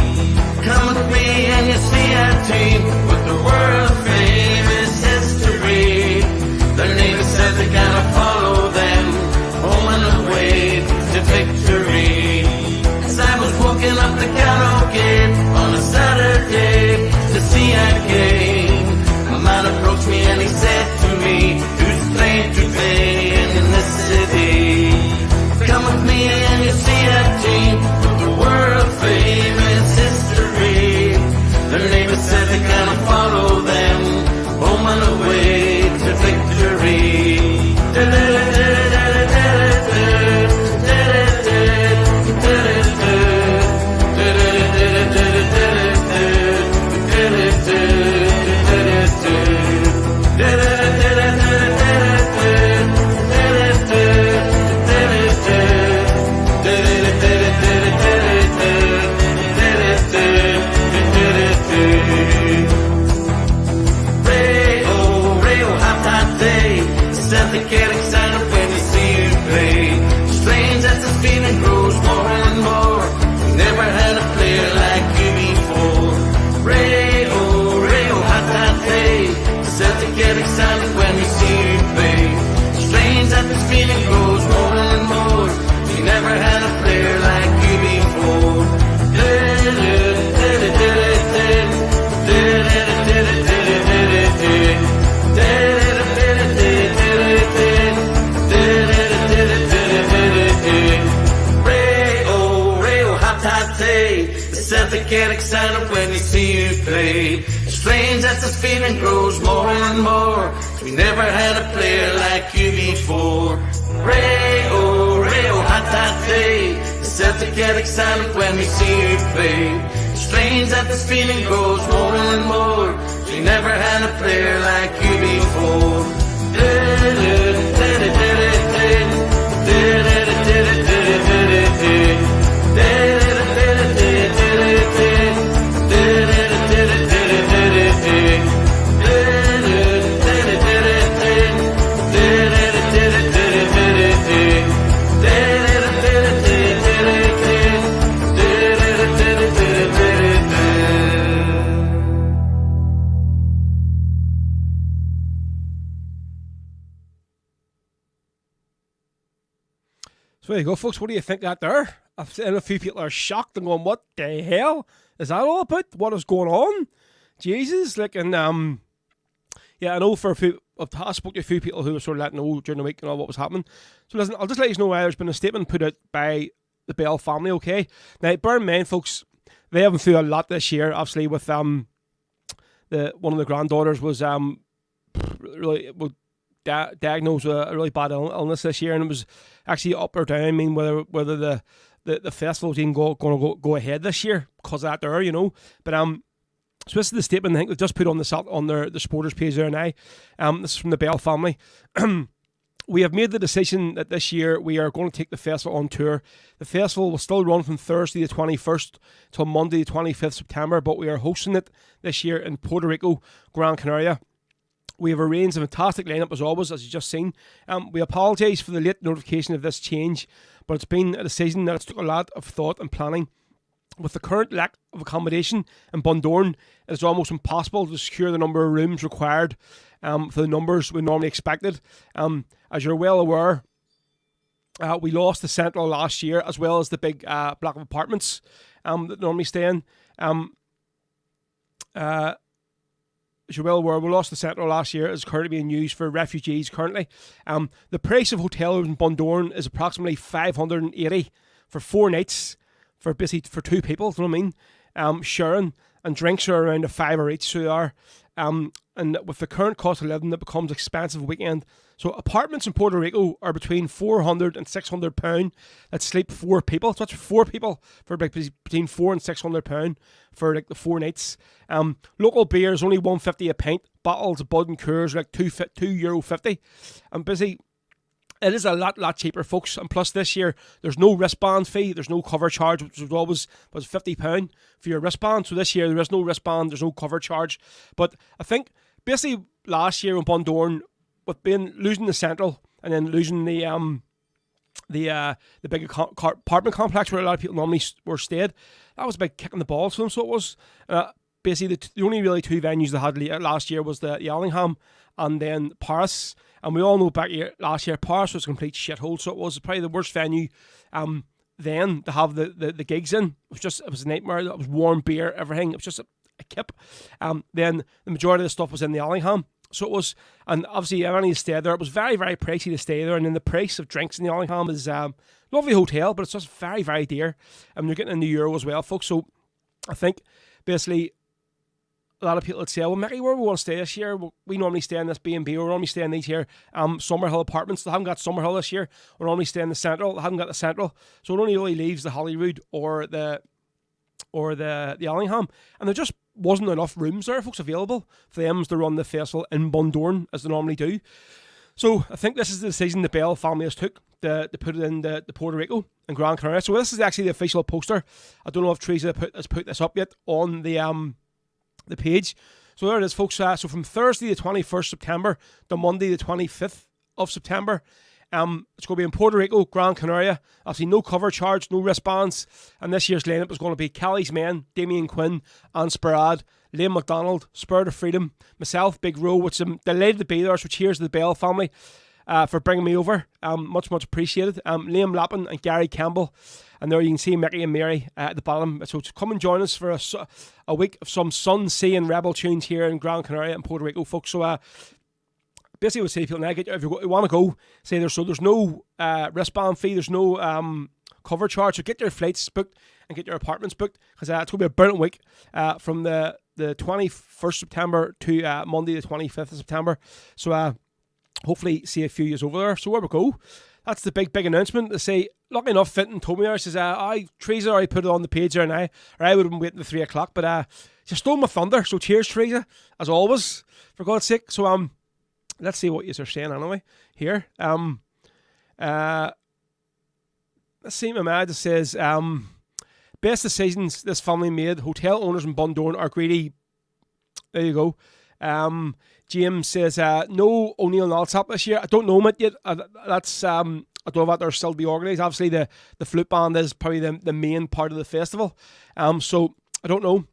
Come with me and you'll see a team with the world famous history. Their name is Celtic and I follow them home and away to victory." As I was walking up the Gallows Gate on a Saturday to see a game, approached me and he said to me, "Who's playing today in this city? Come with me and you'll see a team with the world famous history. Their name is Celtic and I follow them home and away to victory." Get excited when you see you play. Strange as this feeling grows more and more. We never had a player like you before. Ray, oh, hot that day. Celtic get excited when we see you play. Strange that this feeling grows more and more. We never had a player like you before. Celtic get excited when they see you play. Strange as this feeling grows more and more. We never had a player like you before. Ray, oh, hot that day. Celtic get excited when we see you play. Strange that this feeling grows more and more. We never had a player like you before. So there you go, folks. What do you think of that there? I've seen a few people are shocked and going, "What the hell is that all about? What is going on?" Jesus, like, and yeah, I know for a few, I spoke to a few people who were sort of letting know during the week and all what was happening. So listen, I'll just let you know why there's been a statement put out by the Bell family. Okay, now bear in mind, folks, they haven't through a lot this year. Obviously, with one of the granddaughters was really diagnosed with a really bad illness this year, and it was actually up or down. I mean, whether the festival's even going to go ahead this year because of that there, you know. But so this is the statement I think they've just put on the supporters page there now. This is from the Bell family. We have made the decision that this year we are going to take the festival on tour. The festival will still run from Thursday the 21st till Monday the 25th September, but we are hosting it this year in Puerto Rico, Gran Canaria. We have arranged a fantastic lineup as always, as you've just seen. We apologise for the late notification of this change, but it's been a decision that it's took a lot of thought and planning. With the current lack of accommodation in Bundoran, it is almost impossible to secure the number of rooms required for the numbers we normally expected. As you're well aware, we lost the Central last year, as well as the big block of apartments that normally stay in. As you're well aware, we lost the Central last year. It's currently being used for refugees currently. The price of hotel in Bundoran is approximately $580 for 4 nights for two people, you know what I mean? Sharing, and drinks are around a $5 each, so they are. And with the current cost of living, it becomes expensive weekend. So apartments in Puerto Rico are between £400 and £600 that sleep 4 people. So that's 4 people for like between £400 and £600 for like the 4 nights. Local beer is only $1.50 a pint. Bottles of Bud and Coors are like €2.50. And busy. It is a lot cheaper, folks. And plus this year, there's no wristband fee. There's no cover charge, which was always £50 for your wristband. So this year, there is no wristband. There's no cover charge. But I think basically last year in Bundoran, with losing the Central and then losing the big apartment complex where a lot of people normally were stayed, that was a big kick in the balls for them. So it was basically the only really 2 venues they had last year was the Allingham and then Paris. And we all know last year Paris was a complete shithole. So it was probably the worst venue then to have the gigs in. It was a nightmare. It was warm beer, everything. It was just a kip. Then the majority of the stuff was in the Allingham. So it was, and obviously everyone stayed there. It was very, very pricey to stay there. And then the price of drinks in the Allingham is lovely hotel, but it's just very, very dear. And you're getting in the euro as well, folks. So I think basically a lot of people would say, well, Mickey, where we want to stay this year? We normally stay in this B&B. We're normally staying in these here Summerhill apartments. They haven't got Summerhill this year. We're normally staying in the Central. They haven't got the Central. So it only really leaves the Holyrood or the Allingham. And there just wasn't enough rooms there, folks, available for them to run the festival in Bundoran as they normally do. So I think this is the decision the Bell family has took to put it in the Puerto Rico and Gran Canaria. So this is actually the official poster. I don't know if Teresa has put this up yet on the page. So there it is, folks. So from Thursday the 21st September to Monday the 25th of September, it's going to be in Puerto Rico, Gran Canaria. Obviously no cover charge, no wristbands. And this year's lineup is going to be Kelly's Men, Damien Quinn, and Sparad, Liam MacDonald, Spirit of Freedom, myself, Big Row, which I'm delighted to be there. So cheers to the Bell family for bringing me over. Much appreciated. Liam Lappin and Gary Campbell. And there you can see Mickey and Mary at the bottom. So come and join us for a week of some sun, sea and rebel tunes here in Gran Canaria and Puerto Rico, folks. So basically, I would say to people now, if you want to go, say there's no wristband fee, there's no cover charge. So get your flights booked and get your apartments booked, because it's going to be a brilliant week from the 21st September to Monday the 25th of September. So hopefully see a few years over there. So where we go, that's the big announcement. They say, lucky enough, Finton told me there, says, Teresa already put it on the page there now, or I would have been waiting till 3 o'clock, but she stole my thunder. So cheers, Teresa, as always, for God's sake. So let's see what you're saying anyway here. Let's see, my man just says, best decisions this family made. Hotel owners in Bundoran are greedy. There you go. James says, no O'Neill and Allsop this year. I don't know it yet. That's I don't know if they're still to be organised. Obviously, the flute band is probably the main part of the festival. So I don't know.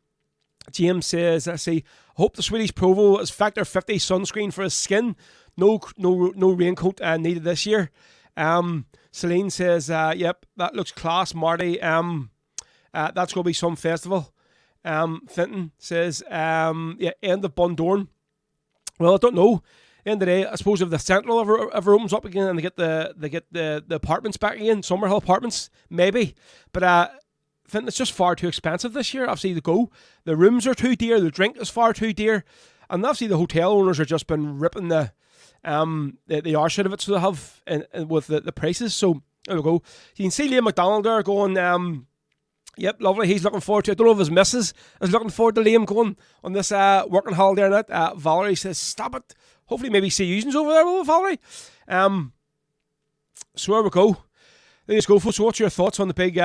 James says, let's see, I hope the Swedish Provo is Factor 50 sunscreen for his skin. No raincoat needed this year. Celine says, yep, that looks class, Marty. That's going to be some festival. Finton says, yeah, end of Bundoran. Well, I don't know. End of the day, I suppose if the Central ever opens up again and they get the apartments back again, Summerhill apartments, maybe. But I think it's just far too expensive this year, obviously, to go. The rooms are too dear, the drink is far too dear, and obviously the hotel owners have just been ripping the arse out of it, so they have with the prices. So there we go. You can see Liam MacDonald there going, yep, lovely. He's looking forward to it. I don't know if his missus is looking forward to Liam going on this working holiday or not. Valerie says, stop it. Hopefully maybe see Eugen's over there with Valerie. So there we go. There you go, folks. So what's your thoughts on the big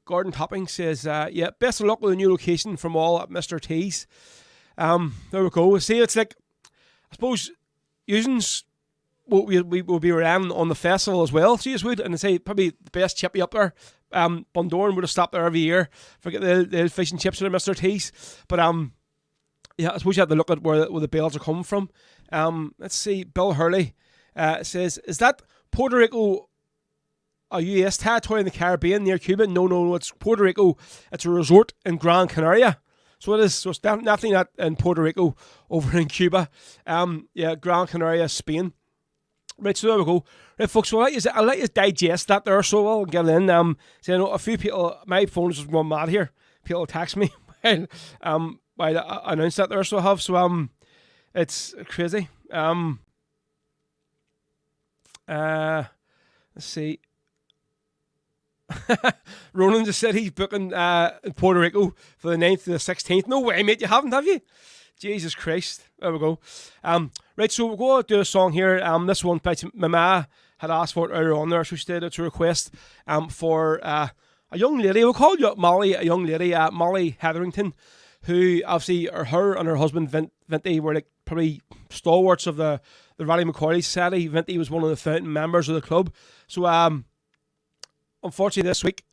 Gordon Topping says, yeah, best of luck with the new location from all at Mr. T's. There we go. See, it's like, I suppose Eugen's we will be relying on the festival as well. So you would, and they say probably the best chippy up there. Bundoran would have stopped there every year. Forget the fish and chips at Mr. T's. But yeah, I suppose you have to look at where the bales are coming from. Let's see, Bill Hurley. It says, is that Puerto Rico a US territory in the Caribbean near Cuba? No, it's Puerto Rico. It's a resort in Gran Canaria. So it is. So it's definitely not in Puerto Rico, over in Cuba. Gran Canaria, Spain. Right, so there we go. Right, folks, so I'll let you digest that there, so I'll get in. So I know a few people, my phone is just going mad here. People text me while I announced that there, so I have. So it's crazy. Let's see. Ronan just said he's booking in Puerto Rico for the 9th to the 16th. No way, mate, you haven't, have you? Jesus Christ. There we go. Right, so we're going to do a song here. This one, my ma had asked for it earlier on there, so she did. It's a request for a young lady. We'll call you Molly, a young lady, Molly Hetherington, who obviously her and her husband Vinty were like probably stalwarts of the Raleigh McCoy Society. Vinty was one of the founding members of the club. So unfortunately this week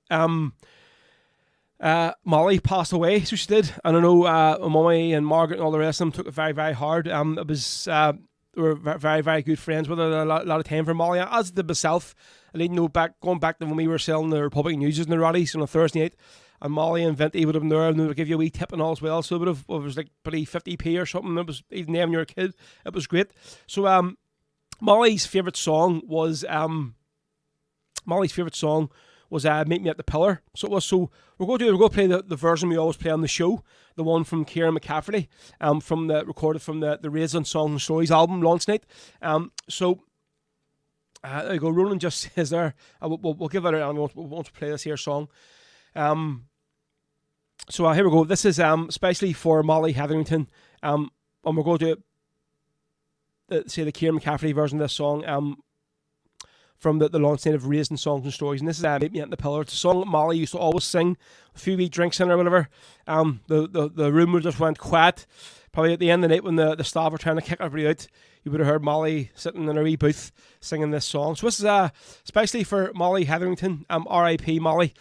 Molly passed away, so she did. And I know Mummy and Margaret and all the rest of them took it very, very hard. It was we were very, very good friends with her. A lot of time for Molly, as did myself. I need to know going back to when we were selling the Republic News in the Rallies on a Thursday night, and Molly and Vinty would have been there, and they would give you a wee tip and all as well. So it was like probably 50p or something. It was, even then when you were a kid, it was great. So Molly's favourite song was Meet Me at the Pillar. So it was. So we're going to play the version we always play on the show, the one from Kieran McCafferty, recorded from the Raids on Songs and Stories album launch night. So there you go. Roland just says there. We'll give it a round. We want to play this here song. So here we go. This is especially for Molly Hetherington. And we're going to say the Kieran McCafferty version of this song. From the launch night of Raised in Songs and Stories. And this is Meet Me at the Pillar. It's a song that Molly used to always sing, a few wee drinks in or whatever. The room just went quiet. Probably at the end of the night when the staff were trying to kick everybody out, you would have heard Molly sitting in her wee booth singing this song. So this is especially for Molly Hetherington, R.I.P. Molly,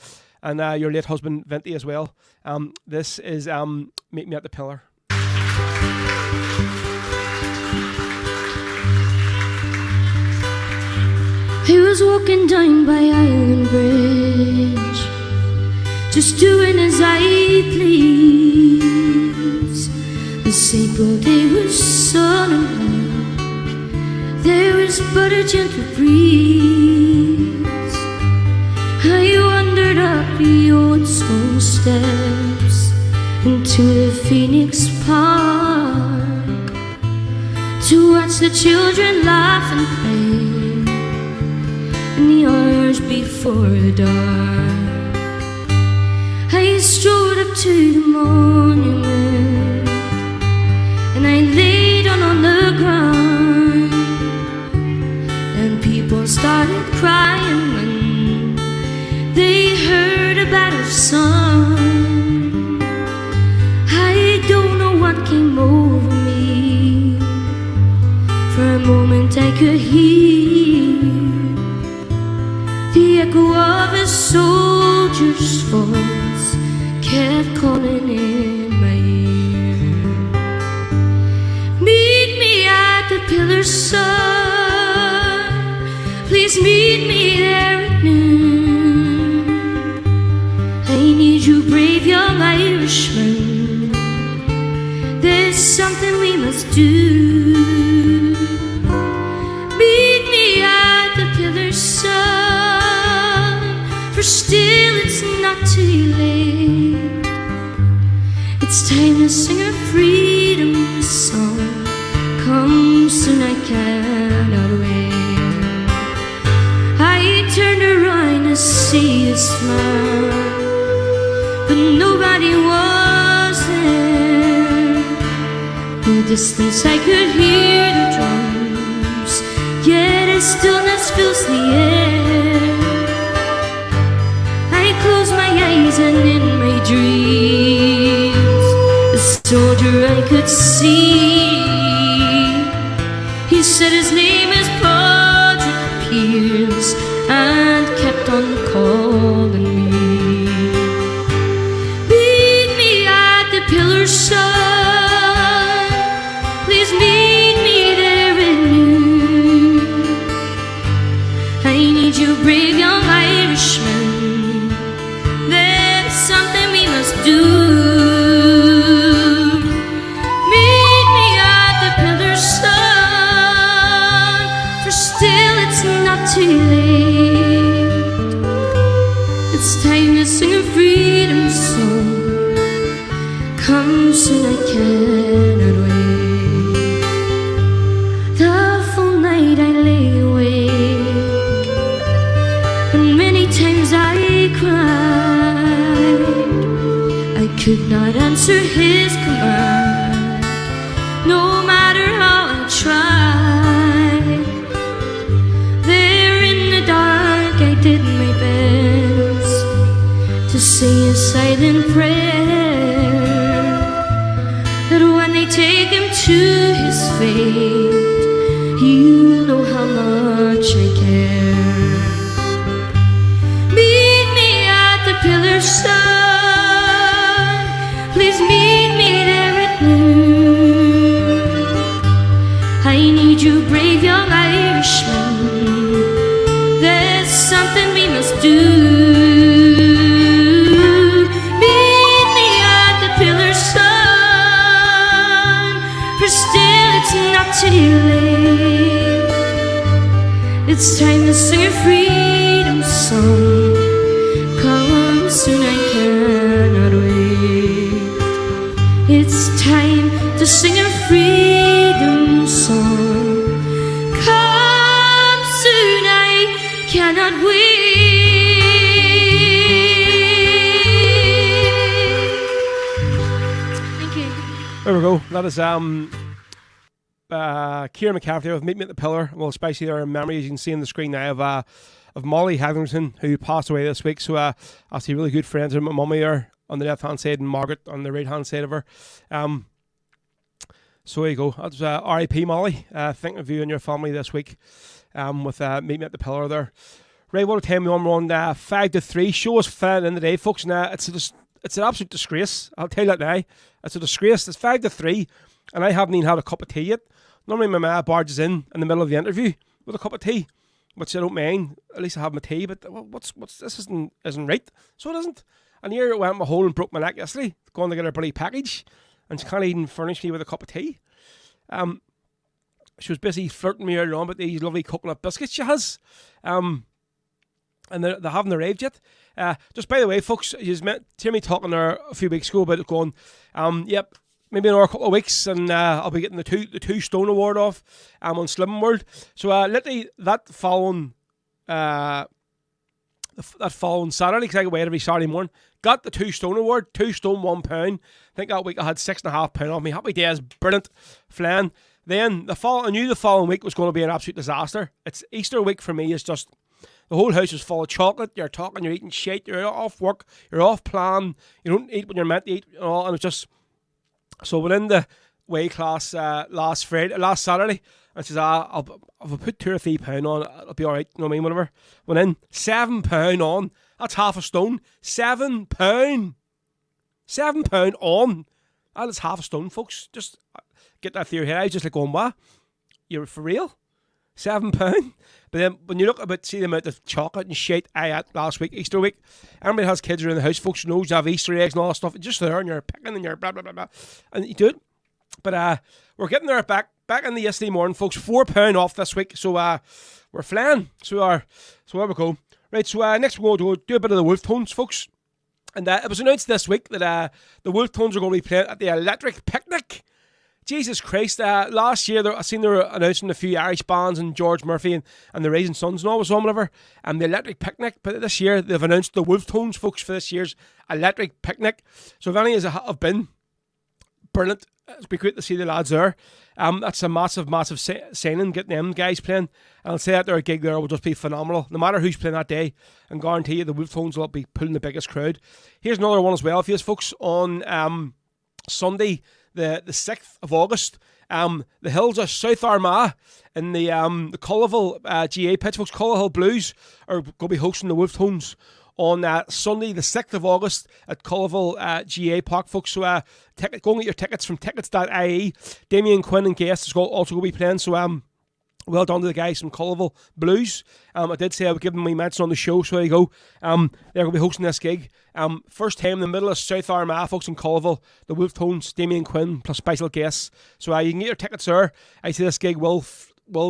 and your late husband Vinty as well. This is Meet Me at the Pillar. He was walking down by Island Bridge, just doing as I please. This April day was sunny, there was but a gentle breeze. I wandered up the old stone steps into the Phoenix Park to watch the children laugh and play in the hours before dark. I strode up to the monument and I lay down on the ground, and people started crying when they heard about her son. I don't know what came over me. For a moment I could hear the echo of a soldier's voice kept calling in my ear. Meet me at the pillar, son. Please meet me there at noon. I need you, brave young Irishman. There's something we must do. Meet me at the pillar, son. For still it's not too late. It's time to sing our freedom song. Come soon, I cannot wait. I turned around to see you smile, but nobody was there. In the distance I could hear the drums, yet a stillness fills the air. Close my eyes and in my dreams a soldier I could see. He said his name is Patrick Pierce and kept on calling me. Meet me at the pillar, son. Please meet me there at noon. you, brave young Irishman. There's something we must do. Meet me at the pillar's sun, for still it's not too late. It's time to sing a freedom song. Come soon, I cannot wait. The full night I lay awake, and many times I cried. I could not answer his command, no matter how I tried. There in the dark I did my best to say a silent prayer, that when they take him to his fate, you know how much I care. Meet me at the pillar's sun, please meet me there at noon. I need you, brave young Irishman. There's something we must do. Meet me at the pillar's sun, for still it's not too late. It's time to sing a freedom song. Come soon, I cannot wait. It's time to sing a freedom song. Come soon, I cannot wait. Thank you. There we go. That is Kieran McCaffrey with Meet Me at the Pillar. Well, especially there in memory, as you can see on the screen now, of Molly Higgins, who passed away this week. So I see really good friends with my mummy there on the left hand side and Margaret on the right hand side of her. So there you go. That's R.I.P. Molly. Thinking of you and your family this week with Meet Me at the Pillar there. Right, what a time we're on 5 to 3. Show us fine in the day, folks. Now it's an absolute disgrace. I'll tell you that now. It's a disgrace. It's 5 to 3, and I haven't even had a cup of tea yet. Normally my ma barges in the middle of the interview with a cup of tea, which I don't mind. At least I have my tea. But what's this isn't right. So it isn't. And here I went my hole and broke my neck yesterday, going to get a bloody package, and she can't even furnish me with a cup of tea. She was busy flirting me earlier on about these lovely coconut biscuits she has. And they haven't arrived yet. Just by the way, folks, you hear me talking there a few weeks ago about it going, yep, maybe another couple of weeks, and I'll be getting the two stone award off on Slimming World. So literally that following Saturday, because I go away every Saturday morning, got the 2 stone award, 2 stone £1. I think that week I had £6.5 off me. Happy days, brilliant, flan. Then I knew the following week was going to be an absolute disaster. It's Easter week for me. It's just the whole house is full of chocolate. You're talking, you're eating shit. You're off work. You're off plan. You don't eat when you're meant to eat, and all. And it's just so within the weigh class last Saturday, and she says, I'll put £2 or £3 on. It'll be all right. You know what I mean? Whatever. Went in £7 on. That's half a stone. £7. £7 on. That is half a stone, folks. Just get that through your head. I was just like going, what? You're for real? £7? But then when you look see the amount of chocolate and shit I had last week, Easter week, everybody has kids around the house, folks knows you have Easter eggs and all that stuff. It's just there and you're picking and you're blah, blah, blah, blah. And you do it. But we're getting there back in the yesterday morning, folks. £4 off this week. So we're flying. So there we go. Right, so next we're going to do a bit of the Wolf Tones, folks. And it was announced this week that the Wolf Tones are going to be playing at the Electric Picnic. Jesus Christ, last year I seen they were announcing a few Irish bands and George Murphy and the Rising Suns and all was on whatever, and the Electric Picnic. But this year they've announced the Wolf Tones, folks, for this year's Electric Picnic. So if any have been, brilliant. It'd be great to see the lads there. That's a massive signing, getting them guys playing. And I'll say that their gig there will just be phenomenal. No matter who's playing that day, and guarantee you the Wolf Tones will be pulling the biggest crowd. Here's another one as well for you folks on Sunday, the 6th of August. The hills of South Armagh in the Clover GA pitch, folks. Clover Blues are going to be hosting the Wolf Tones on Sunday, the 6th of August at Clover GA Park, folks. So go and get your tickets from tickets.ie. Damien Quinn and guests is also going to be playing. So Well done to the guys from Clover Blues. I did say I would give them my mention on the show, so there you go. They're going to be hosting this gig. First time in the middle of South Armagh, folks, in Clover. The Wolf Tones, Damien Quinn, plus special guests. So you can get your tickets there. I say this gig will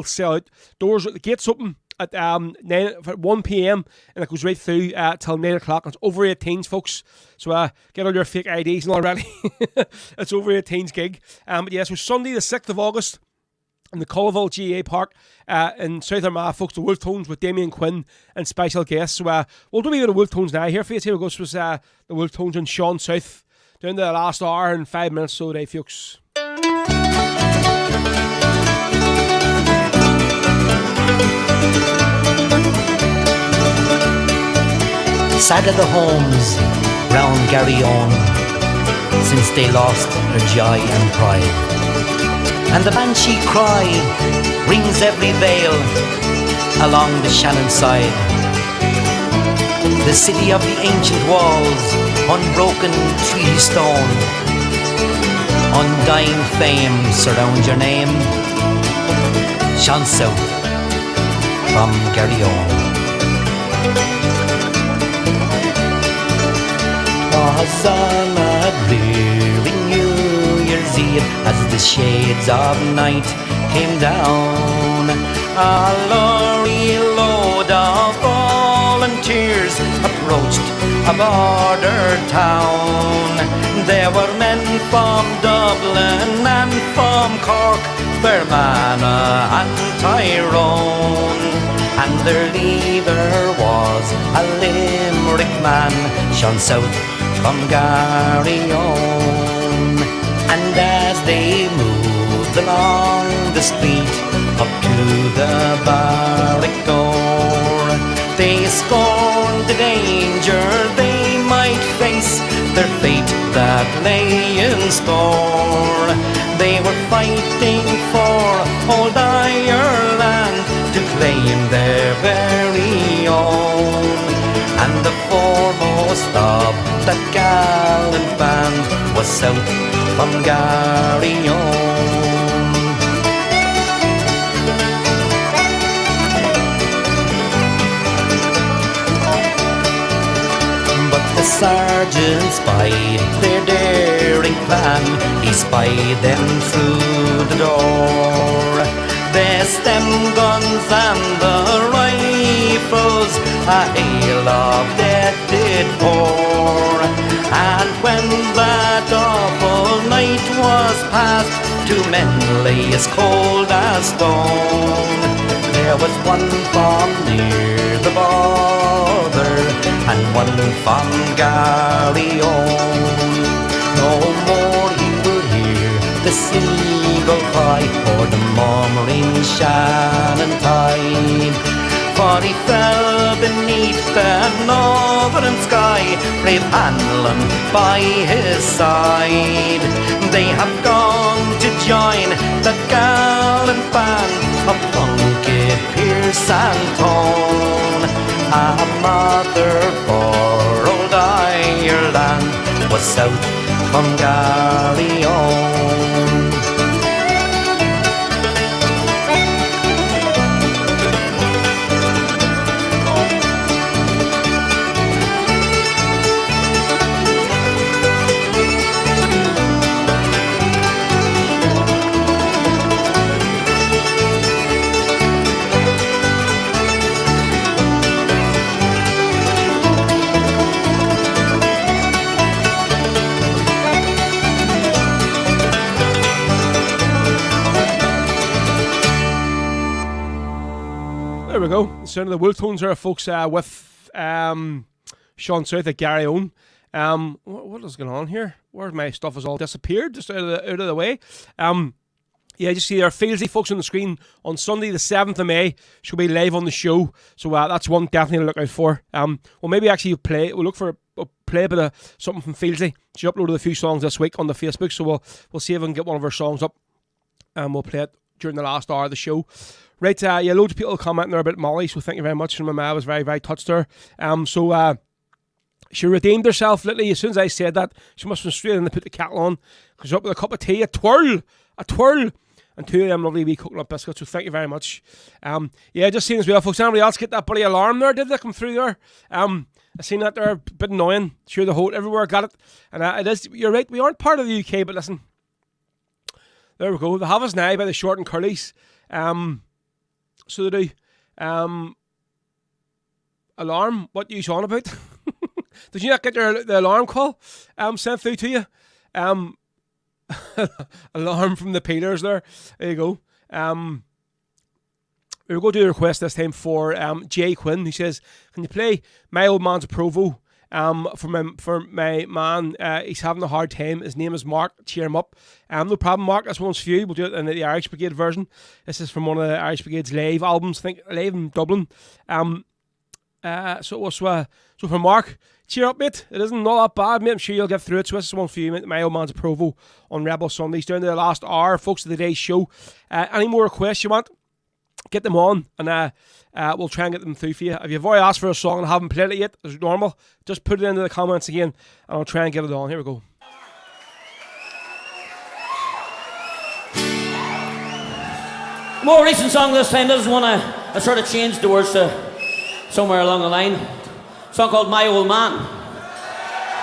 sell out. The gates open at 1 p.m. and it goes right through till 9 o'clock. It's over 18s, folks. So get all your fake IDs and all ready. It's over 18s gig. But yeah, so Sunday the 6th of August, in the Colville GA Park in South Armagh, folks, the Wolf Tones with Damien Quinn and special guests. So we'll do a bit of the Wolf Tones now. Here for you, here we go. So it's the Wolf Tones and Sean South down to the last hour and 5 minutes so today, folks. Sad are the homes round Garryowen since they lost their joy and pride. And the banshee cry rings every vale along the Shannon side. The city of the ancient walls, unbroken treaty stone, undying fame surrounds your name. Sean South from Garryowen. Was on a dreary New Year's Eve as the shades of night came down. A lorry load of volunteers approached a border town. There were men from Dublin and from Cork, Fermanagh and Tyrone. And their leader was a Limerick man, Sean South from Garryowen. And as they moved along the street up to the barrack door, they scorned the danger they might face, their fate that lay in store. They were fighting for old Ireland to claim their very own. And the foremost of that gallant band was South from Garryowen. But the sergeant spied their daring plan. He spied them through the door. Their stem guns and the rifles a hail of death did pour. And when that awful night was past, two men lay as cold as stone. There was one from near the border and one from Garryowen. No more you will hear the seagull cry or the murmuring Shannon tide. For he fell beneath the northern sky, brave Hanlon by his side. They have gone to join the gallant band of Plunkett, Pearse and Tone. A mother for old Ireland was South from Garryowen. There we go. The sound of the Wolf Tones there, folks, with Sean South at Garryowen. What is going on here? Where's my stuff has all disappeared? Just out of the way. Yeah, just see there, Fieldsy, folks, on the screen on Sunday the 7th of May. She'll be live on the show. So that's one definitely to look out for. Well, maybe actually we'll look for play a bit of something from Fieldsy. She uploaded a few songs this week on the Facebook, so we'll see if we can get one of her songs up. And we'll play it during the last hour of the show. Right, yeah, loads of people commenting there about Molly, so thank you very much. And my ma was very, very touched her. She redeemed herself literally as soon as I said that. She must have been straight in to put the kettle on. She's up with a cup of tea, a twirl. and 2 of them lovely wee coconut biscuits, so thank you very much. Yeah, just seeing as well, folks, anybody else get that bloody alarm there? Did they come through there? I seen that there, a bit annoying. Sure, the whole, everywhere got it. And it is, you're right, we aren't part of the UK, but listen, there we go. They have us now by the short and curlies. So they do. Alarm, what are you on about? Did you not get the alarm call sent through to you? Alarm from the peelers there. There you go. We're going to do a request this time for Jay Quinn, who says, can you play My Old Man's a Provo for my man? He's having a hard time. His name is Mark. Cheer him up. No problem, Mark. This one's for you. We'll do it in the Irish Brigade version. This is from one of the Irish Brigade's live albums, I think, live in Dublin. So for Mark, cheer up, mate. It isn't not that bad, mate. I'm sure you'll get through it. So this is one for you, mate. My Old Man's a Provo on Rebel Sundays. Down to the last hour, folks, of the day's show. Any more requests you want, get them on, and we'll try and get them through for you. If you've already asked for a song and haven't played it yet, as normal, just put it into the comments again, and I'll try and get it on. Here we go. More recent song this time. This is one I sort of changed the words to somewhere along the line. A song called My Old Man.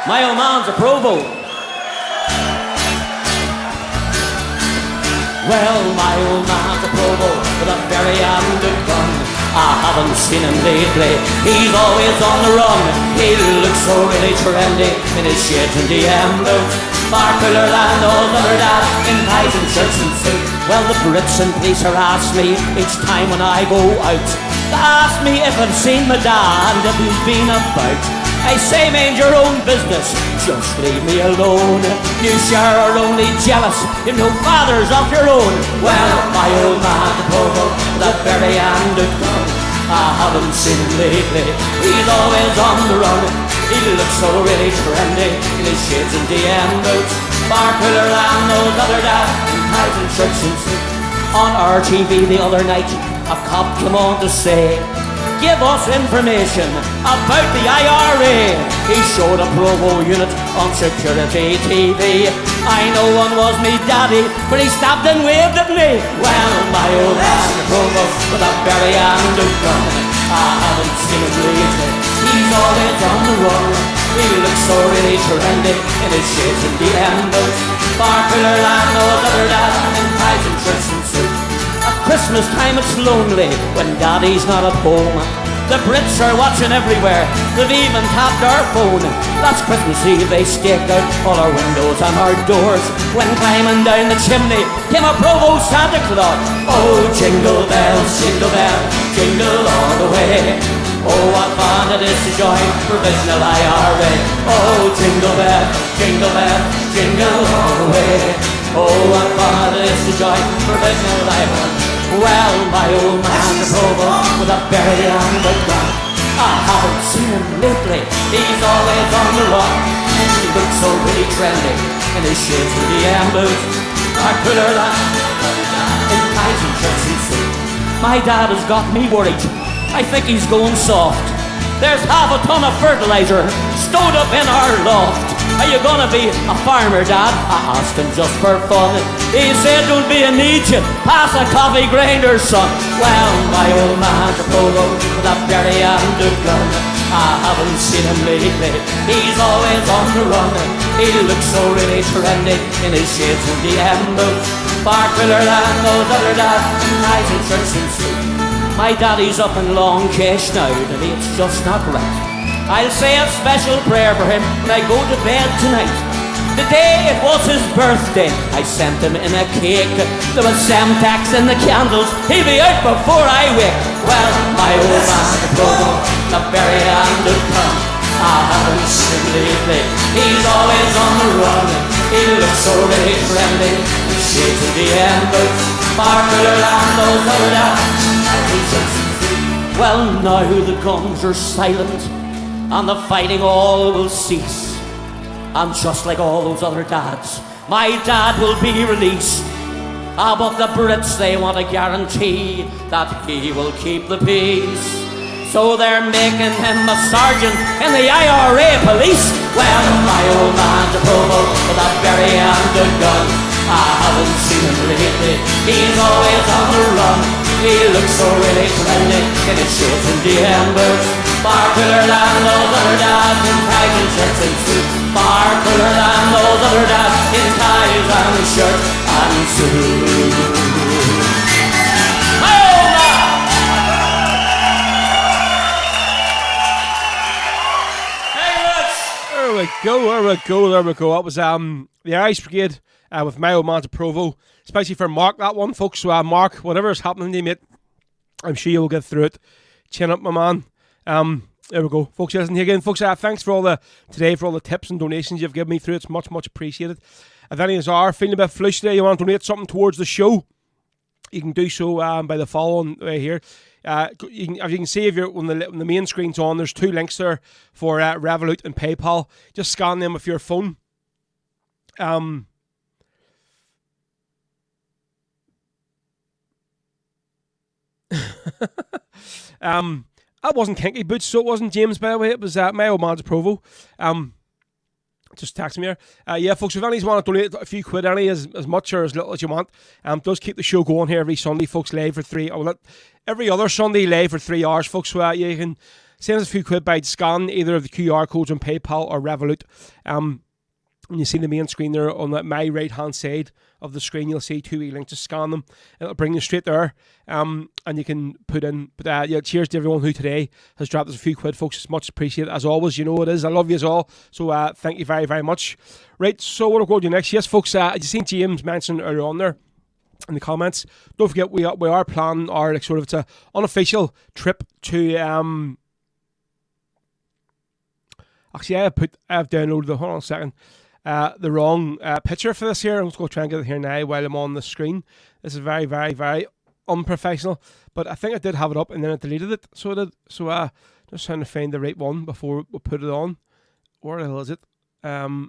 My old man's a Provo. Well, my old man's a Provo with a very handy gun. I haven't seen him lately. He's always on the run. He looks so really trendy in his shades and DM boots, far cooler than those other dads in ties and shirts and suits. Well, the Brits and police harass me each time when I go out. They ask me if I've seen my dad, if he's been about. I say, mind your own business, just leave me alone. You sure are only jealous, you've no fathers of your own. Well, my old man's a Provo, that very handed gun. I haven't seen him lately, he's always on the run. He looks so really trendy in his shades and DM boots, far cooler than those other dads in ties and shirts and suits. On RTV the other night, a cop came on to say, give us information about the IRA. He showed a Provo unit on security TV. I know one was me daddy, but he stopped and waved at me. Well, my old man Provo with a very handed gun. I haven't seen him lately, he's always on the run. He looks so really trendy in his shades and DM boots, far cooler than those other dads in ties and shirts and suits. At Christmas time it's lonely when daddy's not at home. The Brits are watching everywhere, they've even tapped our phone. Last Christmas Eve they staked out all our windows and our doors. When climbing down the chimney came a Provo Santa Claus. Oh, jingle bells, jingle all the way. Oh, what fun it is to join provisional IRA. Oh, jingle bell, jingle all the way. Oh, what fun it is to join provisional IRA. Well, my old man's a Provo with a very handed gun. I haven't seen him lately, he's always on the run. He looks so really trendy in his shades and DM boots, are cooler than in ties and shirts and suits. My dad has got me worried, I think he's going soft. There's half a ton of fertilizer stowed up in our loft. Are you gonna be a farmer, Dad? I asked him just for fun. He said, don't be a Nietzsche, pass a coffee grinder, son. Well, my old man's a Provo with a very handed gun. I haven't seen him lately, he's always on the run. He looks so really trendy in his shades and DM boots, far cooler than those other dads in ties and shirts and suits. My daddy's up in long cash now, and it's just not right. I'll say a special prayer for him when I go to bed tonight. The day it was his birthday, I sent him in a cake. There was Semtex in the candles, he'll be out before I wake. Well, my old man Provo, the very handed gun. I haven't seen him lately, he's always on the run. He looks so really trendy, his shades of the end boots, far cooler than those other dads. Well, now the guns are silent and the fighting all will cease. And just like all those other dads, my dad will be released. But the Brits, they want a guarantee that he will keep the peace. So they're making him a sergeant in the IRA police. Well, my old man's a Provo with a very handed gun. I haven't seen him lately. He's always on the run. He looks so really trendy in his shorts and DM boots. Far cooler than those other dads in ties and shirts and suits. Far cooler than those other dads in ties and shirts and suits. There we go. That was the Irish Brigade with my old man to Provo. Especially for Mark, that one, folks. So Mark, whatever's happening to you, mate, I'm sure you'll get through it. Chin up, my man. There we go. Folks, listen here again. Folks, thanks for all the tips and donations you've given me through. It's much, much appreciated. If any of you are feeling a bit flush today, you want to donate something towards the show, you can do so by the following way here. As you can see, if you're when the main screen's on, there's two links there for Revolut and PayPal. Just scan them with your phone. That wasn't Kinky Boots, so it wasn't James, by the way. It was my old man's Provo. Just text me here. Yeah, folks, if anyone want to donate a few quid, as much or as little as you want, does keep the show going here every Sunday, folks, live for 3 hours. Every other Sunday, live for 3 hours, folks. So you can send us a few quid by scan either of the QR codes on PayPal or Revolut. When you see the main screen there on my right-hand side of the screen, you'll see two links. Just scan them. It'll bring you straight there. And you can put in. But yeah, cheers to everyone who today has dropped us a few quid, folks. It's much appreciated. As always, you know it is. I love you all. So thank you very, very much. Right, so what we'll go to next. Yes, folks, you seen James mention earlier on there in the comments. Don't forget, we are planning our it's an unofficial trip to actually I've downloaded the, hold on a second, the wrong picture for this here. I'm just going to try and get it here now while I'm on the screen. This is very, very, very unprofessional, but I think I did have it up and then I deleted it. So I did. So just trying to find the right one before we put it on. Where the hell is it? I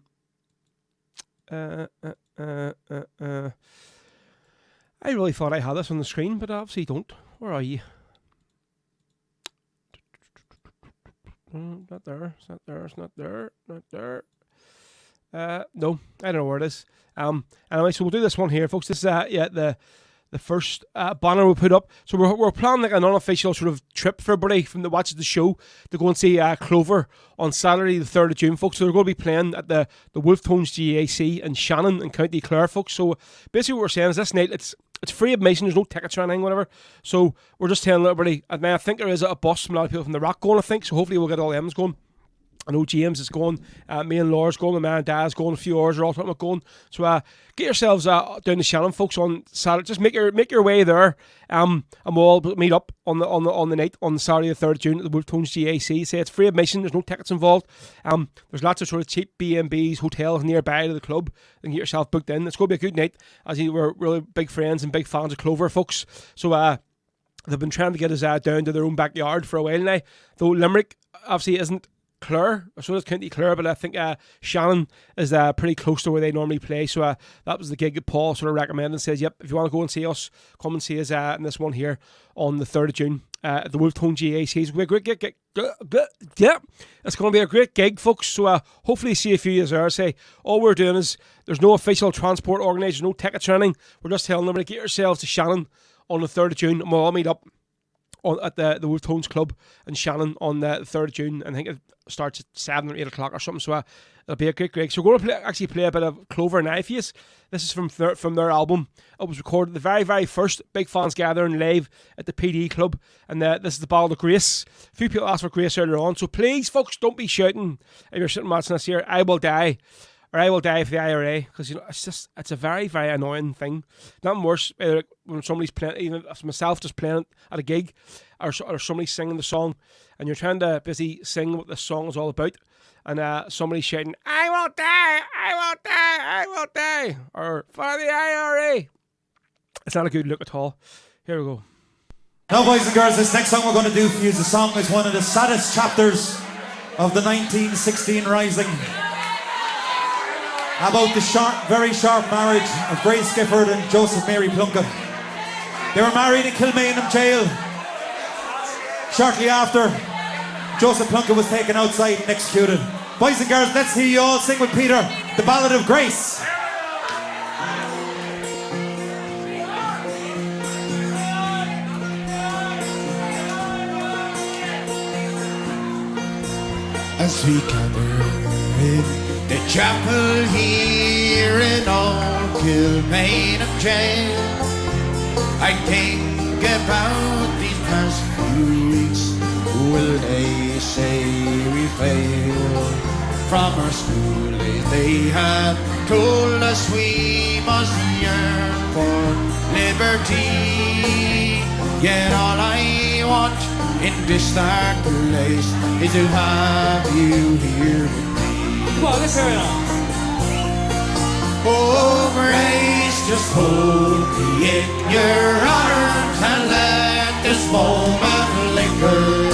really thought I had this on the screen, but I obviously don't. Where are you? Not there. It's not there. It's not there. Not there. No, I don't know where it is. Anyway, so we'll do this one here, folks. This is the first banner we put up. So we're planning like an unofficial sort of trip for everybody from the watches the show to go and see Clover on Saturday the 3rd of June, folks. So they're going to be playing at the Wolf Tones GAC in Shannon in County Clare, folks. So basically what we're saying is this night it's free admission, there's no tickets or anything, whatever. So we're just telling everybody, and I think there is a bus from a lot of people from the Rock going, I think. So hopefully we'll get all them going. I know James is going, me and Laura's going, my man and Dad's going, a few hours are all talking about going. So get yourselves down to Shannon, folks, on Saturday. Just make your way there, and we'll all meet up on the night on Saturday the 3rd of June at the Wolf Tones GAC. Say it's free admission, there's no tickets involved. There's lots of sort of cheap B&Bs, hotels nearby to the club. You can get yourself booked in. It's going to be a good night, as we're really big friends and big fans of Clover, folks. So they've been trying to get us down to their own backyard for a while now. Though Limerick obviously isn't Clare, so does County Clare, but I think Shannon is pretty close to where they normally play. So that was the gig that Paul sort of recommended and says, yep, if you want to go and see us, come and see us in this one here on the 3rd of June at the Wolf Tone GAC. It's going to be a great gig. Yeah, it's going to be a great gig, folks. So hopefully see a few of you there. Say, all we're doing is there's no official transport organised, no tickets or anything. We're just telling them to get yourselves to Shannon on the 3rd of June and we'll all meet up at the Wolf Tones Club in Shannon on the 3rd of June. I think it starts at 7 or 8 o'clock or something, so it'll be a great gig. So we're going to play a bit of Clover and Ifius. This is from their album. It was recorded the very, very first Big Fans Gathering live at the PD Club, and this is the Ballad of Grace. A few people asked for Grace earlier on, so please, folks, don't be shouting if you're sitting watching this here, I will die, or I will die for the IRA, because it's a very, very annoying thing. Nothing worse when somebody's playing, even myself just playing it at a gig, or somebody singing the song, and you're trying to busy sing what the song is all about, and somebody's shouting, I won't die, I won't die, I won't die, or for the IRA. It's not a good look at all. Here we go. Now, boys and girls, this next song we're going to do for you is a song that's one of the saddest chapters of the 1916 Rising. About the very sharp marriage of Grace Gifford and Joseph Mary Plunkett. They were married in Kilmainham jail. Shortly after, Joseph Plunkett was taken outside and executed. Boys and girls, let's hear you all sing with Peter, the Ballad of Grace. as we gather in the chapel here in old Kilmainham jail. I think about these past few weeks. Will they say we failed? From our school days they had told us we must yearn for liberty. Yet all I want in this dark place is to have you here with me. Come on, let's hear it out. Oh, grace, just hold me in your arms and let this moment linger.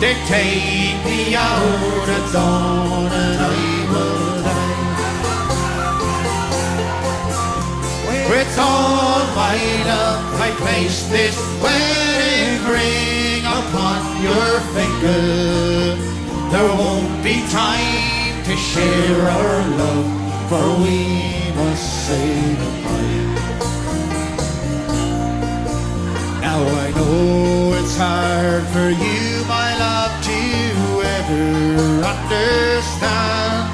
They take me out at dawn and I will die. With all my love I place this wedding ring upon your finger. There won't be time to share our love, for we must say goodbye. Now I know it's hard for you, my love, to ever understand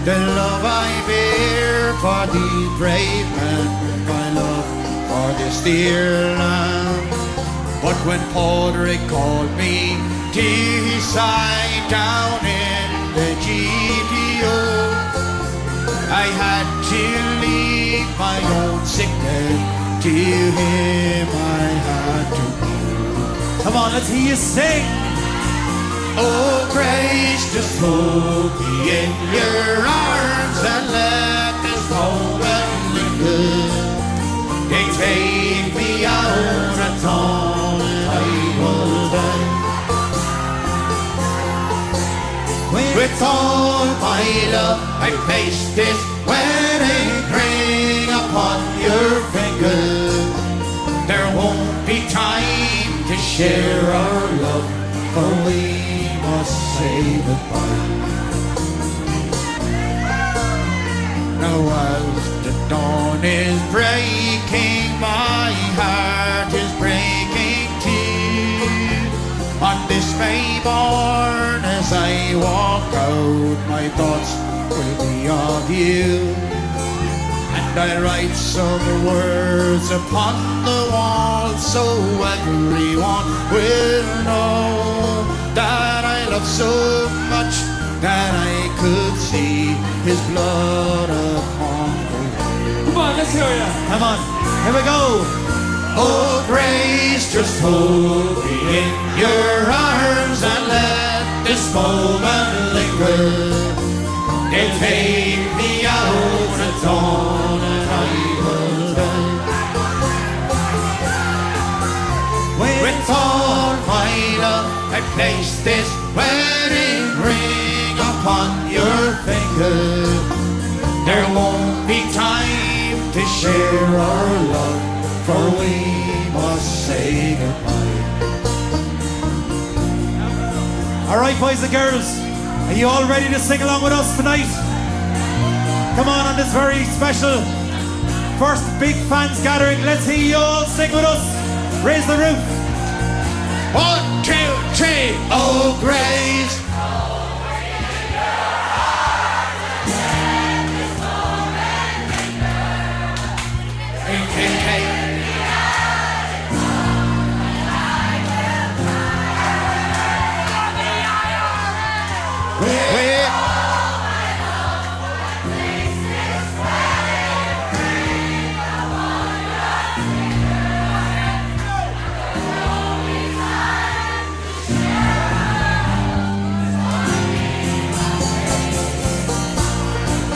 the love I bear for the brave man, my love for this dear land. But when Padraig called me to his side down in the GPO, I had to leave my own sick bed. To him I had to go. Come on, let's hear you sing. Oh, grace, just hold me in your arms and let this moment linger. They take me out at dawn and I will die. With all my love I place this wedding ring upon your finger. There won't be time to share our love, for we must say goodbye. Now as the dawn is breaking, my heart is breaking too. On this May morn as I walk out, my thoughts will be of you. And I write some words upon the wall so everyone will know that I love so much that I could see his blood upon the wall. Come on, let's hear it. Come on, here we go. Oh, grace, just hold me in your arms and let this moment linger. They take me out at dawn and I will die. With all my love I place this wedding ring upon your finger. There won't be time to share our love, for we must say goodbye. All right, boys and girls, are you all ready to sing along with us tonight? Come on this very special first big fans gathering. Let's hear you all sing with us. Raise the roof. 1, 2, 3. Oh, grace.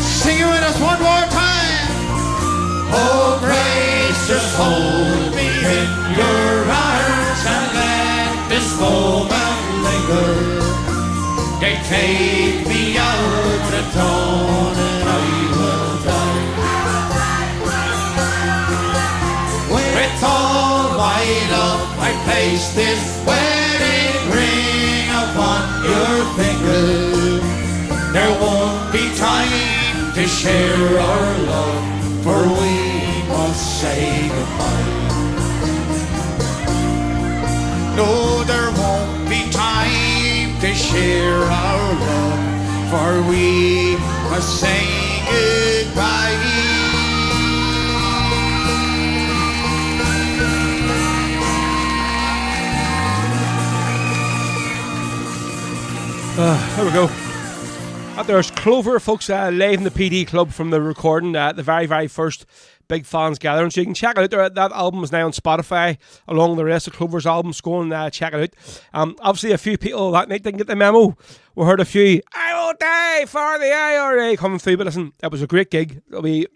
Sing it with us one more time. Oh, grace, just hold me in your arms and let this moment linger. They take me out at dawn and I will die. With all my love I place this wedding ring upon your finger. There won't be time to share our love, for we must say goodbye. No, there won't be time to share share our love, for we must say goodbye. There we go. There's Clover, folks, live in the PD Club from the recording, the very, very first Big Fans Gathering. So you can check it out. That album is now on Spotify, along with the rest of Clover's albums. Go and check it out. Obviously, a few people that night didn't get the memo. We heard a few, I will die for the IRA coming through. But listen, it was a great gig. It'll be,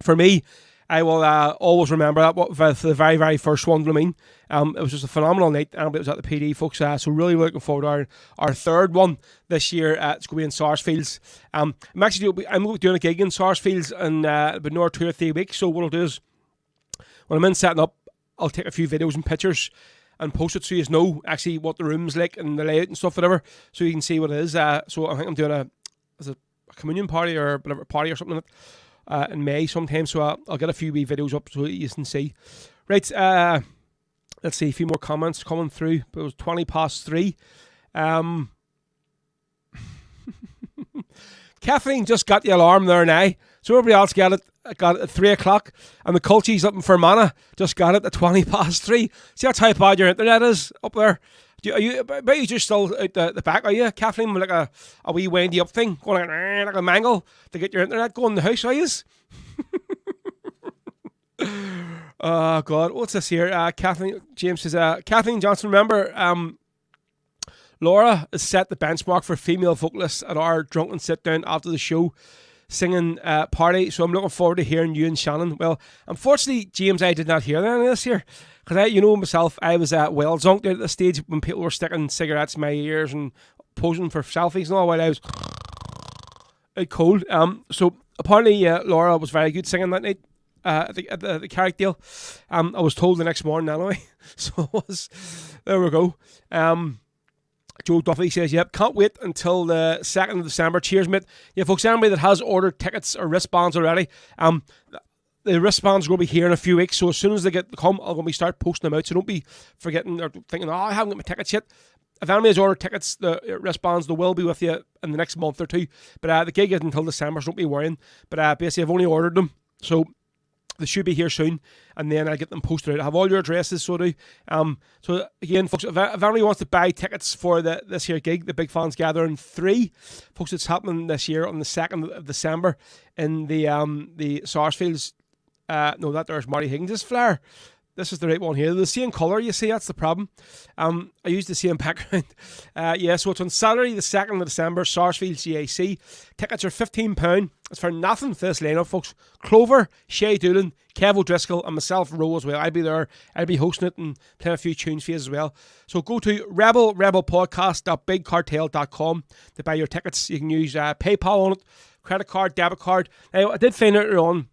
for me, I will always remember that for the very, very first one. I mean, it was just a phenomenal night, and it was at the PD, folks. So really looking forward to our third one this year. It's going to be in Sarsfields. I'm doing a gig in Sarsfields in about another 2 or 3 weeks. So what I'll do is, when I'm in setting up, I'll take a few videos and pictures and post it so you know actually what the room's like and the layout and stuff, whatever, so you can see what it is. So I think I'm doing a communion party or whatever party or something like that. In May sometime, so I'll get a few wee videos up so you can see. Right, let's see, a few more comments coming through. It was 3:20. Kathleen just got the alarm there now, so everybody else got it at 3 o'clock, and the culties up in Fermanagh just got it at 3:20. See that's how bad your internet is up there. Are you just still out the back, are you, Kathleen, with like a wee windy up thing, going like a mangle to get your internet going in the house, are you? Oh, God, what's this here? Kathleen, James says, Kathleen Johnson, remember, Laura has set the benchmark for female vocalists at our drunken sit-down after the show singing party, so I'm looking forward to hearing you and Shannon. Well, unfortunately, James, I did not hear any of this here. Because myself, I was well zonked out at the stage when people were sticking cigarettes in my ears and posing for selfies and all while I was out cold. So apparently Laura was very good singing that night at the Carrickdale. I was told the next morning anyway. So it was, there we go. Joe Duffy says, yep, can't wait until the 2nd of December. Cheers, mate. Yeah, folks, anybody that has ordered tickets or wristbands already, the wristbands are going to be here in a few weeks, so as soon as they come, I'm going to start posting them out, so don't be forgetting or thinking, I haven't got my tickets yet. If anybody has ordered tickets, the wristbands, they will be with you in the next month or two, but the gig isn't until December, so don't be worrying. But basically, I've only ordered them, so they should be here soon, and then I'll get them posted out. I have all your addresses, so do. So again, folks, if anybody wants to buy tickets for this here gig, the Big Fans Gathering 3, folks, it's happening this year on the 2nd of December in the Sarsfields. No, that there's Marty Higgins' flyer. This is the right one here. They're the same colour, you see, that's the problem. I used the same background. So it's on Saturday, the 2nd of December, Sarsfields GAC. Tickets are £15. It's for nothing for this lineup, folks. Clover, Shay Doolan, Kev O'Driscoll, and myself, Ro, as well. I'll be there. I'll be hosting it and playing a few tunes for you as well. So go to rebelpodcast.bigcartel.com to buy your tickets. You can use PayPal on it, credit card, debit card. Now, I did find out earlier on,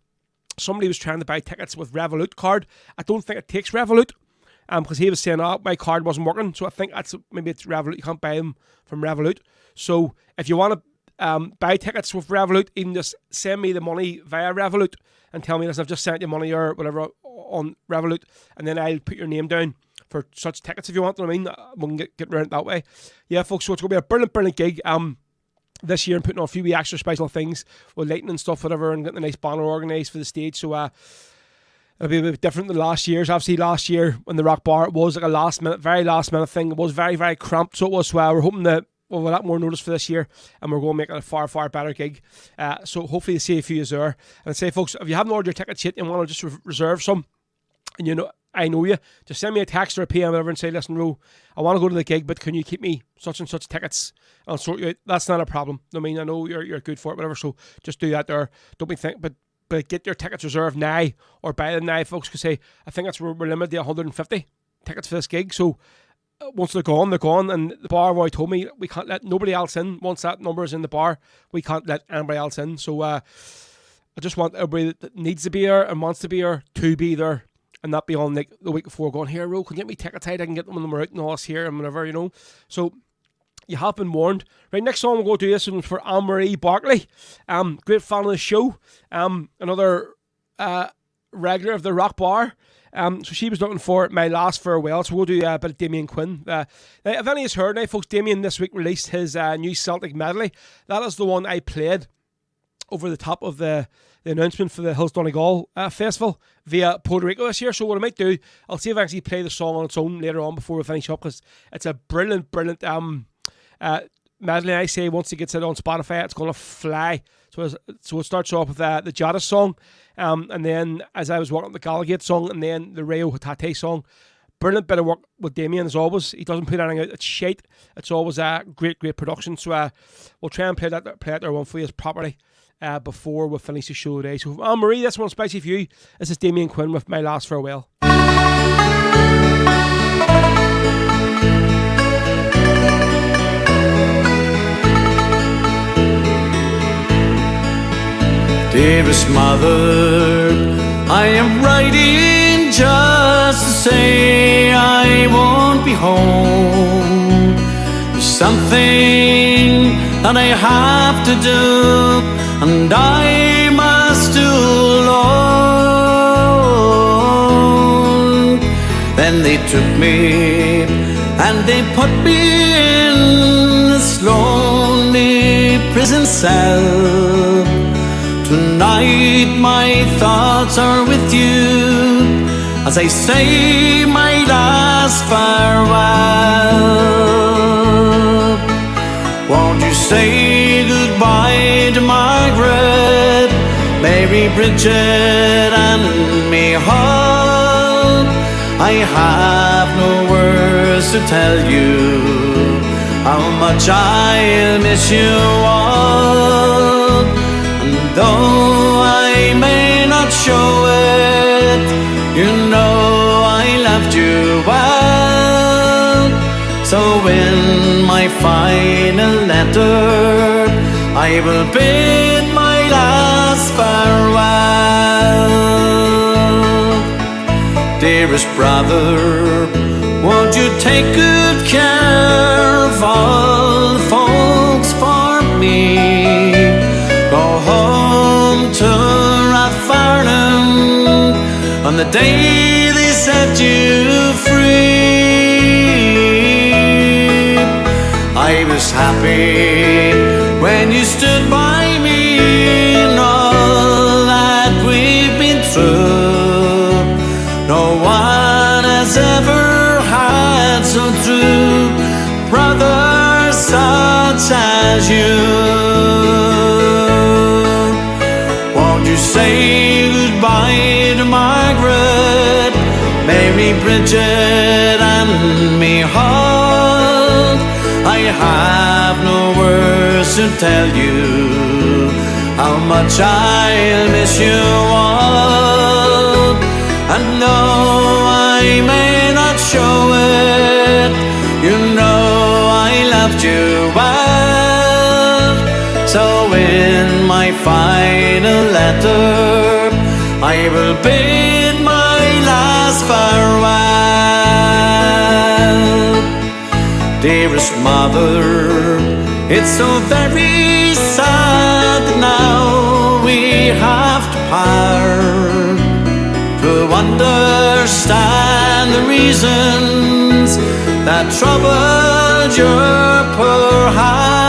somebody was trying to buy tickets with Revolut card. I don't think it takes Revolut, because he was saying, my card wasn't working. So I think maybe it's Revolut. You can't buy them from Revolut. So if you want to buy tickets with Revolut, even just send me the money via Revolut and tell me, listen, I've just sent you money or whatever on Revolut, and then I'll put your name down for such tickets if you want. You know what I mean? We can get around it that way. Yeah, folks, so it's going to be a brilliant, brilliant gig. This year and putting on a few extra special things with lighting and stuff, whatever, and getting a nice banner organised for the stage. So it'll be a bit different than last year's. Obviously, last year when the Rock Bar, it was like a very last minute thing. It was very, very cramped. So it was. We're hoping that we'll have a lot more notice for this year, and we're going to make it a far, far better gig. So hopefully you see a few there. And I'd say, folks, if you haven't ordered your tickets yet and want to just reserve some, and I know you, just send me a text or a PM or whatever and say, listen, Ro, I want to go to the gig, but can you keep me such and such tickets? I'll sort you out. That's not a problem. I mean, I know you're good for it, whatever, so just do that there. Don't be think, but get your tickets reserved now or buy them now, folks, because I think we're limited to 150 tickets for this gig, so once they're gone, and the bar boy told me we can't let nobody else in. Once that number is in the bar, we can't let anybody else in, so I just want everybody that needs to be there and wants to be there to be there. And not be on like the week before going, here, Ro, can you get me tickets out? I can get them when they're out and all this here and whatever, So you have been warned. Right, next song we'll go do this one for Anne-Marie Barkley. Great fan of the show. Another regular of the Rock Bar. So she was looking for My Last Farewell. So we'll do a bit of Damien Quinn. Now, if any has heard now, folks, Damien this week released his new Celtic medley. That is the one I played over the top of the announcement for the Hills Donegal Festival via Puerto Rico this year. So what I might do, I'll see if I actually play the song on its own later on before we finish up, because it's a brilliant medley. I say once it gets it on Spotify, it's going to fly. So it starts off with the Jada song, and then as I was working the Gallagate song, and then the Rayo Hatate song. Brilliant bit of work with Damien as always. He doesn't put anything out. It's shite. It's always a great production. So we'll try and play out there one for you properly before we finish the show today. So Marie, this one's especially for you. This is Damien Quinn with My Last Farewell. Dearest mother, I am writing just to say I won't be home. There's something that I have to do, and I must do alone. Then they took me and they put me in this lonely prison cell. Tonight my thoughts are with you as I say my last farewell. Won't you say goodbye to Margaret, Mary, Bridget and me Hall? I have no words to tell you how much I'll miss you all. Though I may not show it, you know I loved you well. So in my final letter, I will bid my last farewell. Dearest brother, won't you take good care of all the folks for me? Go home to Rathfarnham on the day they set you free. I was happy when you stood by me in all that we've been through. No one has ever had so true brother such as you. Say goodbye to Margaret, Mary, Bridget and me Hall. I have no words to tell you how much I'll miss you all. And though I may not show it, you know I loved you well. So in my final letter, I will bid my last farewell. Dearest mother, it's so very sad that now we have to part. To understand the reasons that troubled your poor heart,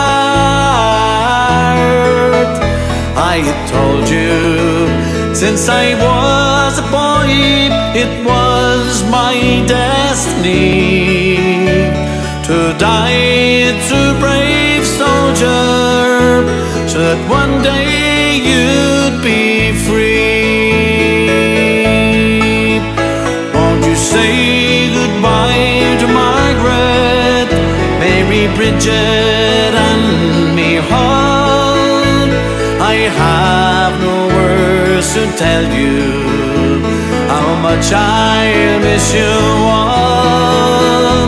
I had told you since I was a boy it was my destiny to die a true brave soldier, so that one day you'd be free. Won't you say goodbye to Margaret, Mary, Bridget and me Hall? I have no words to tell you how much I miss you all.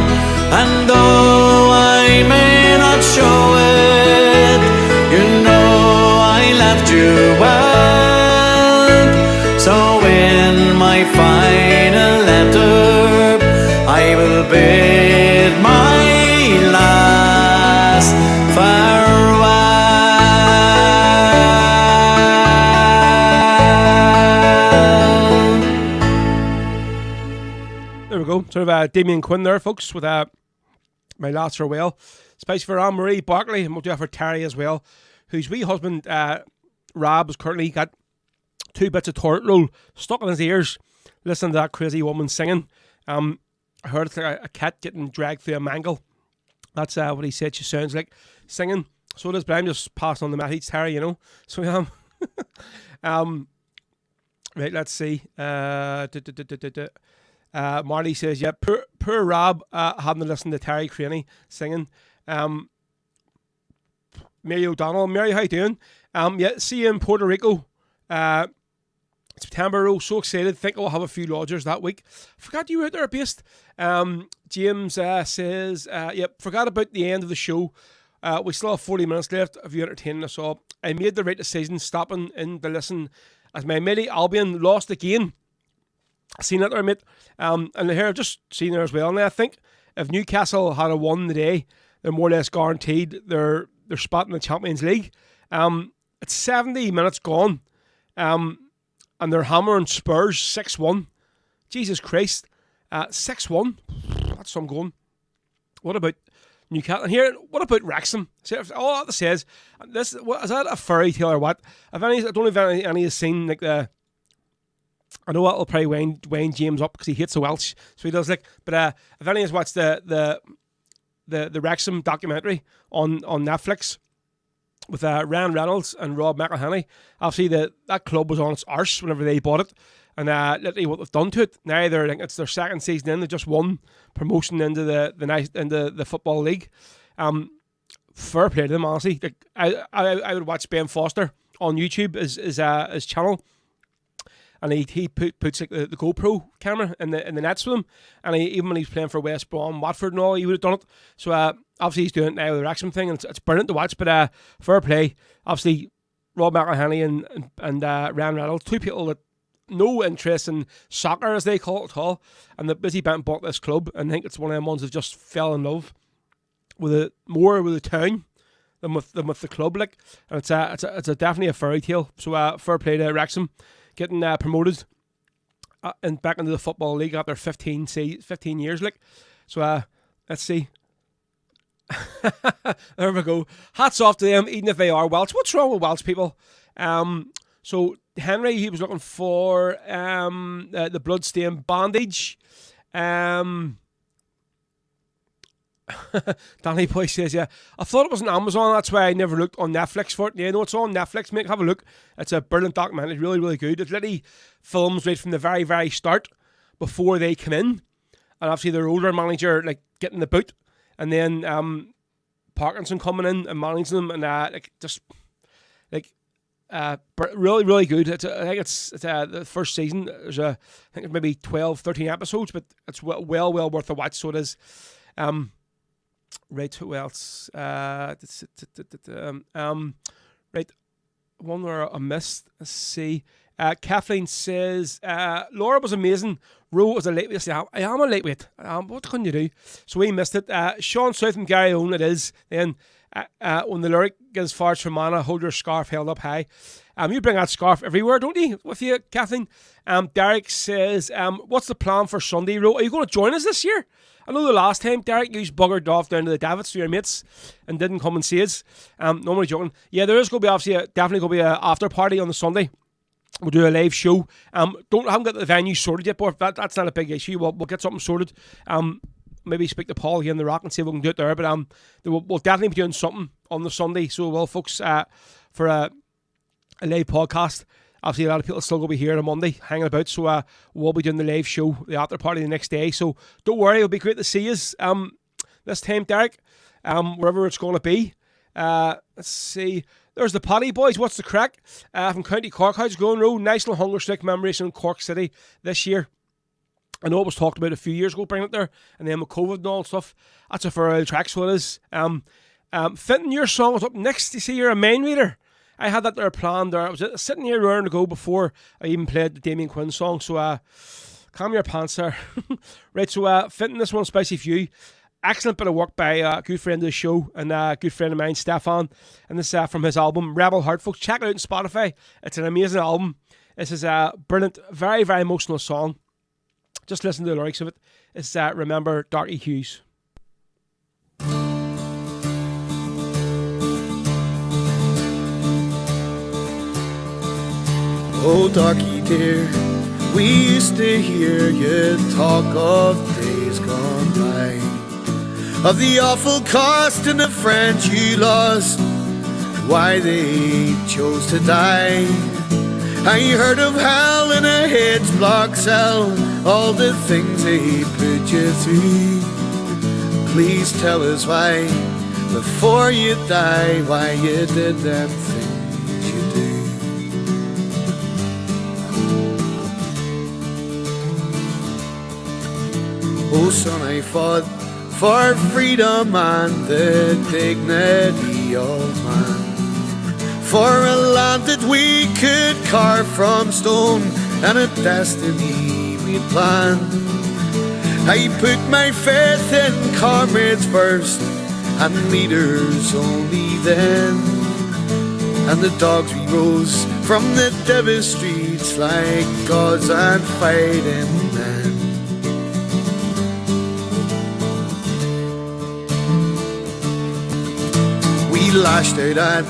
And though I may not show it, you know I loved you well. So in my final letter, I will bid my last farewell. sort of Damien Quinn there, folks, with My Last Farewell. Spice for Anne-Marie Barkley, and we'll do that for Terry as well, whose wee husband, Rab, has currently got 2 bits of toilet roll stuck in his ears, listening to that crazy woman singing. I heard it's like a cat getting dragged through a mangle. That's what he said she sounds like singing. So does, but I'm just passing on the message, Terry, you know. So right, let's see. Marty says, yeah, poor Rob having to listen to Terry Craney singing. Mary O'Donnell, Mary, how you doing? Yeah, see you in Puerto Rico. September, oh, so excited. Think I'll have a few lodgers that week. Forgot you were out there based. James says, yep, forgot about the end of the show. We still have 40 minutes left of you entertaining us all. I made the right decision stopping in to listen as my mighty Albion lost again. Seen that there, mate. And here I've just seen there as well. And I think if Newcastle had a won today, they're more or less guaranteed their spot in the Champions League. It's 70 minutes gone. And they're hammering Spurs 6-1. Jesus Christ. 6-1. That's some going. What about Newcastle? And here, what about Wrexham? See, all that says, this, what, is that a fairy tale or what? I don't know if any has seen like the. I know that'll probably wind James up because he hates the Welsh, so he does like. But if any has watched the Wrexham documentary on Netflix with Ryan Reynolds and Rob McElhenney, obviously that club was on its arse whenever they bought it, and literally what they've done to it now, it's their second season in. They just won promotion into the Football League. Fair play to them, honestly. Like, I would watch Ben Foster on YouTube his channel. And he puts like the GoPro camera in the nets with him, and even when he's playing for West Brom, Watford and all, he would have done it. So obviously he's doing it now with the Wrexham thing, and it's brilliant to watch. But fair play, obviously Rob McElhenney and Ryan Reynolds, 2 people that no interest in soccer as they call it at all, and the busy bent bought this club, and I think it's one of them ones that just fell in love with it more with the town than with the club, like. And it's definitely a fairy tale. So fair play to Wrexham getting promoted and back into the Football League after 15 years, like. So let's see. There we go. Hats off to them, even if they are Welsh. What's wrong with Welsh people? So Henry, he was looking for the bloodstained bandage. Danny Boy says, yeah, I thought it was on Amazon, that's why I never looked on Netflix for it. Yeah, no, it's on Netflix, mate. Have a look. It's a brilliant documentary. It's really, really good. It literally films right from the very, very start before they come in. And obviously their older manager, like, getting the boot. And then Parkinson coming in and managing them. And, really, really good. I think it's the first season. There's I think it's maybe 12, 13 episodes, but it's well worth a watch. So it is. Right, who else? Right, one where I missed. Let's see. Kathleen says, Laura was amazing. Ro was a lightweight. I am a lightweight. What can you do? So we missed it. Sean South and Gary Owen, it is. Then when the lyric is Farge for Mana, hold your scarf held up high. You bring that scarf everywhere, don't you? With you, Kathleen. Derek says, what's the plan for Sunday, Ro? Are you going to join us this year? I know the last time, Derek, you buggered off down to the Davits to your mates and didn't come and see us. Normally joking. Yeah, there is going to be definitely going to be an after party on the Sunday. We'll do a live show. Haven't got the venue sorted yet, but that's not a big issue. We'll get something sorted. Maybe speak to Paul again, the Rock, and see if we can do it there. But we'll definitely be doing something on the Sunday. So we'll folks for a live podcast. Obviously, a lot of people still going to be here on Monday, hanging about. So we'll be doing the live show, the after party the next day. So don't worry, it'll be great to see us this time, Derek, wherever it's going to be. Let's see. There's the Paddy Boys. What's the crack? From County Cork. How's it going, Ro? Nice little hunger strike commemoration in Cork City this year. I know it was talked about a few years ago, bringing it there, and then with COVID and all stuff. That's a fair old track, so it is. Finton, your song was up next. You see, you're a main reader. I had that there planned there. I was sitting here round to go before I even played the Damien Quinn song. So, calm your pants there. Right, so Finton, this one's spicy for you. Excellent bit of work by a good friend of the show and a good friend of mine, Stefan. And this is from his album, Rebel Heart. Folks, check it out on Spotify. It's an amazing album. This is a brilliant, very, very emotional song. Just listen to the lyrics of it. It's Remember Darky Hughes. Oh, Darky dear, we used to hear you talk of days gone by, of the awful cost and the friends you lost, why they chose to die. I heard of hell in a hedge block cell, all the things they put you through. Please tell us why, before you die, why you did them things you do. Oh son, I fought for freedom and the dignity of man, for a land that we could carve from stone and a destiny we'd planned. I put my faith in comrades first and leaders only then, and the dogs we rose from the devil's streets like gods and fighting men. We lashed out at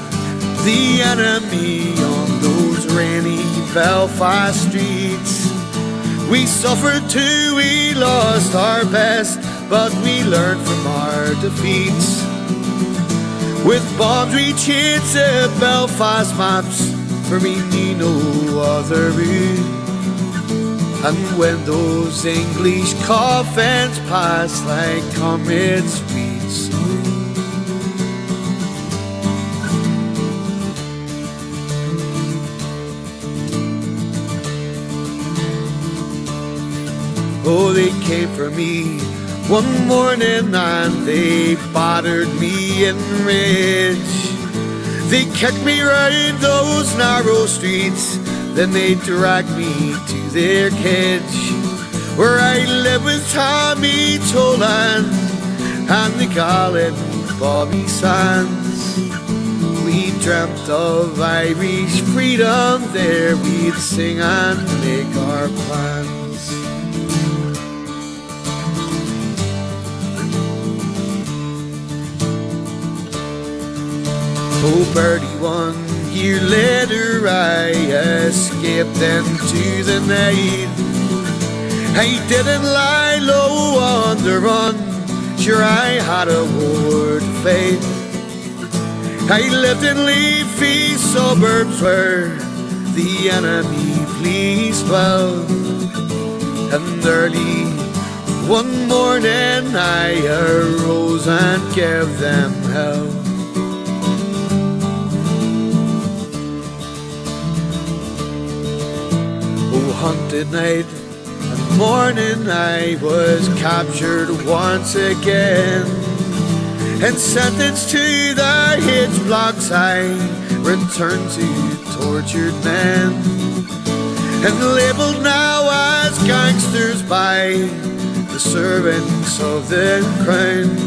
the enemy on those rainy Belfast streets. We suffered too, we lost our best, but we learned from our defeats. With bombs we changed the Belfast maps, for we knew no other route. And when those English coffins passed like comets, we'd salute. Oh, they came for me one morning and they battered me in rage. They kicked me round those narrow streets, then they dragged me to their cage, where I lived with Tommy Tolan and the gallant Bobby Sands. We dreamt of Irish freedom there, we'd sing and make our plans. Oh, birdie, 1 year later I escaped into the night. I didn't lie low on the run, sure I had a war to fight. I lived in leafy suburbs where the enemy pleased well, and early one morning I arose and gave them hell. Hunted night and morning I was captured once again, and sentenced to the hedge blocks I returned to tortured men, and labelled now as gangsters by the servants of the crown.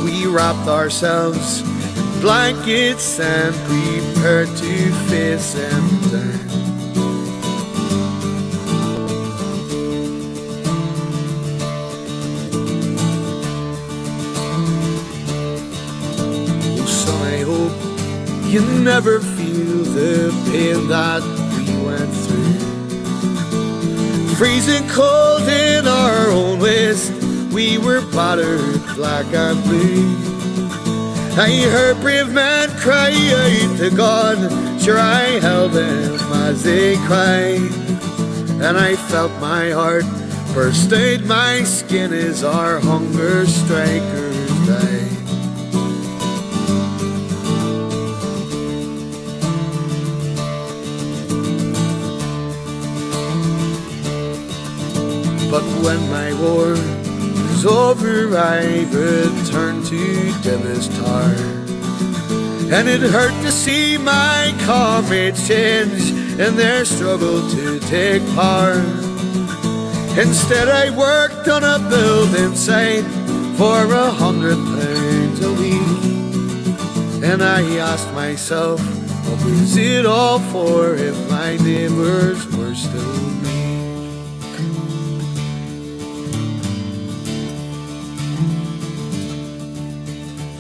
We wrapped ourselves in blankets and prepared to face them down. You never feel the pain that we went through. Freezing cold in our own waste, we were battered black and blue. I heard brave men cry out to God, sure I held them as they cried. And I felt my heart burst out my skin as our hunger strikers died. But when my war was over, I returned to Devil's Tower, and it hurt to see my comrades change in their struggle to take power. Instead I worked on a building site for £100 a week, and I asked myself, what was it all for if my neighbours were still me?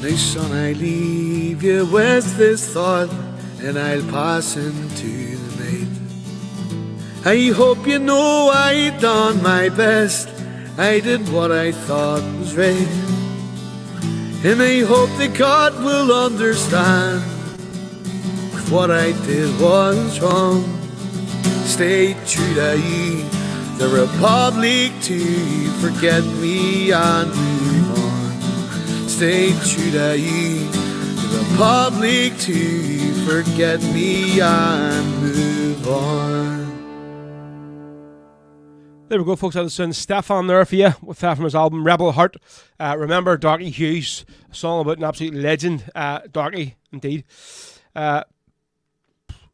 Now son, I leave you with this thought, and I'll pass into the night. I hope you know I done my best, I did what I thought was right, and I hope that God will understand if what I did was wrong. Stay true to you, the Republic, to forget me and move on. Stay true to you, the Republic, to forget me and move on. There we go, folks. That was Stefan there for you with that from his album Rebel Heart. Remember Darky Hughes, a song about an absolute legend, Darky, indeed.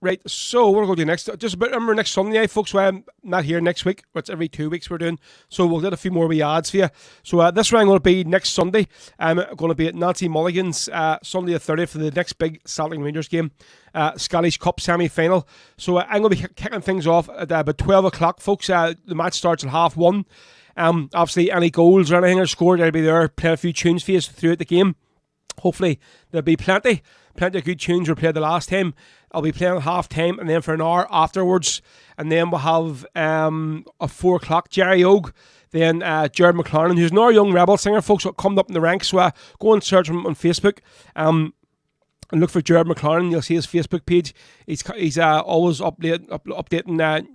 Right, so what we're going to do next, just about, remember next Sunday night, folks, I'm not here next week, it's every 2 weeks we're doing, so we'll get a few more wee ads for you. So this round going to be next Sunday. I'm going to be at Nancy Mulligan's Sunday the 30th for the next big Celtic Rangers game, Scottish Cup semi-final. So I'm going to be kicking things off at about 12 o'clock, folks. The match starts at 1:30. Obviously, any goals or anything are scored, I'll be there playing a few tunes for you throughout the game. Hopefully, there'll be plenty of good tunes we played the last time. I'll be playing at half time and then for an hour afterwards. And then we'll have at 4 o'clock, Jerry Ogue, then Jared McLaren, who's another young rebel singer, folks, that come up in the ranks. So go and search him on Facebook. And look for Jared McLaren. You'll see his Facebook page. He's always updating,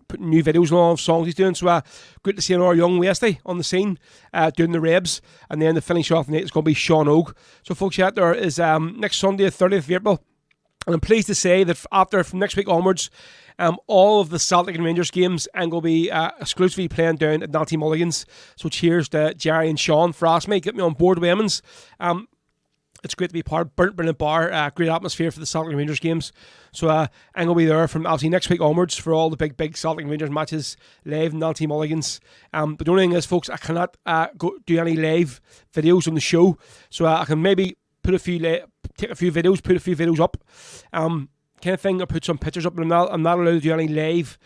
putting new videos on all the songs he's doing. So good to see another young Westie on the scene doing the rebs. And then the finish off the night is going to be Sean Ogue. So folks, yeah, there is next Sunday, the 30th of April. And I'm pleased to say that from next week onwards, all of the Celtic and Rangers games I'm going to be exclusively playing down at Nancy Mulligan's. So cheers to Jerry and Sean for asking me, get me on board with Emmons. It's great to be part of Brilliant Bar, great atmosphere for the Celtic and Rangers games. So I'm going to be there from obviously next week onwards for all the big Celtic and Rangers matches live in Nancy Mulligan's. But the only thing is, folks, I cannot go do any live videos on the show. So I can maybe take a few videos, put a few videos up, kind of thing, or put some pictures up, but I'm not allowed to do any live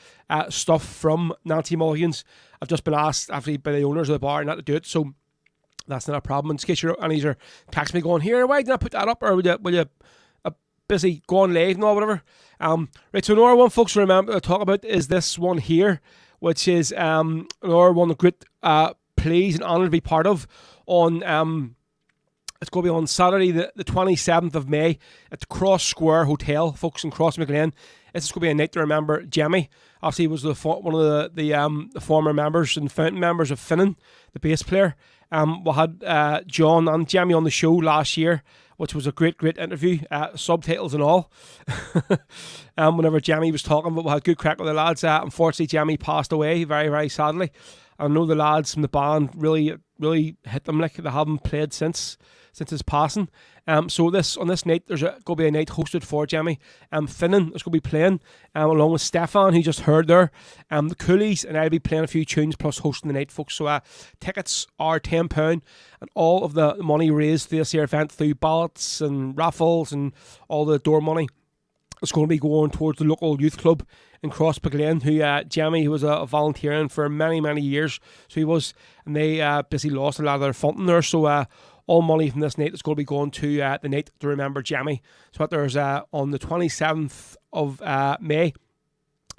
stuff from Nancy Mulligan's. I've just been asked, actually, by the owners of the bar not to do it, so that's not a problem. In case you're text me going, here, why didn't I put that up, or will you busy going live and all, whatever. Right, so another one, folks, remember to talk about is this one here, which is another one of great pleased and honoured to be part of on it's going to be on Saturday, the 27th of May at the Cross Square Hotel, folks, in Crossmaglen. This is going to be a night to remember Jemmy. Obviously, he was one of the former members and founding members of Finnan, the bass player. We had John and Jemmy on the show last year, which was a great interview, subtitles and all. Whenever Jemmy was talking, but we had good crack with the lads. Unfortunately, Jemmy passed away very, very sadly. I know the lads from the band really hit them, like they haven't played since his passing. So on this night, there's going to be a night hosted for Jemmy. Finnan is going to be playing along with Stefan, who you just heard there, the Coolies, and I'll be playing a few tunes plus hosting the night, folks. So tickets are £10, and all of the money raised for this year event through ballots and raffles and all the door money is going to be going towards the local youth club in Crossmaglen, who Jemmy, who was a volunteering for many years, so he was, and they basically lost a lot of their funding there. So all money from this night is going to be going to the night to remember Jemmy. So there's on the 27th of May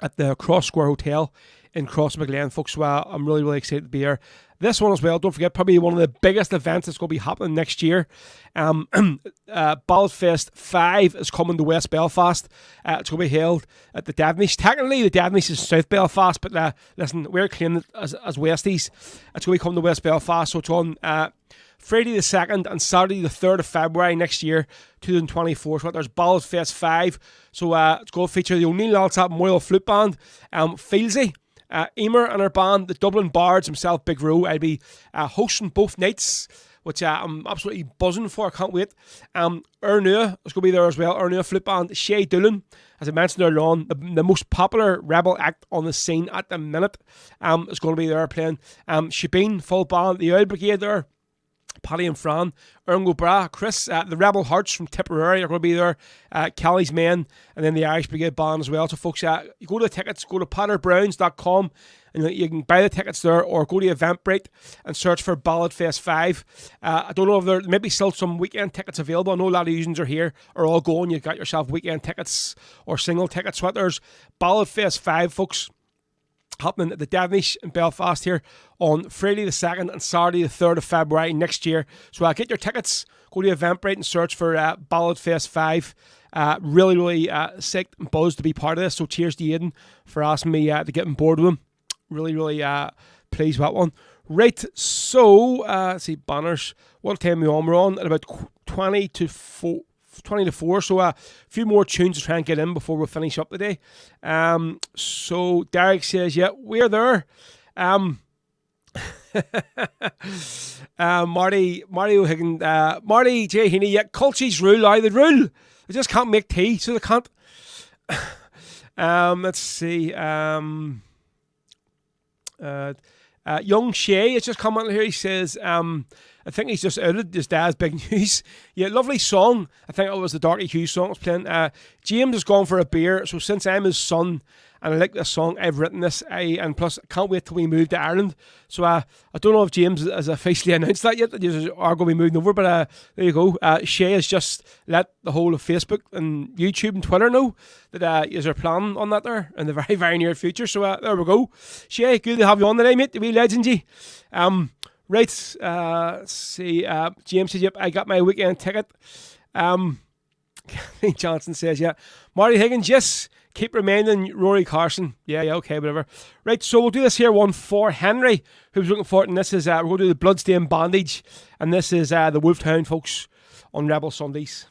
at the Cross Square Hotel in Crossmaglen, folks. So I'm really excited to be here. This one as well, don't forget, probably one of the biggest events that's going to be happening next year. Balladfest 5 is coming to West Belfast. It's going to be held at the Devnish. Technically, the Devnish is South Belfast, but listen, we're claiming it as Westies. It's going to be coming to West Belfast, so it's on Friday the 2nd and Saturday the 3rd of February next year, 2024. So there's Balladfest 5. So it's going to feature the O'Neill Ladsat Memorial Flute Band, Fieldsy, Emer and her band, the Dublin Bards, himself, Big Row. I'll be hosting both nights, which I'm absolutely buzzing for. I can't wait. Ernua is going to be there as well. Ernua Flute Band, Shay Doolan, as I mentioned earlier on, the most popular rebel act on the scene at the minute, is going to be there playing. Shebeen, full band, the Oil Brigade there, Paddy and Fran, Erngo Bra, Chris, the Rebel Hearts from Tipperary are going to be there, Kelly's Men, and then the Irish Brigade Band as well. So folks, you go to the tickets, go to patterbrowns.com, and you can buy the tickets there or go to Eventbrite and search for Ballad Fest 5. I don't know if there may be still some weekend tickets available. I know a lot of users are here, are all going. You've got yourself weekend tickets or single tickets. So there's Ballad Fest 5, folks, happening at the Devonish in Belfast here on Friday the 2nd and Saturday the 3rd of February next year. So get your tickets, go to Eventbrite and search for Ballad Fest 5. Really sick and buzzed to be part of this. So cheers to Aidan for asking me to get on board with him. Really pleased with that one. Right, so let's see, banners. What time are we on? We're on at about 20 to 4, so a few more tunes to try and get in before we finish up today. So Derek says, yeah, we're there. Marty Higgins, Marty J. Heaney, yeah, Culchies rule, the rule. They just can't make tea, so they can't. Let's see. Young Shay has just come on here. He says, I think he's just outed his dad's big news. Yeah, lovely song. I think it was the Darky Hughes song I was playing. James has gone for a beer. So since I'm his son and I like this song, I've written this. And plus, I can't wait till we move to Ireland. So I don't know if James has officially announced that yet, that you are going to be moving over. But there you go. Shay has just let the whole of Facebook and YouTube and Twitter know that is our plan on that there in the very, very near future. So there we go. Shay, good to have you on today, mate. The wee legend, ye. Right, let's see, James says, yep, I got my weekend ticket. Johnson says, yeah. Marty Higgins, yes, keep reminding Rory Carson. Yeah, okay, whatever. Right, so we'll do this here one for Henry, who's looking for it, and this is, we're going to do the Bloodstained Bandage, and this is the Wolftown, folks, on Rebel Sundays.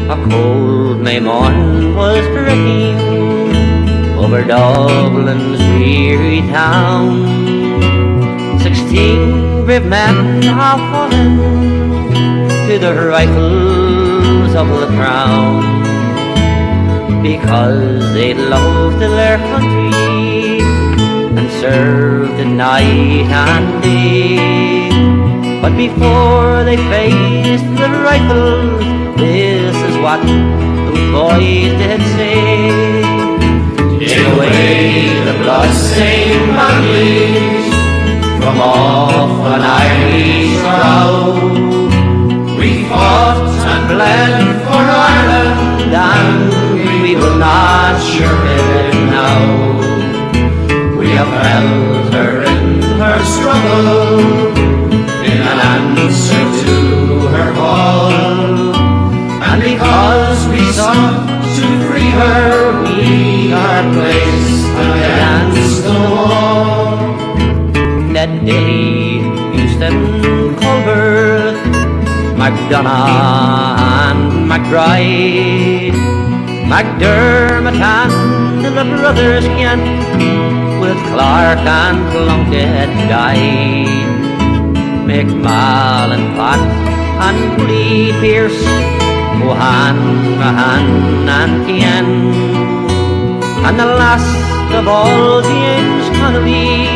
A cold May morn was breaking over Dublin's weary town. 16 brave men have fallen to the rifles of the crown, because they loved their country and served it night and day. But before they faced the rifles, this is what those boys did say: take away the blood-stained bandage from off an Irish brow. We fought and bled for Ireland, and we will not shirk it now. We have held her in her struggle, in an answer to her call. And because we sought to free her, we are placed against the wall. That day, Houston, Clover, MacDonough and McBride, McDermott and the brothers Kent, with Clark and Plunkett died. McMahon, Pat and Lee Pierce, Mohan, Mahan and Tien, and the last of all James Connolly,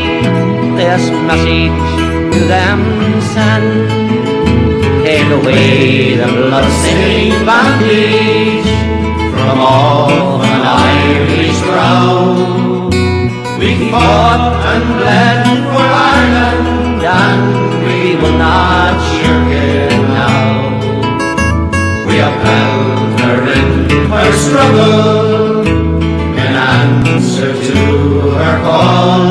this message to them send: take away the blood-stained bandage from off an Irish brow. We fought and bled for Ireland, and we will not shirk it now. We upheld her in her struggle, in answer to her call.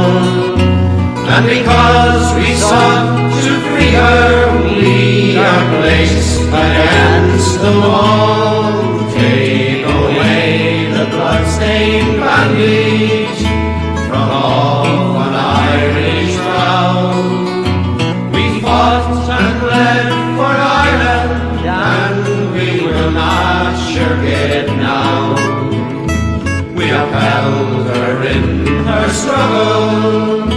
And because we sought to free her, we are placed against the wall. Take away the blood-stained bandage from off an Irish brow. We fought and bled for Ireland, and we will not shirk it now. We upheld her in her struggle,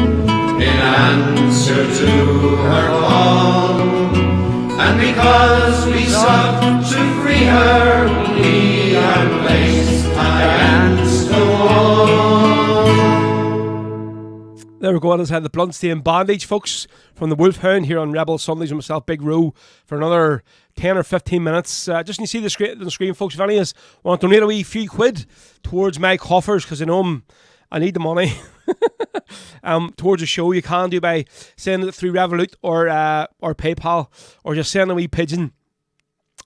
in answer to her call. And because we sought to free her, we are placed against the wall. There we go. Let's have the Bloodstained Bandage, folks, from the Wolfhound here on Rebel Sundays with myself, Big Row, for another 10 or 15 minutes. Just you see the screen, folks, if any of us want to donate a wee few quid towards my coffers, because I know I need the money towards the show, you can do by sending it through Revolut or PayPal, or just sending a wee pigeon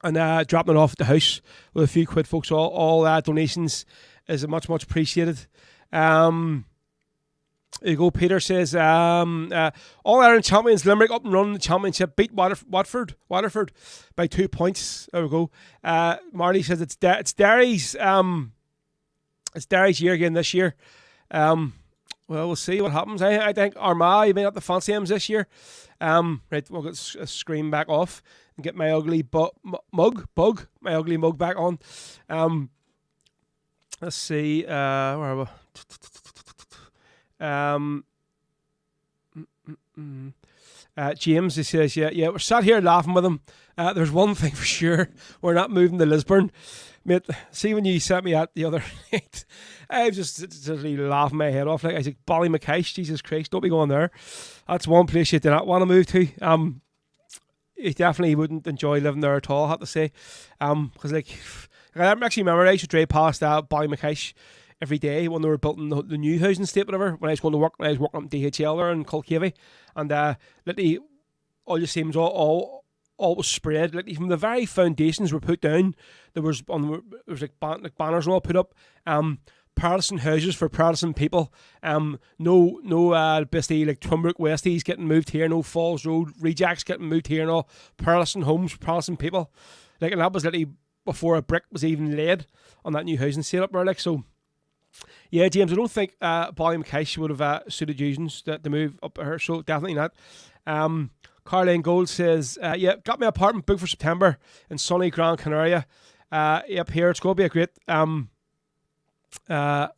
and dropping it off at the house with a few quid, folks. All donations is much appreciated. There you go. Peter says, All Ireland champions Limerick up and running the championship, beat Waterford by 2 points. There we go. Marty says it's Derry's year again this year. Well, we'll see what happens. I think Armagh, you may not the fancy M's this year. Right, we'll get a screen back off and get my ugly my ugly mug back on. Let's see. Where are we? James, he says, yeah, we're sat here laughing with him. There's one thing for sure, we're not moving to Lisburn. Mate, see when you sent me out the other night, I was just really laughing my head off. Like I was like, Ballymakesh, Jesus Christ, don't be going there. That's one place you do not want to move to. You definitely wouldn't enjoy living there at all, I have to say. Because I actually remember I used to drive past Ballymakesh every day when they were building the new housing estate, whatever, when I was going to work, when I was working up in DHL there in Colcavey, and literally all the same all was spread, literally from the very foundations were put down. There was like banners and all put up, Protestant houses for Protestant people, no basically like Twinbrook Westies getting moved here, no Falls Road rejects getting moved here and all, Protestant homes for Protestant people, like, and that was literally before a brick was even laid on that new housing estate up there, like. So yeah, James, I don't think Ballymakesh would have suited you to move up here, so definitely not. Carlene Gold says, yeah, got my apartment booked for September in sunny Gran Canaria. Up here, it's going to be a great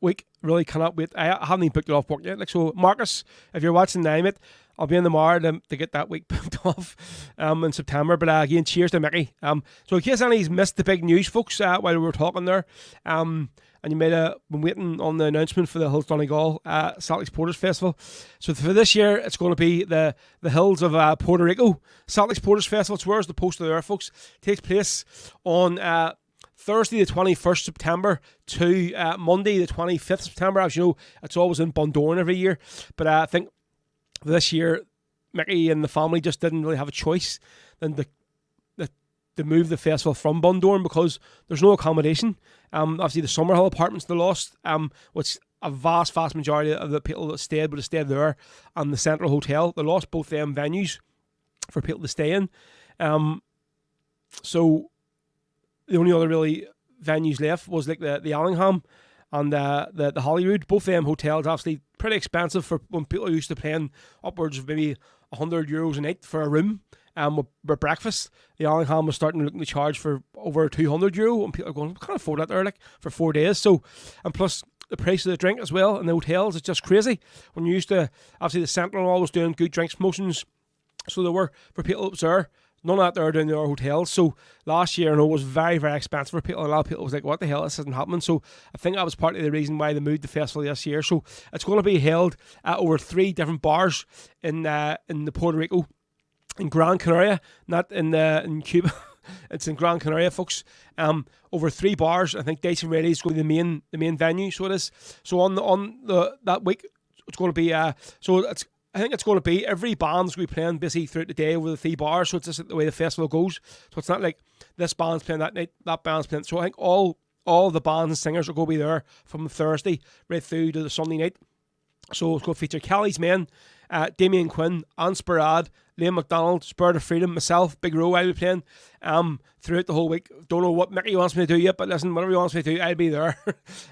week. Really cannot wait. I haven't even booked it off work yet. Like, so, Marcus, if you're watching Name It, I'll be in the Mar to get that week booked off in September. But again, cheers to Mickey. So in case anybody's missed the big news, folks, while we were talking there, and you might have been waiting on the announcement for the Hills Donegal Celtic Supporters Festival. So for this year, it's going to be the Hills of Puerto Rico Celtic Supporters Festival. So where's the poster there, folks? It takes place on Thursday the 21st September to Monday the 25th September. As you know, it's always in Bundoran every year. But I think this year, Mickey and the family just didn't really have a choice than to move the festival from Bundoran because there's no accommodation. Obviously, the Summerhill apartments they lost, which a vast majority of the people that stayed would have stayed there, and the Central Hotel. They lost both them venues for people to stay in. So the only other really venues left was like the Allingham and the Holyrood. Both them hotels obviously pretty expensive for when people are used to paying upwards of maybe €100 a night for a room. With breakfast, the Allingham was looking to charge for over €200, and people are going, we can't afford that there, like, for 4 days. So, and plus the price of the drink as well in the hotels is just crazy. When you're used to, obviously, the Central always doing good drinks promotions, so there were for people up there. None of that there down in our hotels. So last year, I know, was very, very expensive for people. A lot of people was like, what the hell, this isn't happening. So I think that was partly the reason why they moved the festival this year. So it's going to be held at over 3 different bars in the Puerto Rico, in Gran Canaria, not in Cuba. It's in Gran Canaria, folks. Over 3 bars. I think Dice and Ready is going to be the main venue. So it is. So on that week, it's going to be I think it's going to be every band's going to be playing busy throughout the day over the 3 bars. So it's just the way the festival goes. So it's not like this band's playing that night, that band's playing. So I think all the bands and singers are going to be there from Thursday right through to the Sunday night. So it's going to feature Kelly's Men, Damien Quinn, Anne Sparad, Liam MacDonald, Spirit of Freedom, myself, Big Row. I'll be playing throughout the whole week. Don't know what Mickey wants me to do yet, but listen, whatever he wants me to do, I'll be there.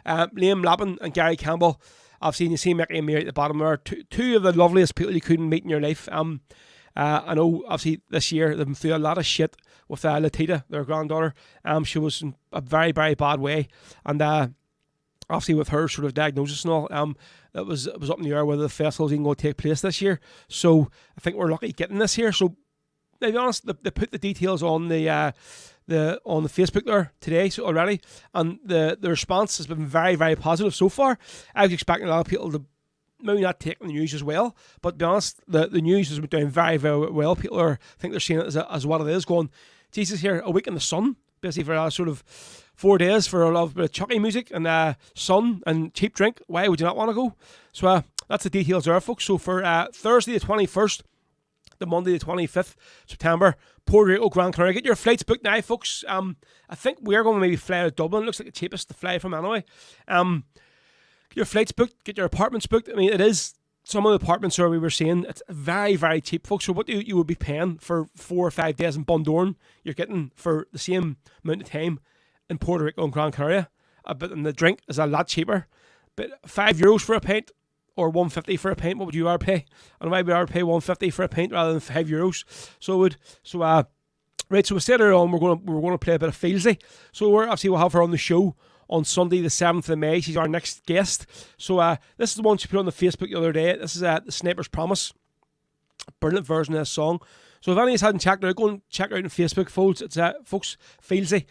Liam Lappin and Gary Campbell. I've seen Mickey and me at the bottom there. Two of the loveliest people you couldn't meet in your life. I know, obviously, this year they've been through a lot of shit with Latita, their granddaughter. She was in a very, very bad way. And obviously with her sort of diagnosis and all, it was up in the air whether the festival's even going to take place this year. So I think we're lucky getting this here. So to be honest, they put the details on the Facebook there today already, and the response has been very, very positive so far. I was expecting a lot of people to maybe not taking the news as well, but to be honest, the news is doing very, very well. People think they're seeing it as what it is, going, Jesus, here, a week in the sun, basically for a sort of 4 days for a lot of chucky music and sun and cheap drink. Why would you not want to go? So that's the details there, folks. So for Thursday the 21st, the Monday the 25th September, Puerto Rico, Gran Canaria. Get your flights booked now, folks. I think we're going to maybe fly to Dublin. Looks like the cheapest to fly from anyway. Get your flights booked. Get your apartments booked. I mean, it is, some of the apartments where we were seeing, it's very, very cheap, folks. So what you would be paying for 4 or 5 days in Bundoran, you're getting for the same amount of time in Puerto Rico and Gran Canaria. But and the drink is a lot cheaper. But €5 for a pint or $1.50 for a pint. What would you rather pay? And why would I rather pay $1.50 for a pint rather than €5? Right, so we said earlier on we're going to play a bit of Feelsy. So we'll have her on the show on Sunday the 7th of May. She's our next guest. So this is the one she put on the Facebook the other day. This is The Sniper's Promise. Brilliant version of this song. So if anyone hasn't checked it out, go and check it out on Facebook, folks. It's folks, Feelsy.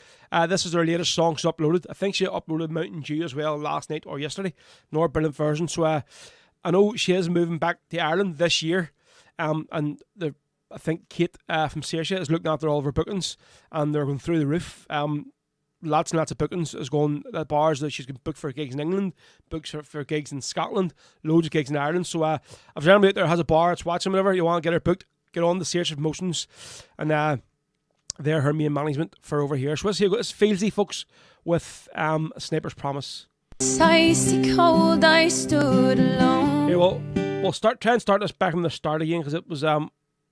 This is her latest song she's uploaded. I think she uploaded Mountain Dew as well last night or yesterday. Another brilliant version. So I know she is moving back to Ireland this year. And I think Kate from Saoirse is looking after all of her bookings, and they're going through the roof. Lots and lots of bookings is going at bars that she's been booked for gigs in England, books for gigs in Scotland, loads of gigs in Ireland. So if anybody out there has a bar that's watching, whatever, you want to get her booked, get on the Saoirse Promotions, and they're her main management for over here. So let's see, it's Feelsy, folks, with A Sniper's Promise. Icy cold, I stood alone. Yeah, well, we'll try and start this back from the start again, because it was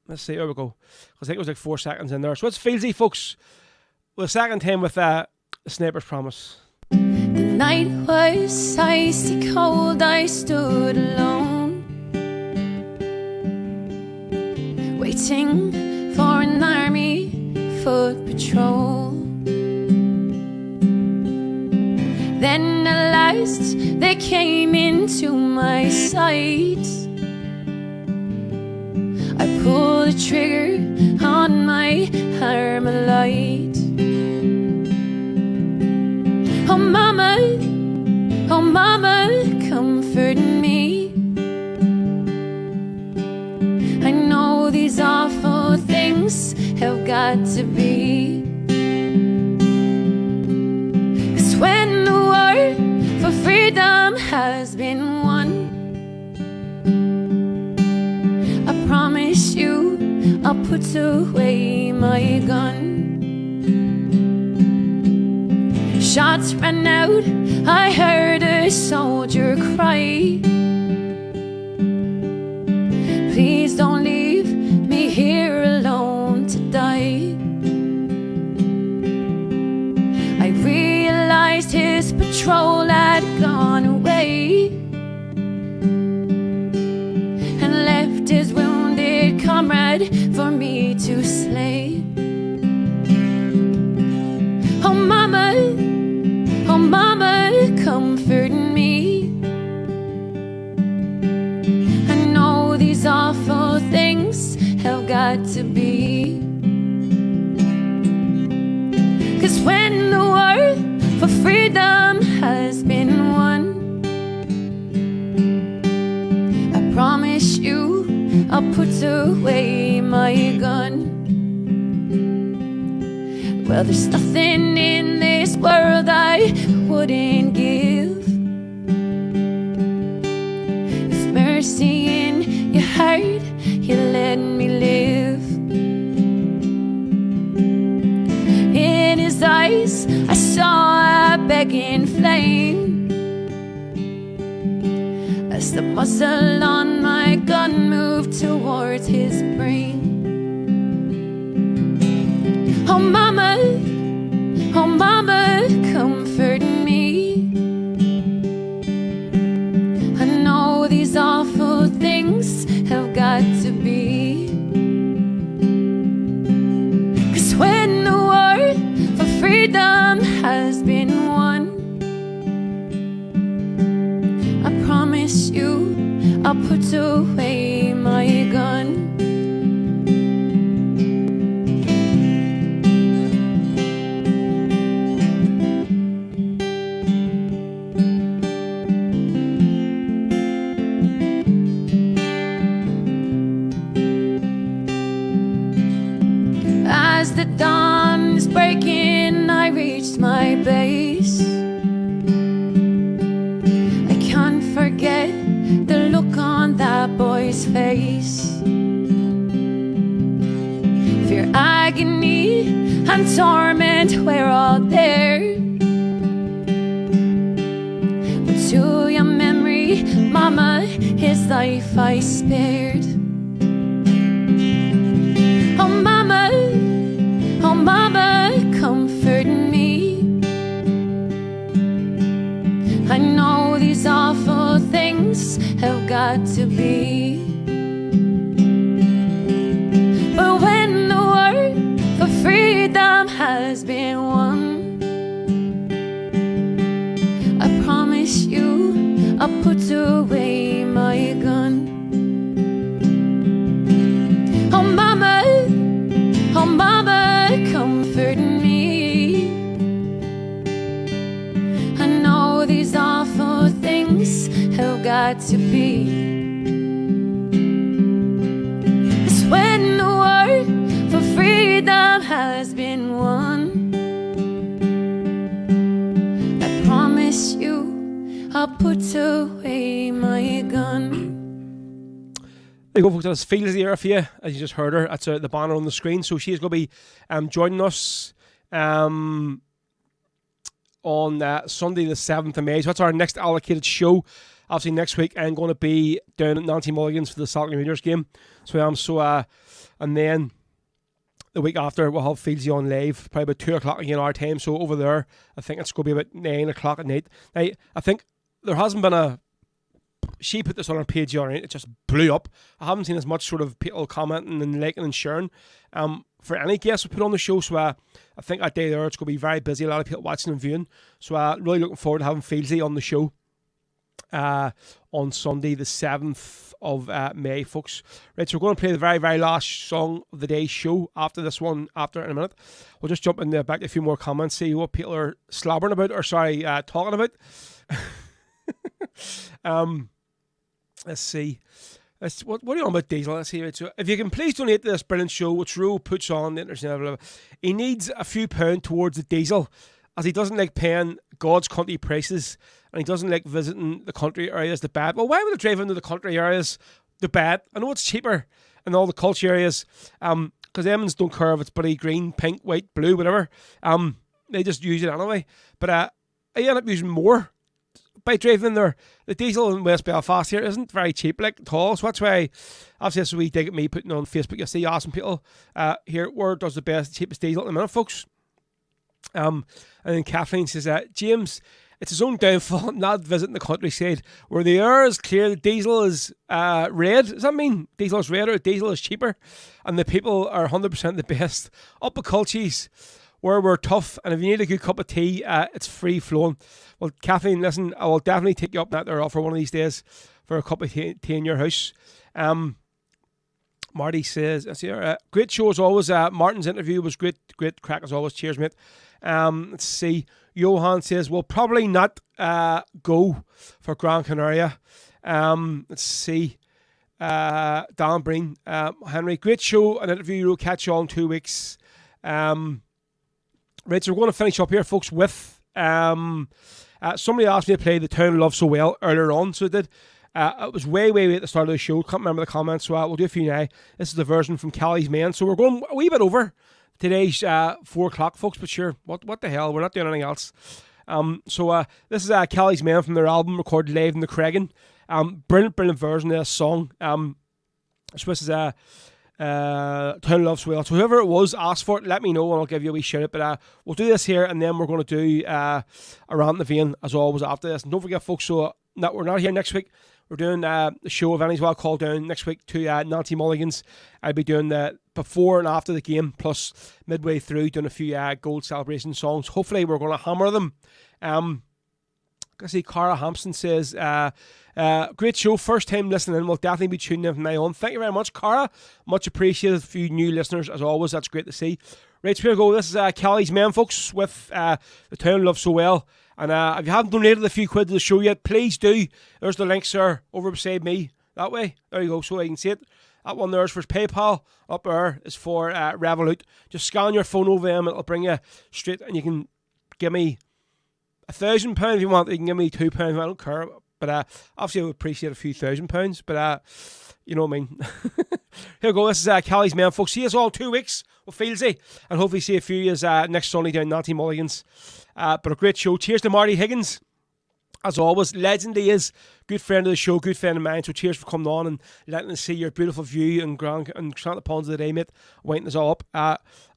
let's see, here we go. I think it was like 4 seconds in there. So it's Feelsy, folks, with a second time with A Sniper's Promise. The night was icy cold, I stood alone, waiting for an army foot patrol. Then at last they came into my sight. I pulled the trigger on my Armalite. Oh mama, comfort me. I know these awful things have got to be. 'Cause when the war for freedom has been won, I promise you I'll put away my gun. Shots ran out, I heard a soldier cry. Please don't leave me here alone to die. I realized his patrol had gone away and left his wounded comrade for me to slay. Oh mama, comfort me. I know these awful things have got to be. 'Cause when the war for freedom has been won, I promise you I'll put away my gun. Well, there's nothing in this world I wouldn't give. If mercy in your heart, you let me live. In his eyes, I saw a begging flame as the muzzle on my gun moved towards his brain. Oh mama, comfort me. I know these awful things have got to be. 'Cause when the war for freedom has been won, I promise you I'll put away my gun. face. Fear, agony, and torment were all there. But to your memory, Mama, his life I spared. Oh Mama, comfort me. I know these awful things have got to be. But when the war for freedom has been won, I promise you I'll put away my gun. Oh Mama, comfort me. I know these awful things have got to be. It's when the war for freedom has been won, I promise you I'll put away my gun. There you go, folks. That's Feels the Air for you, as you just heard her. That's the banner on the screen. So she is going to be joining us on Sunday the 7th of May. So that's our next allocated show. Obviously next week I'm going to be down at Nancy Mulligan's for the Celtic Rangers game. So and then the week after we'll have Feelsy on live, probably about 2 o'clock again our time. So over there, I think it's going to be about 9 o'clock at night. Now, I think there hasn't been she put this on her page the other night. It just blew up. I haven't seen as much sort of people commenting and liking and sharing for any guests we put on the show. So I think that day there it's going to be very busy. A lot of people watching and viewing. So really looking forward to having Feelsy on the show on Sunday the 7th of May, folks. Right, so we're going to play the very, very last song of the day's show after this one, in a minute. We'll just jump in there back to a few more comments, see what people are slobbering about, or talking about. Let's see. What are you on about, Diesel? Let's see. Right, so if you can please donate to this brilliant show, which Ro puts on the internet, he needs a few pound towards the diesel, as he doesn't like paying God's country prices, and he doesn't like visiting the country areas to bed. Well, why would I drive into the country areas to bed? I know it's cheaper in all the culture areas, because Emmons don't care if it's bloody green, pink, white, blue, whatever. They just use it anyway. But I end up using more by driving there. The diesel in West Belfast here isn't very cheap, like, at all. So that's why, obviously, that's a wee dig at me putting on Facebook. You see, asking people here, where does the best, cheapest diesel at the minute, folks? And then Kathleen says, James, it's his own downfall not visiting the countryside where the air is clear, the diesel is red. Does that mean diesel is red or diesel is cheaper? And the people are 100% the best. Up at Culchies, where we're tough, and if you need a good cup of tea, it's free flowing. Well, Kathleen, listen, I will definitely take you up that there offer one of these days for a cup of tea in your house. Marty says, great show as always. Martin's interview was great crack as always. Cheers, mate. Let's see. Johan says, we'll probably not go for Gran Canaria. Let's see. Dan Breen, Henry, great show, an interview. We'll catch you all in 2 weeks. Right, so we're going to finish up here, folks, with somebody asked me to play The Town Love So Well earlier on, so it did. It was way at the start of the show. Can't remember the comments, so we'll do a few now. This is the version from Callie's Men. So we're going a wee bit over today's 4 o'clock, folks, but sure, what the hell? We're not doing anything else. So this is Callie's Men from their album recorded live in the Cregan. Brilliant version of this song. So this is Town Love So Well. So whoever it was, ask for it, let me know and I'll give you a wee shout out. But we'll do this here and then we're going to do Around the Vein as always after this. And don't forget, folks, so we're not here next week. We're doing the show of Annie's Wild Call down next week to Nancy Mulligan's. I'll be doing the before and after the game, plus midway through doing a few gold celebration songs. Hopefully we're going to hammer them. I see Cara Hampson says, great show, first time listening in, we'll definitely be tuning in from now on. Thank you very much, Cara. Much appreciated for you new listeners as always. That's great to see. Right, so here we go. This is Callie's Men, folks, with The Town Love So Well. And if you haven't donated a few quid to the show yet, please do. There's the link, sir, over beside me. That way. There you go, so you can see it. That one there is for PayPal. Up there is for Revolut. Just scan your phone over them. It'll bring you straight, and you can give me £1,000 if you want. You can give me £2. I don't care. But obviously I would appreciate a few £1,000. But you know what I mean. Here we go. This is Callie's Man, folks. See you all 2 weeks with Fieldsy, and hopefully see a few of you next Sunday down Nanty Mulligan's. But a great show. Cheers to Marty Higgins. As always, legend he is. Good friend of the show, good friend of mine. So cheers for coming on and letting us see your beautiful view and Santa Ponca today, mate. Waiting us all up.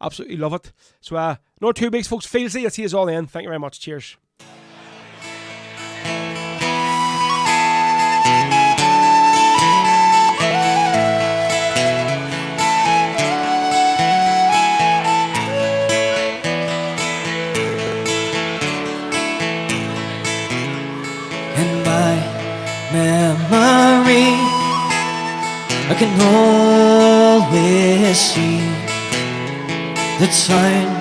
Absolutely love it. So another 2 weeks, folks. Fieldsy. I'll see you all then. Thank you very much. Cheers. Memory, I can always see the time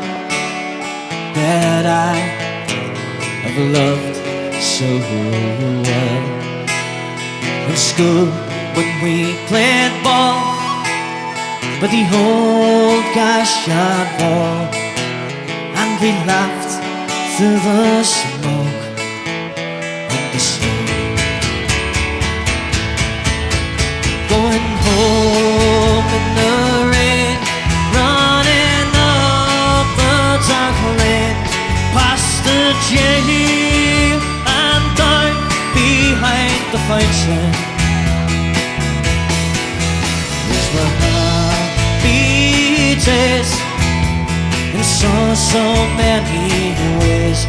that I have loved so well. In school, when we played ball by the old gas-yard wall, and we laughed through the smoke and the smoke. Going home in the rain, running up the dark lane, past the jail and down behind the fountain. These were happy days in so many ways,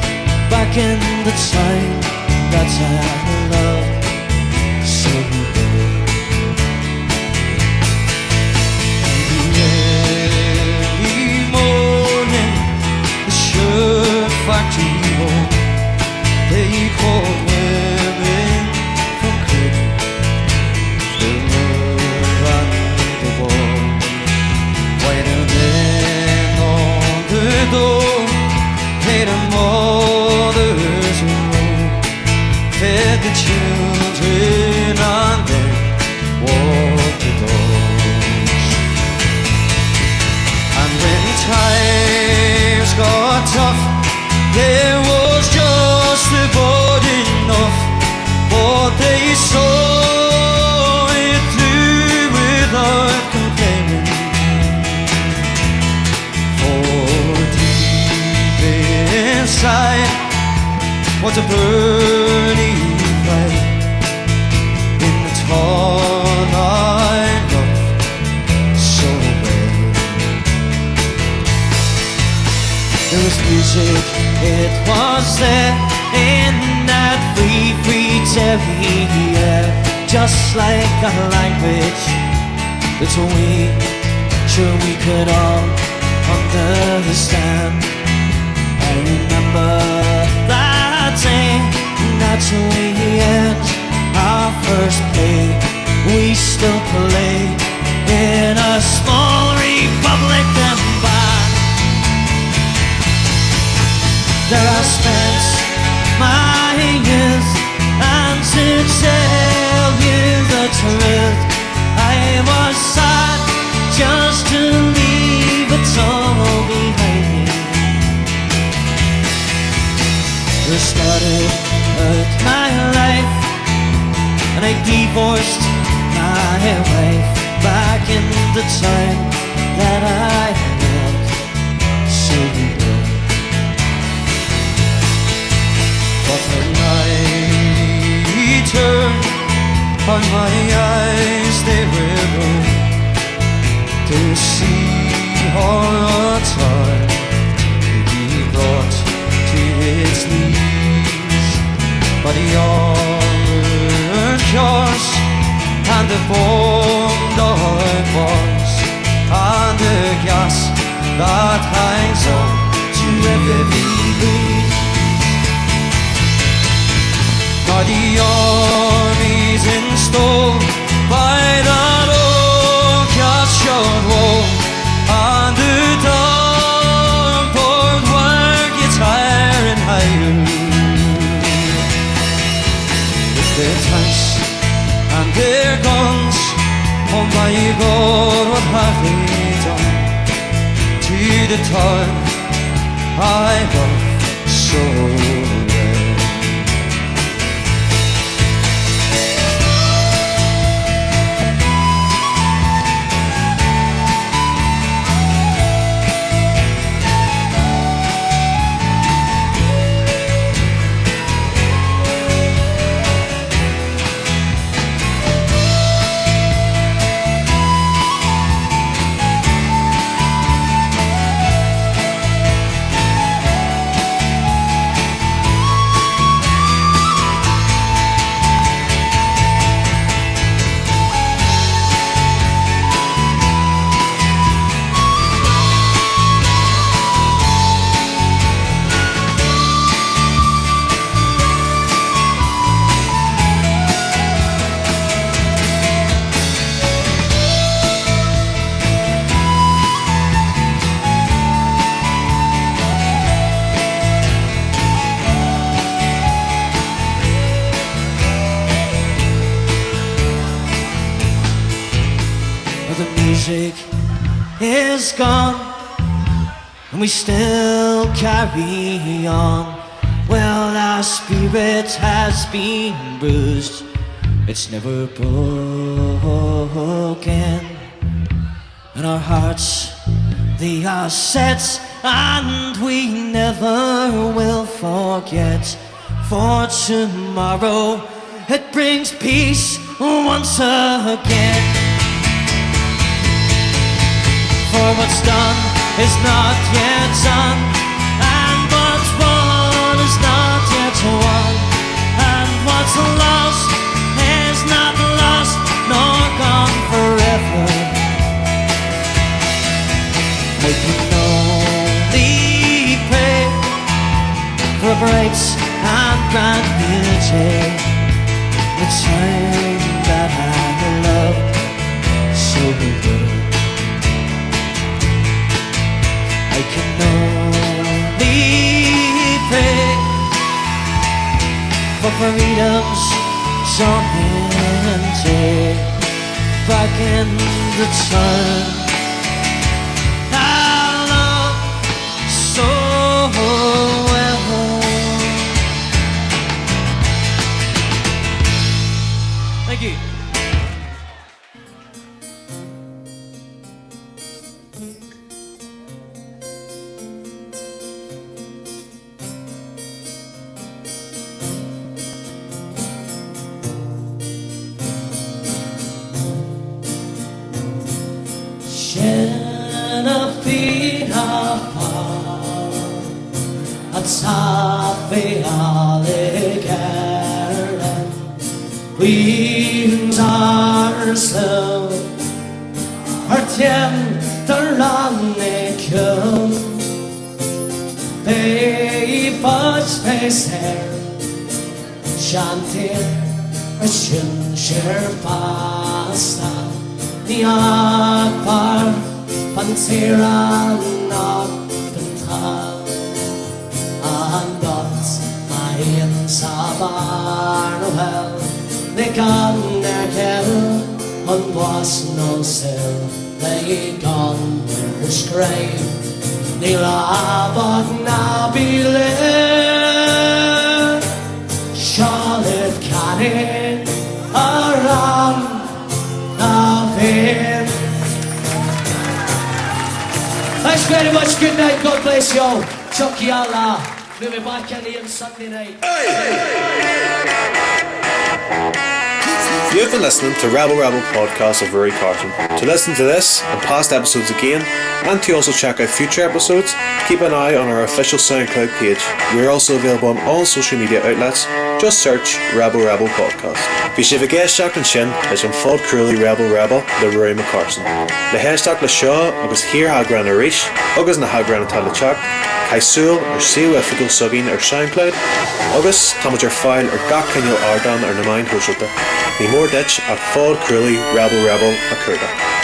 back in the time that I loved so well. Factory home, they called women from cooking the love and the ball. While the men on the door paid their mothers a roll, fed the children and then walked the dogs. And when times got tough, there was just about enough, but they saw it through without complaining. For deep inside was a burning light in the town I loved so well. There was music, it was there in that free terrier, just like a language that we could all understand. I remember that day that we had our first play. We still play in a small Republican bar. There I spent my youth, and to tell you the truth, I was sad just to leave it all behind me. I started out my life, and I divorced my wife back in the time that I loved so well. But when I turned on my eyes, they were blue, to see our time be brought to its knees by the armored cars and the bombed out bars and the gas that hangs on to every breeze. Now the army's installed by that old gas-shot wall, and the dark-board work gets higher and higher. With their tanks and their guns, oh my God, what have they done to the town I love so well? music is gone, and we still carry on. Well, our spirit has been bruised, it's never broken, and our hearts, they are set, and we never will forget. For tomorrow, it brings peace once again. For what's done is not yet done, and what's won is not yet won, and what's lost is not lost nor gone forever. I can only pray for a bright and brand new day, the time that I loved so well. I can only pray for freedom's sovereignty back in the time I love so well. Thank you. We ourselves are tender anikum. They bought space hair, chanted a shinshire pasta. The akbar pantera not the top, and that's my sabar well. They gone their kill and was no still. They gone their scrape. They love now be lit. Charlotte cannon around the veil. Thanks very much. Good night. God bless you all. Chucky Allah. We'll be back again on Sunday night. You have been listening to Rebel Podcast of Rory Carson. To listen to this and past episodes again, and to also check out future episodes, keep an eye on our official SoundCloud page. We're also available on all social media outlets. Just search Rebel Podcast. Bhí sé bh géisteach an sin is an fád cruúlaí Rebel le Rory McCarson. Le héisteach le seo agus hir hagran a ríis, agus na hagran atá le teacht, caisúil ar siú oifigiúil sugin ar SoundCloud, agus táid ar fáil ar gach cinneal ardan ar na main thuisiilta. Ní mór dit ach fád cruúlaí Rebel a curda.